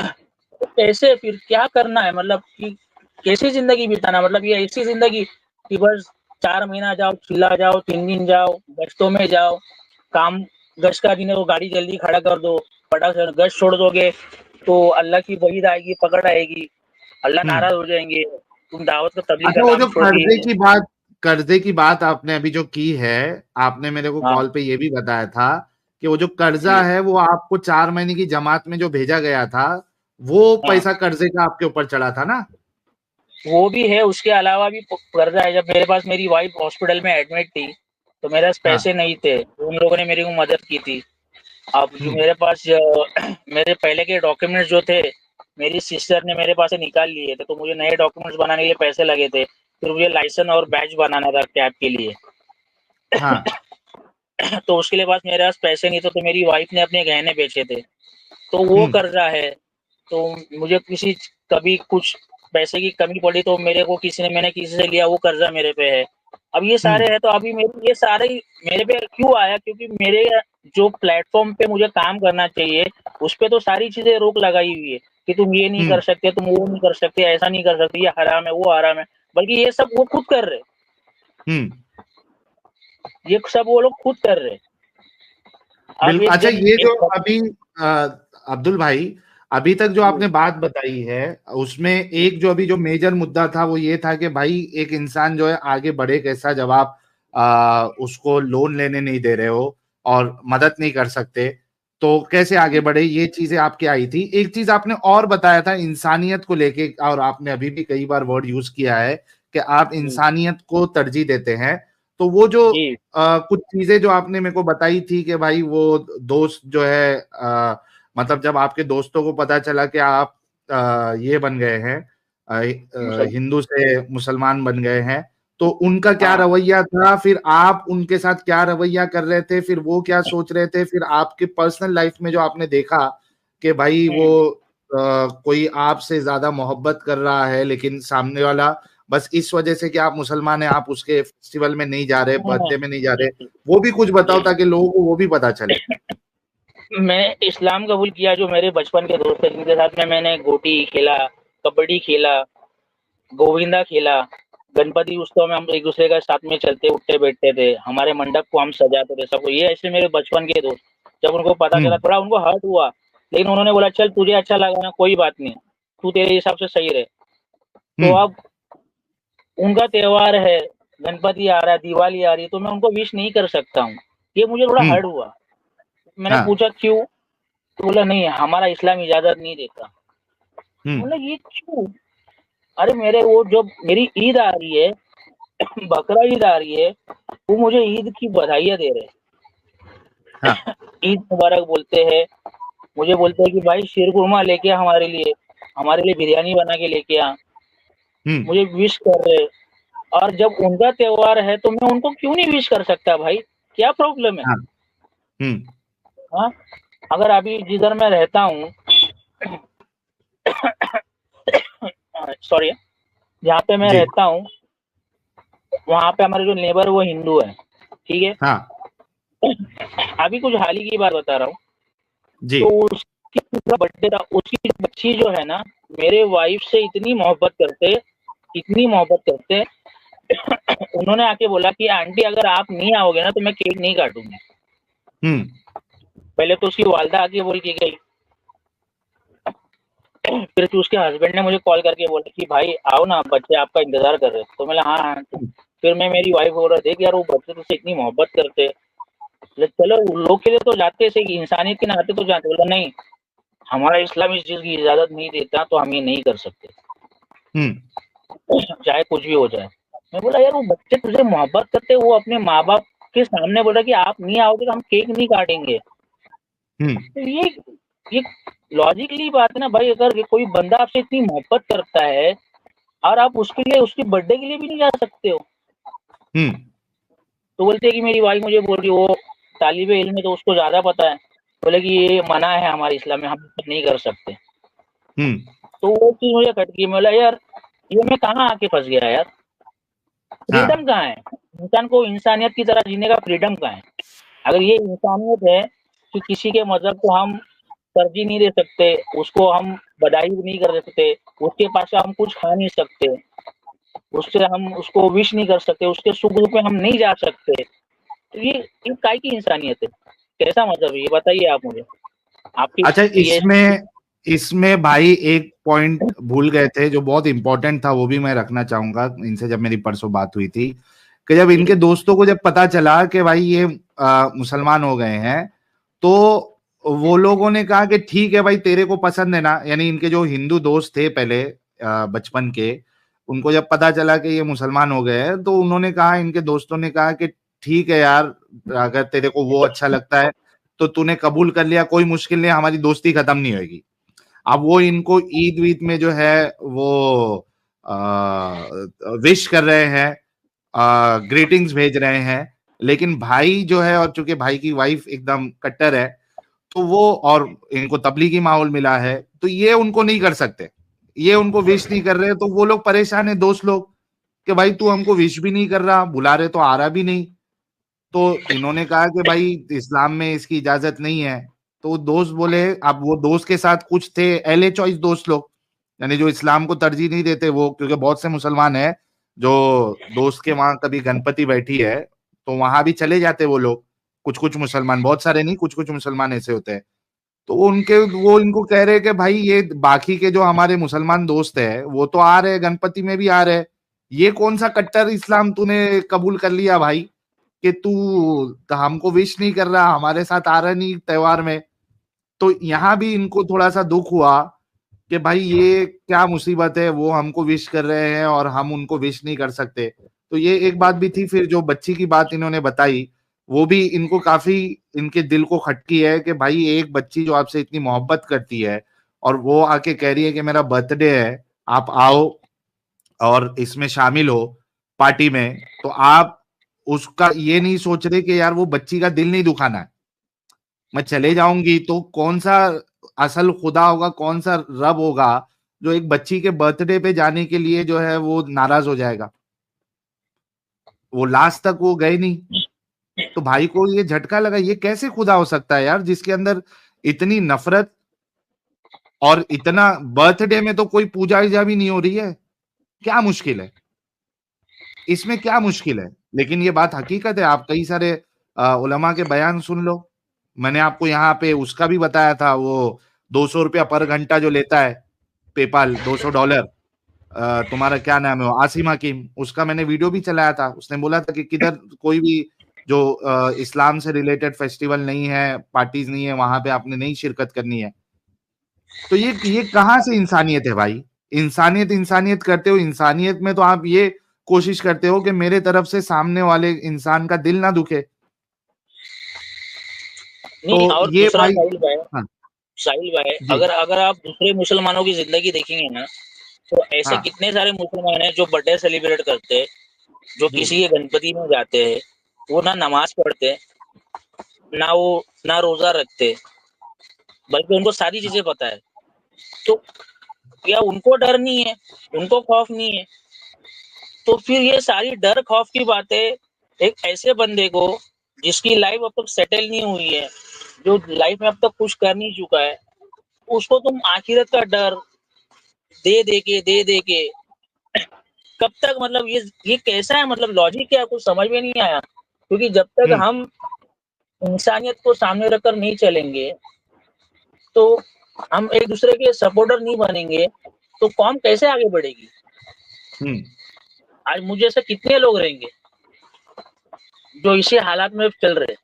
तो कैसे फिर क्या करना है, मतलब कि कैसी जिंदगी बिताना? मतलब ये ऐसी जिंदगी कि बस 4 महीना जाओ, चिल्ला जाओ, 3 दिन जाओ, गश्तों में जाओ, काम गश्त का दिन है तो गाड़ी जल्दी खड़ा कर दो, फटाक से गश्त छोड़ दोगे तो अल्लाह की वहीद आएगी, पकड़ आएगी, अल्लाह हम्म नाराज हो जाएंगे, तुम दावत का तबलीग अच्छा, का वो काम जो छोड़ दिए। कर्जे की बात आपने अभी जो की है, आपने मेरे को हाँ कॉल पे ये भी बताया था कि वो जो कर्जा जी, है वो आपको 4 महीने की जमात में जो भेजा गया था, वो हाँ पैसा कर्जे का आपके ऊपर चढ़ा था ना? वो भी है, उसके अलावा भी कर्जा है। जब मेरे पास, मेरी वाइफ हॉस्पिटल में एडमिट थी तो मेरे पास हाँ पैसे नहीं थे, तो उन लोगों ने मेरी को मदद की थी। अब जो हम्म मेरे पास मेरे पहले के डॉक्यूमेंट्स जो थे, मेरी सिस्टर ने मेरे पास से निकाल लिए थे, तो मुझे नए डॉक्यूमेंट्स बनाने के लिए पैसे लगे थे। फिर मुझे लाइसेंस और बैच बनाना था कैब के लिए। हाँ तो उसके लिए पास मेरे पास पैसे नहीं थे, तो मेरी वाइफ ने अपने गहने बेचे थे, तो वो हम्म कर्जा है। तो मुझे किसी कभी कुछ पैसे की कमी पड़ी तो मेरे को किसी ने, मैंने किसी से लिया, वो कर्जा मेरे पे है। अब ये सारे हम्म है, तो अभी मेरे ये सारे मेरे पे क्यों आया? क्योंकि मेरे जो प्लेटफॉर्म पे मुझे काम करना चाहिए उस पे तो सारी चीजें रोक लगाई हुई है कि तुम ये नहीं कर हम्म सकते, तुम वो नहीं कर सकते, ऐसा नहीं कर सकते, ये हराम है, वो हराम है। बल्कि ये सब वो खुद कर रहे, हम्म ये सब वो लोग खुद कर रहे। अब बिल्कुल। एक अच्छा, जन ये जो एक, अभी अ, अब्दुल भाई, अभी तक जो जी, आपने बात बताई है, उसमें एक जो अभी जो मेजर मुद्दा था वो ये था कि भाई एक इंसान जो है आगे बढ़े कैसा, जब आप उसको लोन लेने नहीं दे रहे हो और मदद नहीं कर सकते, तो कैसे आगे बढ़े, ये चीजें आपके आई थी। एक चीज आपने और बताया था इंसानियत को लेके, और आपने अभी भी कई बार वर्ड यूज किया है कि आप जी, इंसानियत को तरजीह देते हैं। तो वो जो जी, कुछ चीजें जो आपने मेरे को बताई थी कि भाई वो दोस्त जो है, मतलब जब आपके दोस्तों को पता चला कि आप ये बन गए हैं, मुसलमान, हिंदू से मुसलमान बन गए हैं, तो उनका क्या हाँ, रवैया था, फिर आप उनके साथ क्या रवैया कर रहे थे, फिर वो क्या सोच रहे थे, फिर आपके पर्सनल लाइफ में जो आपने देखा कि भाई वो हम्म, कोई आपसे ज्यादा मोहब्बत कर रहा है, लेकिन सामने वाला बस इस वजह से कि आप मुसलमान हैं, आप उसके फेस्टिवल में नहीं जा रहे, हाँ, बर्थडे में नहीं जा जी, रहे, जी, वो भी कुछ बताओ जी। ताकि लोगों को वो भी पता चले। मैंने इस्लाम कबूल किया, जो मेरे बचपन के दोस्त थे जिनके साथ में मैंने गोटी खेला, कबड्डी खेला, गोविंदा खेला, गणपति उत्सव में हम एक दूसरे के साथ में चलते उठते बैठते थे, हमारे मंडप को हम सजाते थे सबको। ये ऐसे मेरे बचपन के दोस्त, जब उनको पता चला हम्म थोड़ा उनको हर्ट हुआ, लेकिन उन्होंने बोला चल तुझे अच्छा लगा ना, कोई बात नहीं, तू तेरे हिसाब से सही रहे। तो हम्म अब उनका त्योहार है, गणपति आ रहा है, दिवाली आ रही है, तो मैं उनको विश नहीं कर सकता हूँ। ये मुझे थोड़ा हर्ट हुआ। मैंने हाँ, पूछा क्यों? तो बोला नहीं, हमारा इस्लाम इजाजत नहीं देता। हम्म, बोला ये क्यों? अरे मेरे वो जो मेरी ईद आ रही है, बकरा ईद आ रही है, वो मुझे ईद की बधाइयाँ दे रहे हाँ, हैं। ईद मुबारक बोलते हैं, मुझे बोलते हैं कि भाई शीरकुरमा लेके आ हमारे लिए बिरयानी बना के लेके आ, हम्म, मुझे विश कर रहे। और जब उनका त्योहार है तो मैं उनको क्यों नहीं विश कर सकता भाई? क्या प्रॉब्लम है? हाँ, हम्म, हाँ, अगर अभी जिधर मैं रहता हूँ, सॉरी, जहाँ पे मैं जी, रहता हूँ, वहाँ पे हमारे जो नेबर वो हिंदू है, ठीक है। हाँ, अभी कुछ हाल ही की बात बता रहा हूँ। जी, तो उसकी बर्थडे था, उसकी बच्ची जो है ना, मेरे वाइफ से इतनी मोहब्बत करते, उन्होंने आके बोला कि आंटी अगर आप नहीं आओगे ना तो मैं केक नहीं काटूंगी। हम्म, पहले तो उसकी वालदा आके बोल के गई, फिर उसके हस्बैंड ने मुझे कॉल करके बोला कि भाई आओ ना, बच्चे आपका इंतजार कर रहे हैं। तो मैं हाँ हाँ। फिर मैं मेरी वाइफ बोल रहा, देख यार वो बच्चे तुझसे इतनी मोहब्बत करते, चलो उन लोग के लिए तो जाते से इंसानियत के नाते तो जाते। बोला नहीं, हमारा इस्लाम इस चीज की इजाजत नहीं देता, तो हम ये नहीं कर सकते, हम्म, चाहे कुछ भी हो जाए। मैं बोला यार वो बच्चे तुझे मोहब्बत करते, वो अपने माँ बाप के सामने बोला कि आप नहीं आओगे तो हम केक नहीं काटेंगे। हम्म, तो ये लॉजिकली बात है ना भाई, अगर कोई बंदा आपसे इतनी मोहब्बत करता है और आप उसके लिए उसकी बर्थडे के लिए भी नहीं जा सकते हो। हम्म, तो बोलते हैं कि मेरी वाइफ मुझे बोल रही, वो तालिबे इल्म है तो उसको ज्यादा पता है। बोले कि ये मना है हमारे इस्लाम में, हम नहीं कर सकते। हम्म, तो वो चीज मुझे खट गई। मैं बोला यार ये मैं कहाँ आके फंस गया यार? फ्रीडम हाँ, कहाँ है? इंसान को इंसानियत की तरह जीने का फ्रीडम कहाँ है? अगर ये इंसानियत है कि किसी के मजहब को हम तरजीह नहीं दे सकते, उसको हम बधाई भी नहीं कर सकते, उसके पास से हम कुछ खा नहीं सकते, उससे हम उसको विश नहीं कर सकते, उसके सुख दुख में हम नहीं जा सकते, तो ये काय की इंसानियत है? कैसा मजहब है ये बताइए आप मुझे। आपकी अच्छा, ये इसमें इसमें भाई एक पॉइंट भूल गए थे जो बहुत इंपॉर्टेंट था, वो भी मैं रखना चाहूंगा इनसे। जब मेरी परसों बात हुई थी कि जब जी इनके दोस्तों को जब पता चला कि भाई ये मुसलमान हो गए हैं, तो वो लोगों ने कहा कि ठीक है भाई, तेरे को पसंद है ना, यानी इनके जो हिंदू दोस्त थे पहले बचपन के, उनको जब पता चला कि ये मुसलमान हो गए हैं, तो उन्होंने कहा, इनके दोस्तों ने कहा कि ठीक है यार, अगर तेरे को वो अच्छा लगता है तो तूने कबूल कर लिया, कोई मुश्किल नहीं, हमारी दोस्ती खत्म नहीं होगी। अब वो इनको ईद वीद में जो है वो विश कर रहे हैं, ग्रीटिंग्स भेज रहे हैं, लेकिन भाई जो है, और चूंकि भाई की वाइफ एकदम कट्टर है, तो वो, और इनको तबलीगी माहौल मिला है, तो ये उनको नहीं कर सकते, ये उनको विश नहीं कर रहे, तो वो लोग परेशान है, दोस्त लोग, कि भाई तू हमको विश भी नहीं कर रहा, बुला रहे तो आ रहा भी नहीं। तो इन्होंने कहा कि भाई इस्लाम में इसकी इजाजत नहीं है। तो दोस्त बोले, अब वो दोस्त के साथ कुछ थे एले चॉइस दोस्त लोग, यानी जो इस्लाम को तरजीह नहीं देते वो, क्योंकि बहुत से मुसलमान हैं जो दोस्त के वहां कभी गणपति बैठी है तो वहां भी चले जाते वो लोग, कुछ कुछ मुसलमान, बहुत सारे नहीं, कुछ कुछ मुसलमान ऐसे होते हैं। तो वो इनको कह रहे हैं कि भाई ये बाकी के जो हमारे मुसलमान दोस्त है वो तो आ रहे हैं, गणपति में भी आ रहे हैं, ये कौन सा कट्टर इस्लाम तूने कबूल कर लिया भाई, कि तू तो हमको विश नहीं कर रहा, हमारे साथ आ रहा नहीं त्योहार में। तो यहाँ भी इनको थोड़ा सा दुख हुआ कि भाई ये क्या मुसीबत है, वो हमको विश कर रहे हैं और हम उनको विश नहीं कर सकते। तो ये एक बात भी थी। फिर जो बच्ची की बात इन्होंने बताई, वो भी इनको काफी, इनके दिल को खटकी है कि भाई एक बच्ची जो आपसे इतनी मोहब्बत करती है और वो आके कह रही है कि मेरा बर्थडे है, आप आओ और इसमें शामिल हो पार्टी में, तो आप उसका ये नहीं सोच रहे कि यार वो बच्ची का दिल नहीं दुखाना है, मैं चले जाऊंगी तो कौन सा असल खुदा होगा, कौन सा रब होगा जो एक बच्ची के बर्थडे पे जाने के लिए जो है वो नाराज हो जाएगा। वो लास्ट तक वो गए नहीं। तो भाई को ये झटका लगा, ये कैसे खुदा हो सकता है यार जिसके अंदर इतनी नफरत, और इतना बर्थडे में तो कोई पूजा ईजा भी नहीं हो रही है, क्या मुश्किल है इसमें, क्या मुश्किल है? लेकिन ये बात हकीकत है, आप कई सारे उलमा के बयान सुन लो। मैंने आपको यहाँ पे उसका भी बताया था, वो 200 रुपया पर घंटा जो लेता है पेपाल, $200, तुम्हारा क्या नाम है, आसिम हकीम, उसका मैंने वीडियो भी चलाया था। उसने बोला था कि किधर कोई भी जो इस्लाम से रिलेटेड फेस्टिवल नहीं है, पार्टीज नहीं है, वहां पे आपने नहीं शिरकत करनी है। तो ये कहाँ से इंसानियत है भाई? इंसानियत इंसानियत करते हो, इंसानियत में तो आप ये कोशिश करते हो कि मेरे तरफ से सामने वाले इंसान का दिल ना दुखे। नहीं, तो और ये दूसरा भाई, हाँ साहिल भाई, जी, अगर अगर आप दूसरे मुसलमानों की जिंदगी देखेंगे ना, तो ऐसे हाँ कितने सारे मुसलमान हैं जो बर्थडे सेलिब्रेट करते हैं, जो जी, किसी के गणपति में जाते हैं, वो ना नमाज पढ़ते, ना वो ना रोजा रखते, बल्कि उनको सारी चीजें पता है। तो क्या उनको डर नहीं है, उनको खौफ नहीं है? तो फिर ये सारी डर खौफ की बातें एक ऐसे बंदे को, जिसकी लाइफ अब तक सेटल नहीं हुई है, जो लाइफ में अब तक कुछ कर नहीं चुका है, उसको तुम आखिरत का डर दे दे के कब तक, मतलब ये कैसा है, मतलब लॉजिक क्या है, कुछ समझ में नहीं आया। क्योंकि जब तक हम्म हम इंसानियत को सामने रखकर नहीं चलेंगे, तो हम एक दूसरे के सपोर्टर नहीं बनेंगे, तो कौम कैसे आगे बढ़ेगी? हम्म आज मुझे ऐसे कितने लोग रहेंगे जो इसी हालात में चल रहे हैं।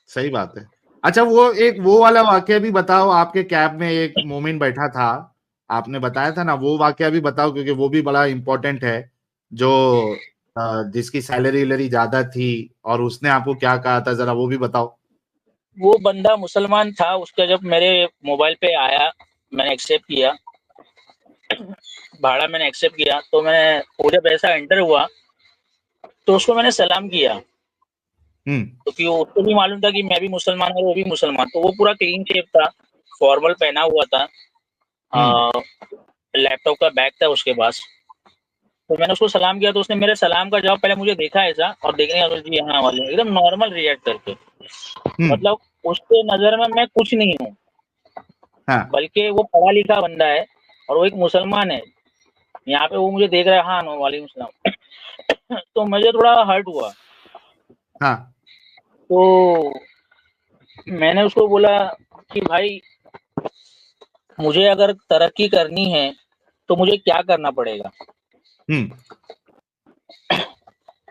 सही बात है। अच्छा, वो वाला वाकया भी बताओ, आपके कैब में एक मोमिन बैठा था, आपने बताया था ना, वो वाकया भी बताओ, क्योंकि वो भी बड़ा इंपॉर्टेंट है। जो जिसकी सैलरी वैलरी ज्यादा थी, और उसने आपको क्या कहा था, जरा वो भी बताओ। वो बंदा मुसलमान था, उसका जब मेरे मोबाइल पे आया, मैंने एक्सेप्ट किया, भाड़ा मैंने एक्सेप्ट किया, तो वो जब ऐसा एंटर हुआ, तो उसको मैंने सलाम किया, हम्म क्योंकि उसको भी मालूम था कि मैं भी मुसलमान और वो भी मुसलमान। तो वो पूरा क्लीन शेप था, फॉर्मल पहना हुआ था, हम्म लैपटॉप का बैग था उसके पास। तो मैंने उसको सलाम किया, तो उसने मेरे सलाम का जवाब पहले मुझे देखा ऐसा, और देखने के बाद जी हाँ वाले एकदम नॉर्मल रिएक्ट करके, हम्म मतलब उसके नजर में मैं कुछ नहीं हूँ, हाँ बल्कि वो पढ़ा लिखा बंदा है, और वो एक मुसलमान है। यहाँ पे वो मुझे देख रहा है, हाँ नो वालेकुम सलाम। तो मुझे थोड़ा हर्ट हुआ। हाँ तो मैंने उसको बोला कि भाई, मुझे अगर तरक्की करनी है, तो मुझे क्या करना पड़ेगा? हम्म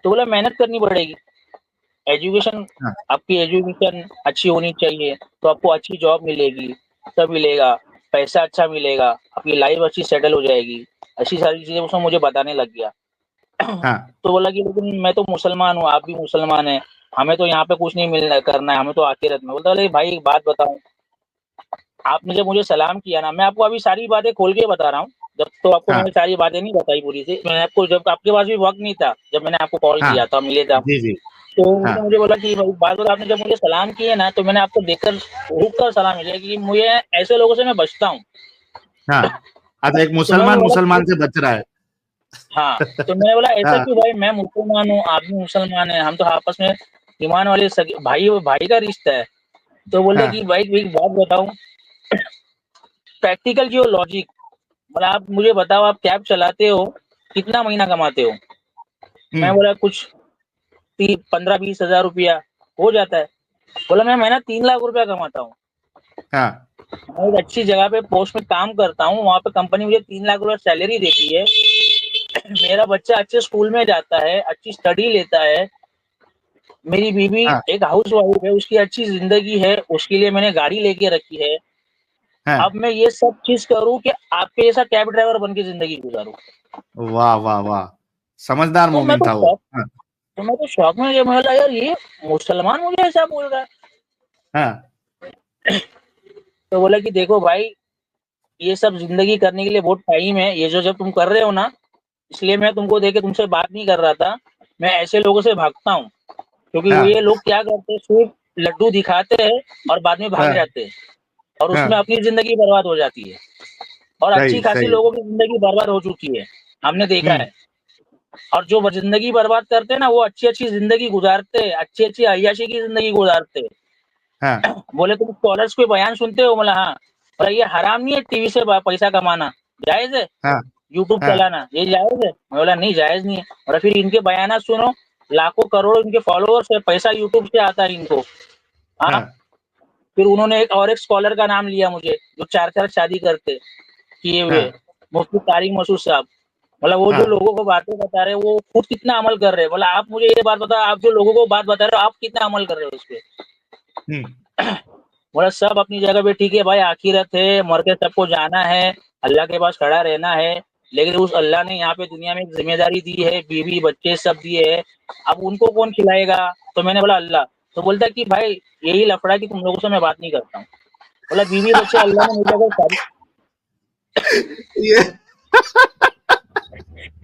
तो बोला मेहनत करनी पड़ेगी, एजुकेशन, हाँ आपकी एजुकेशन अच्छी होनी चाहिए, तो आपको अच्छी जॉब मिलेगी, सब मिलेगा, पैसा अच्छा मिलेगा, आपकी लाइफ अच्छी सेटल हो जाएगी, ऐसी सारी चीजें उसने मुझे बताने लग गया। हाँ तो बोला कि लेकिन मैं तो मुसलमान हूँ, आप भी मुसलमान हैं, हमें तो यहाँ पे कुछ नहीं मिलना करना है, हमें तो आखिरत में। बोलता बोले भाई एक बात बताऊं, आपने जब मुझे सलाम किया ना, मैं आपको अभी सारी बातें खोल के बता रहा हूँ, जब तो आपको मैंने हाँ सारी बातें नहीं बताई पूरी से, मैंने आपको, जब आपके पास भी वक्त नहीं था, जब मैंने आपको कॉल हाँ किया था, मिले थे, जी जी, तो हाँ उसने मुझे बोला कि भाई बात बता, आपने जब मुझे सलाम किए ना, तो मैंने आपको देखकर रुक कर सलाम किया, क्योंकि मुझे ऐसे लोगों से मैं बचता हूँ। हाँ। अच्छा, एक तो मैंने मुसलमान बोला मुसलमान से बच रहा है। हाँ, तो मैंने बोला ऐसा हाँ क्यों भाई, मैं मुसलमान हूँ, आप भी मुसलमान हैं, हम तो आपस में ईमान वाले भाई भाई का रिश्ता है। तो बोले कि हाँ भाई एक बात बताऊं, प्रैक्टिकल जो लॉजिक, मतलब आप मुझे बताओ, आप कैब चलाते हो, कितना महीना कमाते हो? मैं हम्म बोला कुछ 15-20 हज़ार रुपया हो जाता है। बोला मैं महीना 3 लाख रुपया कमाता हूँ, हाँ मैं एक अच्छी जगह पे पोस्ट में काम करता हूँ, वहाँ पे कंपनी मुझे 3 लाख रुपया सैलरी देती है, मेरा बच्चा अच्छे स्कूल में जाता है, अच्छी स्टडी लेता है, मेरी बीवी हाँ एक हाउस वाइफ है, उसकी अच्छी जिंदगी है, उसके लिए मैंने गाड़ी लेके रखी है। अब हाँ। मैं ये सब चीज करूँ कि आपके जैसा कैब ड्राइवर बन के जिंदगी गुजारूं? वाह वाह वाह, समझदार तो मैं मोमिन तो था वो। शौक हाँ तो मैं तो शौक में, ये बोला यार, ये मुसलमान मुझे ऐसा बोल रहा है। हाँ तो बोला कि देखो भाई, ये सब जिंदगी करने के लिए बहुत टाइम है, ये जो जब तुम कर रहे हो ना, इसलिए मैं तुमको देख के तुमसे बात नहीं कर रहा था, मैं ऐसे लोगों से भागता हूँ, क्योंकि वो ये हाँ लोग क्या करते हैं, सिर्फ लड्डू दिखाते हैं और बाद में भाग हाँ जाते हैं, और उसमें हाँ। अपनी जिंदगी बर्बाद हो जाती है, और अच्छी सही खासी सही। लोगों की जिंदगी बर्बाद हो चुकी है, हमने देखा हम्म है। और जो जिंदगी बर्बाद करते हैं ना, वो अच्छी अच्छी जिंदगी गुजारते हैं, अच्छी अच्छी अय्याशी की जिंदगी गुजारते हैं। हाँ बोले तुम स्कॉलर्स के बयान सुनते हो? बोला हाँ। बोला ये हराम नहीं है टीवी से पैसा कमाना, जायज है? हाँ यूट्यूब हाँ चलाना ये जायज है? मैं बोला नहीं, जायज नहीं है। और फिर इनके बयान सुनो, लाखों करोड़ों इनके फॉलोअर्स है, पैसा यूट्यूब से आता है इनको। हाँ। हाँ फिर उन्होंने एक स्कॉलर का नाम लिया मुझे, जो 4-4 शादी करते किए हुए, हाँ मुफ्ती तारिक मसूद साहब, मतलब वो जो लोगों को बातें बता रहे हैं वो खुद कितना अमल कर रहे हैं। बोला आप मुझे ये बात बताओ, आप जो लोगों को बात बता रहे हो आप कितना अमल कर रहे हो उस पे? बोला सब अपनी जगह पे ठीक है भाई, आखिरत है, मर के सबको जाना है, अल्लाह के पास खड़ा रहना है, लेकिन उस अल्लाह ने यहाँ पे दुनिया में एक जिम्मेदारी दी है, बीवी बच्चे सब दिए है, अब उनको कौन खिलाएगा? तो मैंने बोला अल्लाह। तो बोलता कि भाई यही लफड़ा कि तुम लोगों से मैं बात नहीं करता हूँ। बोला बीवी बच्चे अल्लाह ने मुझे अगर शादी ये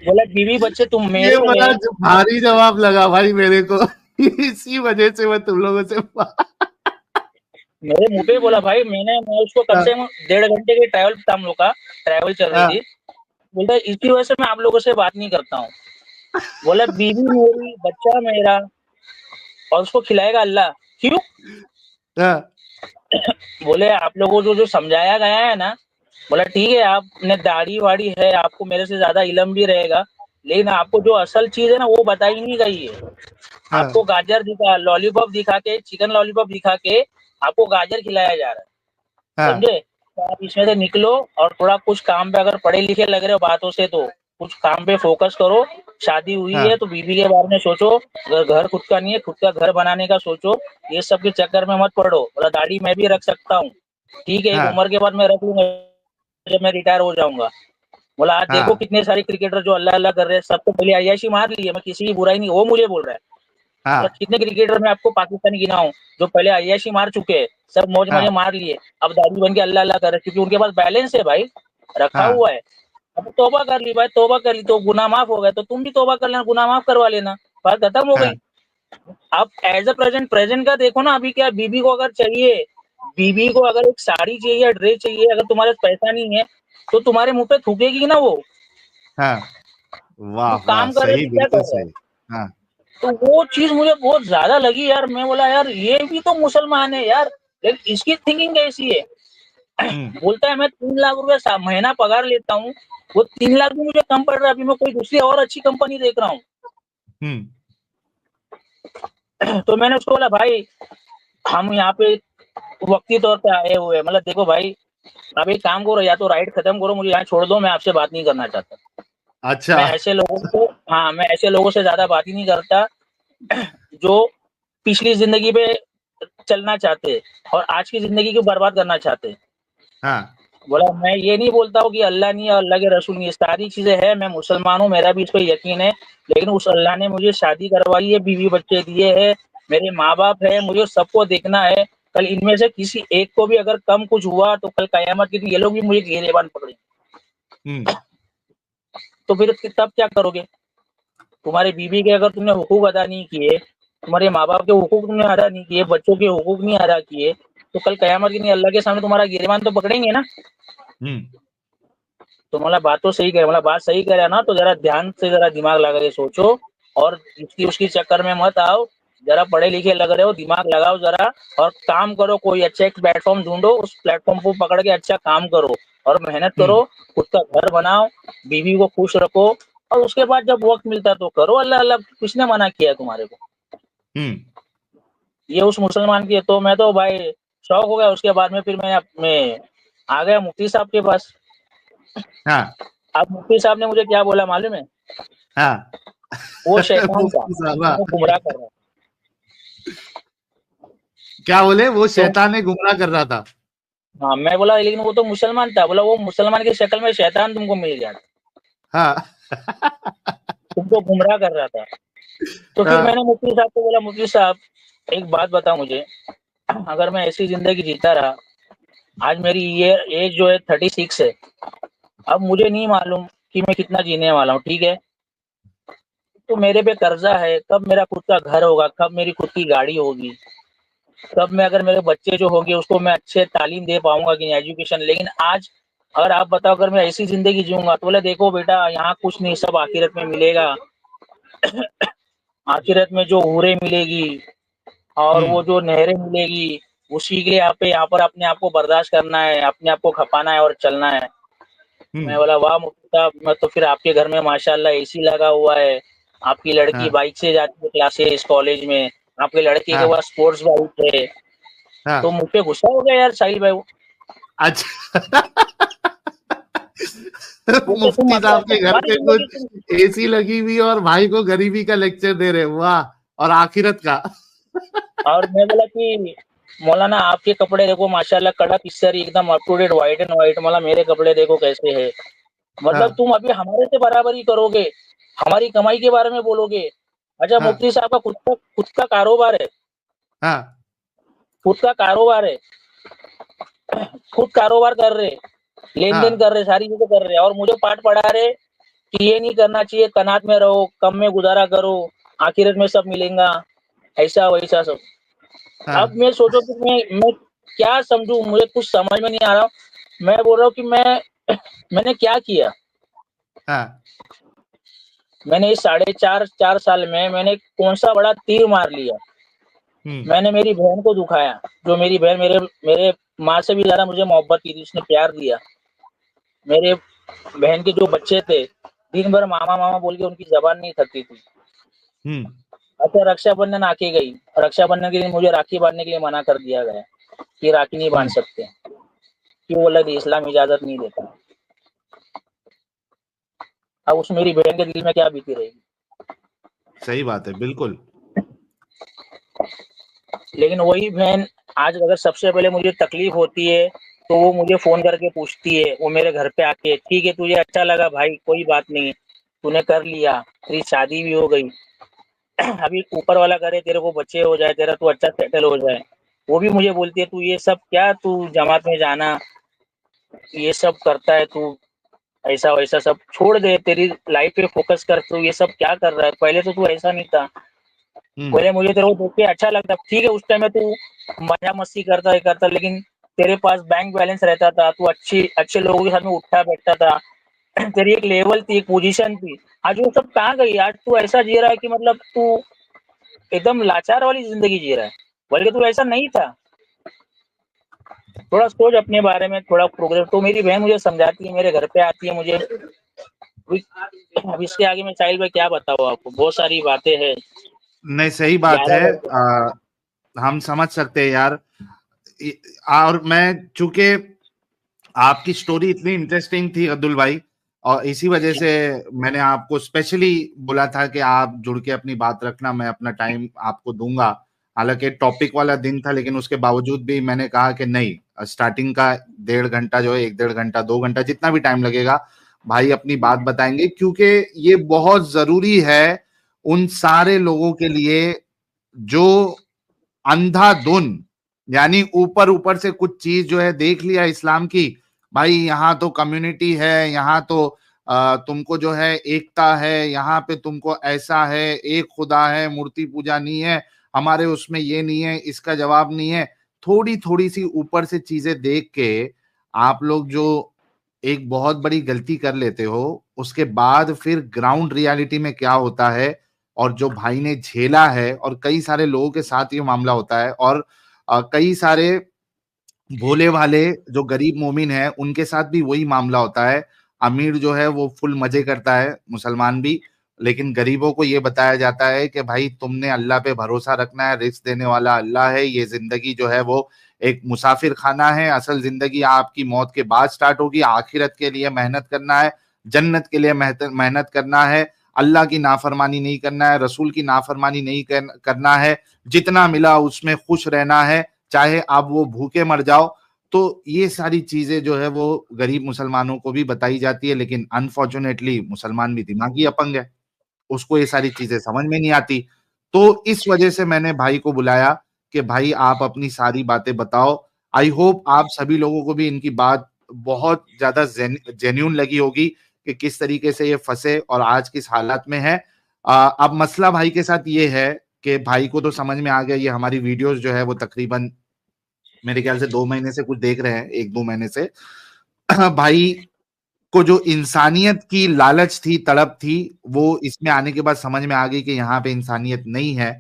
बोला बीवी बच्चे तुम ये मेरे बड़ा है। भारी जवाब लगा भाई मेरे को। इसी वजह से मैं तुम लोगों से मेरे मुंह पे बोला भाई, मैं उसको कम से कम 1.5 घंटे की ट्रैवल चल रही थी। बोलता इसी वजह से मैं आप लोगों से बात नहीं करता हूँ। बोला बीवी मेरी, बच्चा मेरा, और उसको खिलाएगा अल्लाह, क्यों? बोले आप लोगों को जो समझाया गया है ना, बोला ठीक है आपने दाढ़ी वाड़ी है, आपको मेरे से ज्यादा इलम भी रहेगा, लेकिन आपको जो असल चीज है ना वो बताई नहीं गई है। आपको गाजर लॉलीपॉप दिखा के, चिकन लॉलीपॉप दिखा के आपको गाजर खिलाया जा रहा है, समझे? तो आप इसमें से निकलो और थोड़ा कुछ काम पे, अगर पढ़े लिखे लग रहे हो बातों से तो कुछ काम पे फोकस करो। शादी हुई है तो बीवी के बारे में सोचो, घर खुद का नहीं है, खुद का घर बनाने का सोचो, ये सब के चक्कर में मत पड़ो। बोला दाढ़ी मैं भी रख सकता हूँ, ठीक है, एक उम्र के बाद मैं रख लूंगा जब मैं रिटायर हो जाऊंगा। बोला आज देखो कितने सारे क्रिकेटर जो अल्लाह अल्लाह कर रहे हैं, सबको पहले अय्याशी मार ली है, मैं किसी की बुराई नहीं, वो मुझे बोल रहा है। मतलब कितने क्रिकेटर मैं आपको पाकिस्तानी गिनाऊं जो पहले अय्याशी मार चुके हैं, सब मौज मजे मार लिए, अब दाढ़ी बन के अल्लाह अल्लाह कर रहे, क्योंकि उनके पास बैलेंस है भाई, रखा हुआ है। अब तौबा कर ली भाई, तौबा कर ली तो गुनाह माफ हो गए, तो तुम भी तौबा कर लेना, गुनाह माफ करवा लेना, बात खत्म हो गई। अब एज अ प्रेजेंट का देखो ना, अभी क्या बीबी को अगर चाहिए, बीबी को अगर एक साड़ी चाहिए या ड्रेस चाहिए, अगर तुम्हारे पास पैसा नहीं है तो तुम्हारे मुंह पे थूकेगी ना वो। वाह वाह, काम कर रहे सही, तो क्या बिल्कुल कर रहे? सही। तो वो चीज मुझे बहुत ज्यादा लगी यार, मैं बोला यार ये भी तो मुसलमान है यार, लेकिन इसकी थिंकिंग कैसी है? बोलता है मैं 3 लाख रुपए महीना पगार लेता हूँ, वो 3 लाख भी मुझे कम पड़ रहा है, अभी मैं कोई दूसरी और अच्छी कंपनी देख रहा हूँ। तो मैंने उसको बोला भाई हम यहाँ पे वक्ती तौर पे आए हुए, मतलब देखो भाई अब एक काम करो, या तो राइड खत्म करो, मुझे यहाँ छोड़ दो, मैं आपसे बात नहीं करना चाहता। अच्छा। मैं ऐसे लोगों को, हाँ मैं ऐसे लोगों से ज्यादा बात ही नहीं करता जो पिछली जिंदगी पे चलना चाहते और आज की जिंदगी को बर्बाद करना चाहते। बोला मैं ये नहीं बोलता हूँ कि अल्लाह नहीं है, अल्लाह के रसूल नहीं है, सारी चीजें हैं, मैं मुसलमान हूँ, मेरा भी इस पर यकीन है, लेकिन उस अल्लाह ने मुझे शादी करवाई है, बीवी बच्चे दिए है, मेरे माँ बाप है, मुझे सबको देखना है। कल इनमें से किसी एक को भी अगर कम कुछ हुआ तो कल कयामत के दिन ये लोग भी मुझे गिरेबान पकड़ेंगे। तो फिर तब क्या करोगे? तुम्हारे बीवी के अगर तुमने हुकूक अदा नहीं किए, तुम्हारे माँ बाप के हुकूक तुमने अदा नहीं किए, बच्चों के हुकूक नहीं अदा किए, तो कल कयामत के दिन अल्लाह के सामने तुम्हारा गिरेबान तो पकड़ेंगे ना। तो मतलब बात तो सही कह, मतलब बात सही कह रहा ना, तो जरा ध्यान से जरा दिमाग लगा के सोचो और इसकी उसकी चक्कर में मत आओ। जरा पढ़े लिखे लग रहे हो, दिमाग लगाओ जरा और काम करो, कोई अच्छा एक प्लेटफॉर्म ढूंढो, उस प्लेटफॉर्म को पकड़ के अच्छा काम करो और मेहनत करो, खुद का घर बनाओ, बीवी को खुश रखो, और उसके बाद जब वक्त मिलता तो करो अल्लाह अल्लाह, किसने मना किया है तुम्हारे को? ये उस मुसलमान की। तो मैं तो भाई शौक हो गया, उसके बाद में फिर मैं आ गया मुफ्ती साहब के पास। अब मुफ्ती साहब ने मुझे क्या बोला मालूम है? वो शैतान था, वो गुमराह कर रहा था। क्या बोले? वो शैतान ने गुमराह कर रहा था। हाँ मैं बोला लेकिन वो तो मुसलमान था। बोला वो मुसलमान की शक्ल में शैतान तुमको मिल गया, तुमको गुमराह कर रहा था। तो फिर मैंने मुफ्ती साहब को बोला मुफ्ती साहब एक बात बताओ मुझे, अगर मैं ऐसी जिंदगी जीता रहा, आज मेरी ये एज जो है 36 है, अब मुझे नहीं मालूम कि मैं कितना जीने वाला हूँ, ठीक है, तो मेरे पे कर्जा है, कब मेरा खुद का घर होगा, कब मेरी खुद की गाड़ी होगी, कब मैं अगर मेरे बच्चे जो होंगे उसको मैं अच्छे तालीम दे पाऊंगा कि नहीं, एजुकेशन। लेकिन आज अगर आप बताओ अगर मैं ऐसी जिंदगी जीऊंगा तो बोले देखो बेटा यहाँ कुछ नहीं, सब आखिरत में मिलेगा। आखिरत में जो हूरें मिलेगी और वो जो नहरें मिलेगी, उसी के लिए यहाँ पर अपने आप को बर्दाश्त करना है, अपने आप को खपाना है और चलना है। मैं बोला वाह मुफ्ती साहब, मैं तो फिर आपके घर में माशाल्लाह एसी लगा हुआ है, आपकी लड़की बाइक से जाती है क्लासेस कॉलेज में, आपके लड़के के पास स्पोर्ट्स बाइक है। तो मुझ पे गुस्सा हो गया यार साहिल भाई। अच्छा। मुफ्ती साहब के घर पे कुछ एसी लगी हुई और भाई को गरीबी का लेक्चर दे रहे, वाह, और आखिरत का। और मैं बोला कि मौलाना आपके कपड़े देखो माशाल्लाह कड़क इस्त्री एकदम up to date white and white, मौला मेरे कपड़े देखो कैसे है। मतलब तुम अभी हमारे से बराबरी करोगे, हमारी कमाई के बारे में बोलोगे। अच्छा मुफ्ती साहब का खुद का कारोबार है, खुद का कारोबार है, खुद कारोबार कर रहे, लेन देन कर रहे, सारी चीजें कर रहे, और मुझे पाठ पढ़ा रहे कि ये नहीं करना चाहिए, कनात में रहो, कम में गुजारा करो, आखिरत में सब मिलेगा, ऐसा वैसा सब। अब मैं सोचो कि मैं क्या समझू, मुझे कुछ समझ में नहीं आ रहा। मैं बोल रहा हूँ कि मैंने क्या किया। मैंने इस 4.5 साल में मैंने कौन सा बड़ा तीर मार लिया। मैंने मेरी बहन को दुखाया, जो मेरी बहन मेरे माँ से भी ज्यादा मुझे मोहब्बत की थी, उसने प्यार दिया। मेरे बहन के जो बच्चे थे, दिन भर मामा मामा बोल के उनकी जबान नहीं थकती थी। अच्छा रक्षाबंधन आके गई, रक्षाबंधन के दिन मुझे राखी बांधने के लिए मना कर दिया गया कि राखी नहीं बांध सकते, कि वो लगी इस्लाम इजाजत नहीं देता। अब उस मेरी बहन के दिल में क्या बीती रहेगी। सही बात है, बिल्कुल। लेकिन वही बहन आज अगर सबसे पहले मुझे तकलीफ होती है तो वो मुझे फोन करके पूछती है, वो मेरे घर पे आके, ठीक है तुझे अच्छा लगा भाई, कोई बात नहीं, तूने कर लिया, तेरी शादी भी हो गई, अभी ऊपर वाला करे तेरे को बच्चे हो जाए, तेरा तू अच्छा सेटल हो जाए। वो भी मुझे बोलती है तू ये सब क्या, तू जमात में जाना, ये सब करता है तू, ऐसा वैसा सब छोड़ दे, तेरी लाइफ पे फोकस कर, तू ये सब क्या कर रहा है, पहले तो तू ऐसा नहीं था, पहले मुझे तेरे को देख के अच्छा लगता, ठीक है उस टाइम में तू मजा मस्ती करता, लेकिन तेरे पास बैंक बैलेंस रहता था, तू अच्छे लोगों के साथ में उठता बैठता था, तेरी एक लेवल थी, एक पोजीशन थी। आज वो सब कहाँ गई। आज तू ऐसा जी रहा है कि मतलब तू एकदम लाचार वाली जिंदगी जी रहा है, बल्कि तू ऐसा नहीं था। थोड़ा सोच अपने बारे में, थोड़ा प्रोग्रेस। तो मेरी बहन मुझे समझाती है, मेरे घर पे आती है, मुझे अब इसके आगे मैं साहिल भाई क्या बताऊँ आपको, बहुत सारी बातें हैं। नहीं सही बात है, हम समझ सकते हैं यार। और मैं चूंकि आपकी स्टोरी इतनी इंटरेस्टिंग थी अब्दुल भाई, और इसी वजह से मैंने आपको स्पेशली बोला था कि आप जुड़ के अपनी बात रखना, मैं अपना टाइम आपको दूंगा। हालांकि टॉपिक वाला दिन था, लेकिन उसके बावजूद भी मैंने कहा कि नहीं, स्टार्टिंग का 1.5 घंटा जो है, 1.5 घंटा 2 घंटा जितना भी टाइम लगेगा, भाई अपनी बात बताएंगे, क्योंकि ये बहुत जरूरी है उन सारे लोगों के लिए जो अंधाधुन, यानी ऊपर ऊपर से कुछ चीज जो है देख लिया इस्लाम की, भाई यहाँ तो कम्युनिटी है, यहाँ तो तुमको जो है एकता है, यहाँ पे तुमको ऐसा है, एक खुदा है, मूर्ति पूजा नहीं है, हमारे उसमें ये नहीं है, इसका जवाब नहीं है। थोड़ी थोड़ी सी ऊपर से चीजें देख के आप लोग जो एक बहुत बड़ी गलती कर लेते हो, उसके बाद फिर ग्राउंड रियलिटी में क्या होता है, और जो भाई ने झेला है, और कई सारे लोगों के साथ ये मामला होता है, और कई सारे भोले भाले जो गरीब मोमिन है उनके साथ भी वही मामला होता है। अमीर जो है वो फुल मजे करता है, मुसलमान भी, लेकिन गरीबों को ये बताया जाता है कि भाई तुमने अल्लाह पे भरोसा रखना है, रिस्क देने वाला अल्लाह है, ये जिंदगी जो है वो एक मुसाफिर खाना है, असल जिंदगी आपकी मौत के बाद स्टार्ट होगी, आखिरत के लिए मेहनत करना है, जन्नत के लिए मेहनत करना है, अल्लाह की नाफरमानी नहीं करना है, रसूल की नाफरमानी नहीं करना है, जितना मिला उसमें खुश रहना है, चाहे आप वो भूखे मर जाओ। तो ये सारी चीजें जो है वो गरीब मुसलमानों को भी बताई जाती है, लेकिन अनफॉर्चुनेटली मुसलमान भी दिमागी अपंग है, उसको ये सारी चीजें समझ में नहीं आती। तो इस वजह से मैंने भाई को बुलाया कि भाई आप अपनी सारी बातें बताओ। आई होप आप सभी लोगों को भी इनकी बात बहुत ज्यादा जेन्यून लगी होगी कि किस तरीके से ये फंसे और आज किस हालात में है। अब मसला भाई के साथ ये है कि भाई को तो समझ में आ गया, ये हमारी वीडियोस जो है वो तकरीबन मेरे ख्याल से 2 महीने से कुछ देख रहे हैं, 1-2 महीने से। भाई को जो इंसानियत की लालच थी, तड़प थी, वो इसमें आने के बाद समझ में आ गई कि यहाँ पे इंसानियत नहीं है।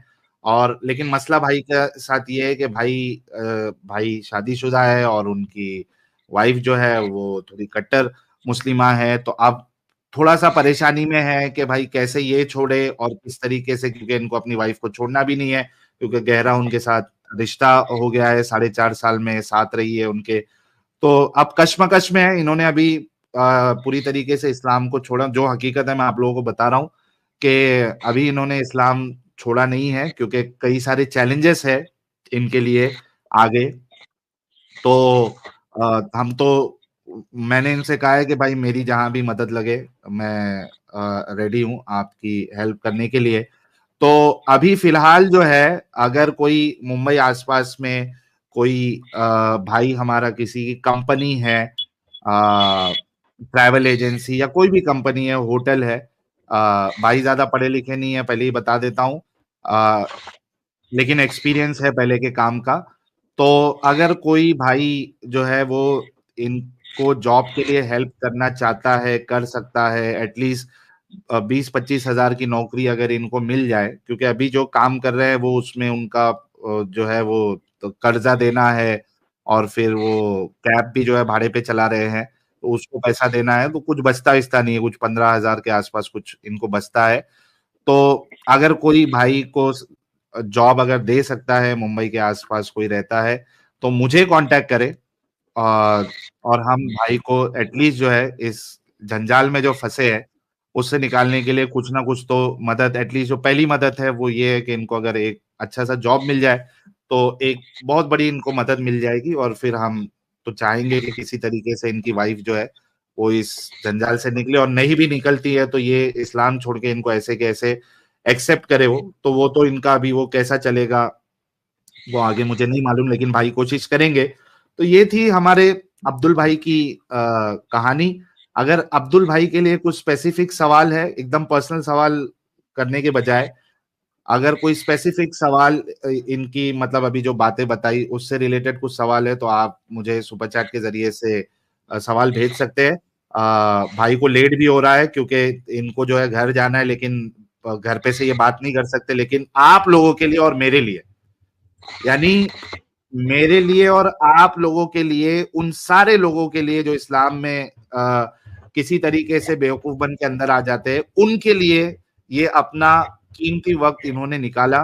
और लेकिन मसला भाई के साथ ये है कि भाई शादीशुदा है, और उनकी वाइफ जो है वो थोड़ी कट्टर मुस्लिमा है, तो अब थोड़ा सा परेशानी में है कि भाई कैसे ये छोड़े और किस तरीके से, क्योंकि इनको अपनी वाइफ को छोड़ना भी नहीं है, क्योंकि गहरा उनके साथ रिश्ता हो गया है, 4.5 साल में साथ रही है उनके। तो अब कश्मकश में है। इन्होंने अभी पूरी तरीके से इस्लाम को छोड़ा। जो हकीकत है मैं आप लोगों को बता रहा हूँ कि अभी इन्होंने इस्लाम छोड़ा नहीं है, क्योंकि कई सारे चैलेंजेस है इनके लिए आगे। तो हम तो मैंने इनसे कहा है कि भाई मेरी जहां भी मदद लगे मैं रेडी हूं आपकी हेल्प करने के लिए। तो अभी फिलहाल जो है, अगर कोई मुंबई आसपास में कोई भाई हमारा किसी की कंपनी है, ट्रैवल एजेंसी या कोई भी कंपनी है, होटल है, भाई ज्यादा पढ़े लिखे नहीं है, पहले ही बता देता हूँ, लेकिन एक्सपीरियंस है पहले के काम का। तो अगर कोई भाई जो है वो इनको जॉब के लिए हेल्प करना चाहता है, कर सकता है, एटलीस्ट 20-25 हजार की नौकरी अगर इनको मिल जाए, क्योंकि अभी जो काम कर रहे हैं वो उसमें उनका जो है वो तो कर्जा देना है, और फिर वो कैब भी जो है भाड़े पे चला रहे हैं, तो उसको पैसा देना है, तो कुछ बचता विचता नहीं है, कुछ 15 हजार के आसपास कुछ इनको बचता है। तो अगर कोई भाई को जॉब अगर दे सकता है, मुंबई के आसपास कोई रहता है, तो मुझे कांटेक्ट करे, और हम भाई को एटलीस्ट जो है इस जंजाल में जो फंसे हैं उससे निकालने के लिए कुछ ना कुछ तो मदद, एटलीस्ट जो पहली मदद है वो ये है कि इनको अगर एक अच्छा सा जॉब मिल जाए तो एक बहुत बड़ी इनको मदद मिल जाएगी। और फिर हम तो चाहेंगे कि किसी तरीके से इनकी वाइफ जो है वो इस जंजाल से निकले, और नहीं भी निकलती है तो ये इस्लाम छोड़ के इनको ऐसे के ऐसे एक्सेप्ट करे वो, तो वो तो इनका अभी वो कैसा चलेगा वो आगे मुझे नहीं मालूम, लेकिन भाई कोशिश करेंगे। तो ये थी हमारे अब्दुल भाई की कहानी। अगर अब्दुल भाई के लिए कुछ स्पेसिफिक सवाल है, एकदम पर्सनल सवाल करने के बजाय, अगर कोई स्पेसिफिक सवाल इनकी मतलब अभी जो बातें बताई उससे रिलेटेड कुछ सवाल है, तो आप मुझे सुपर चैट के जरिए से सवाल भेज सकते हैं। भाई को लेट भी हो रहा है क्योंकि इनको जो है घर जाना है, लेकिन घर पे से ये बात नहीं कर सकते, लेकिन आप लोगों के लिए और मेरे लिए, यानी मेरे लिए और आप लोगों के लिए, उन सारे लोगों के लिए जो इस्लाम में किसी तरीके से बेवकूफ बन के अंदर आ जाते हैं, उनके लिए ये अपना कीमती वक्त इन्होंने निकाला।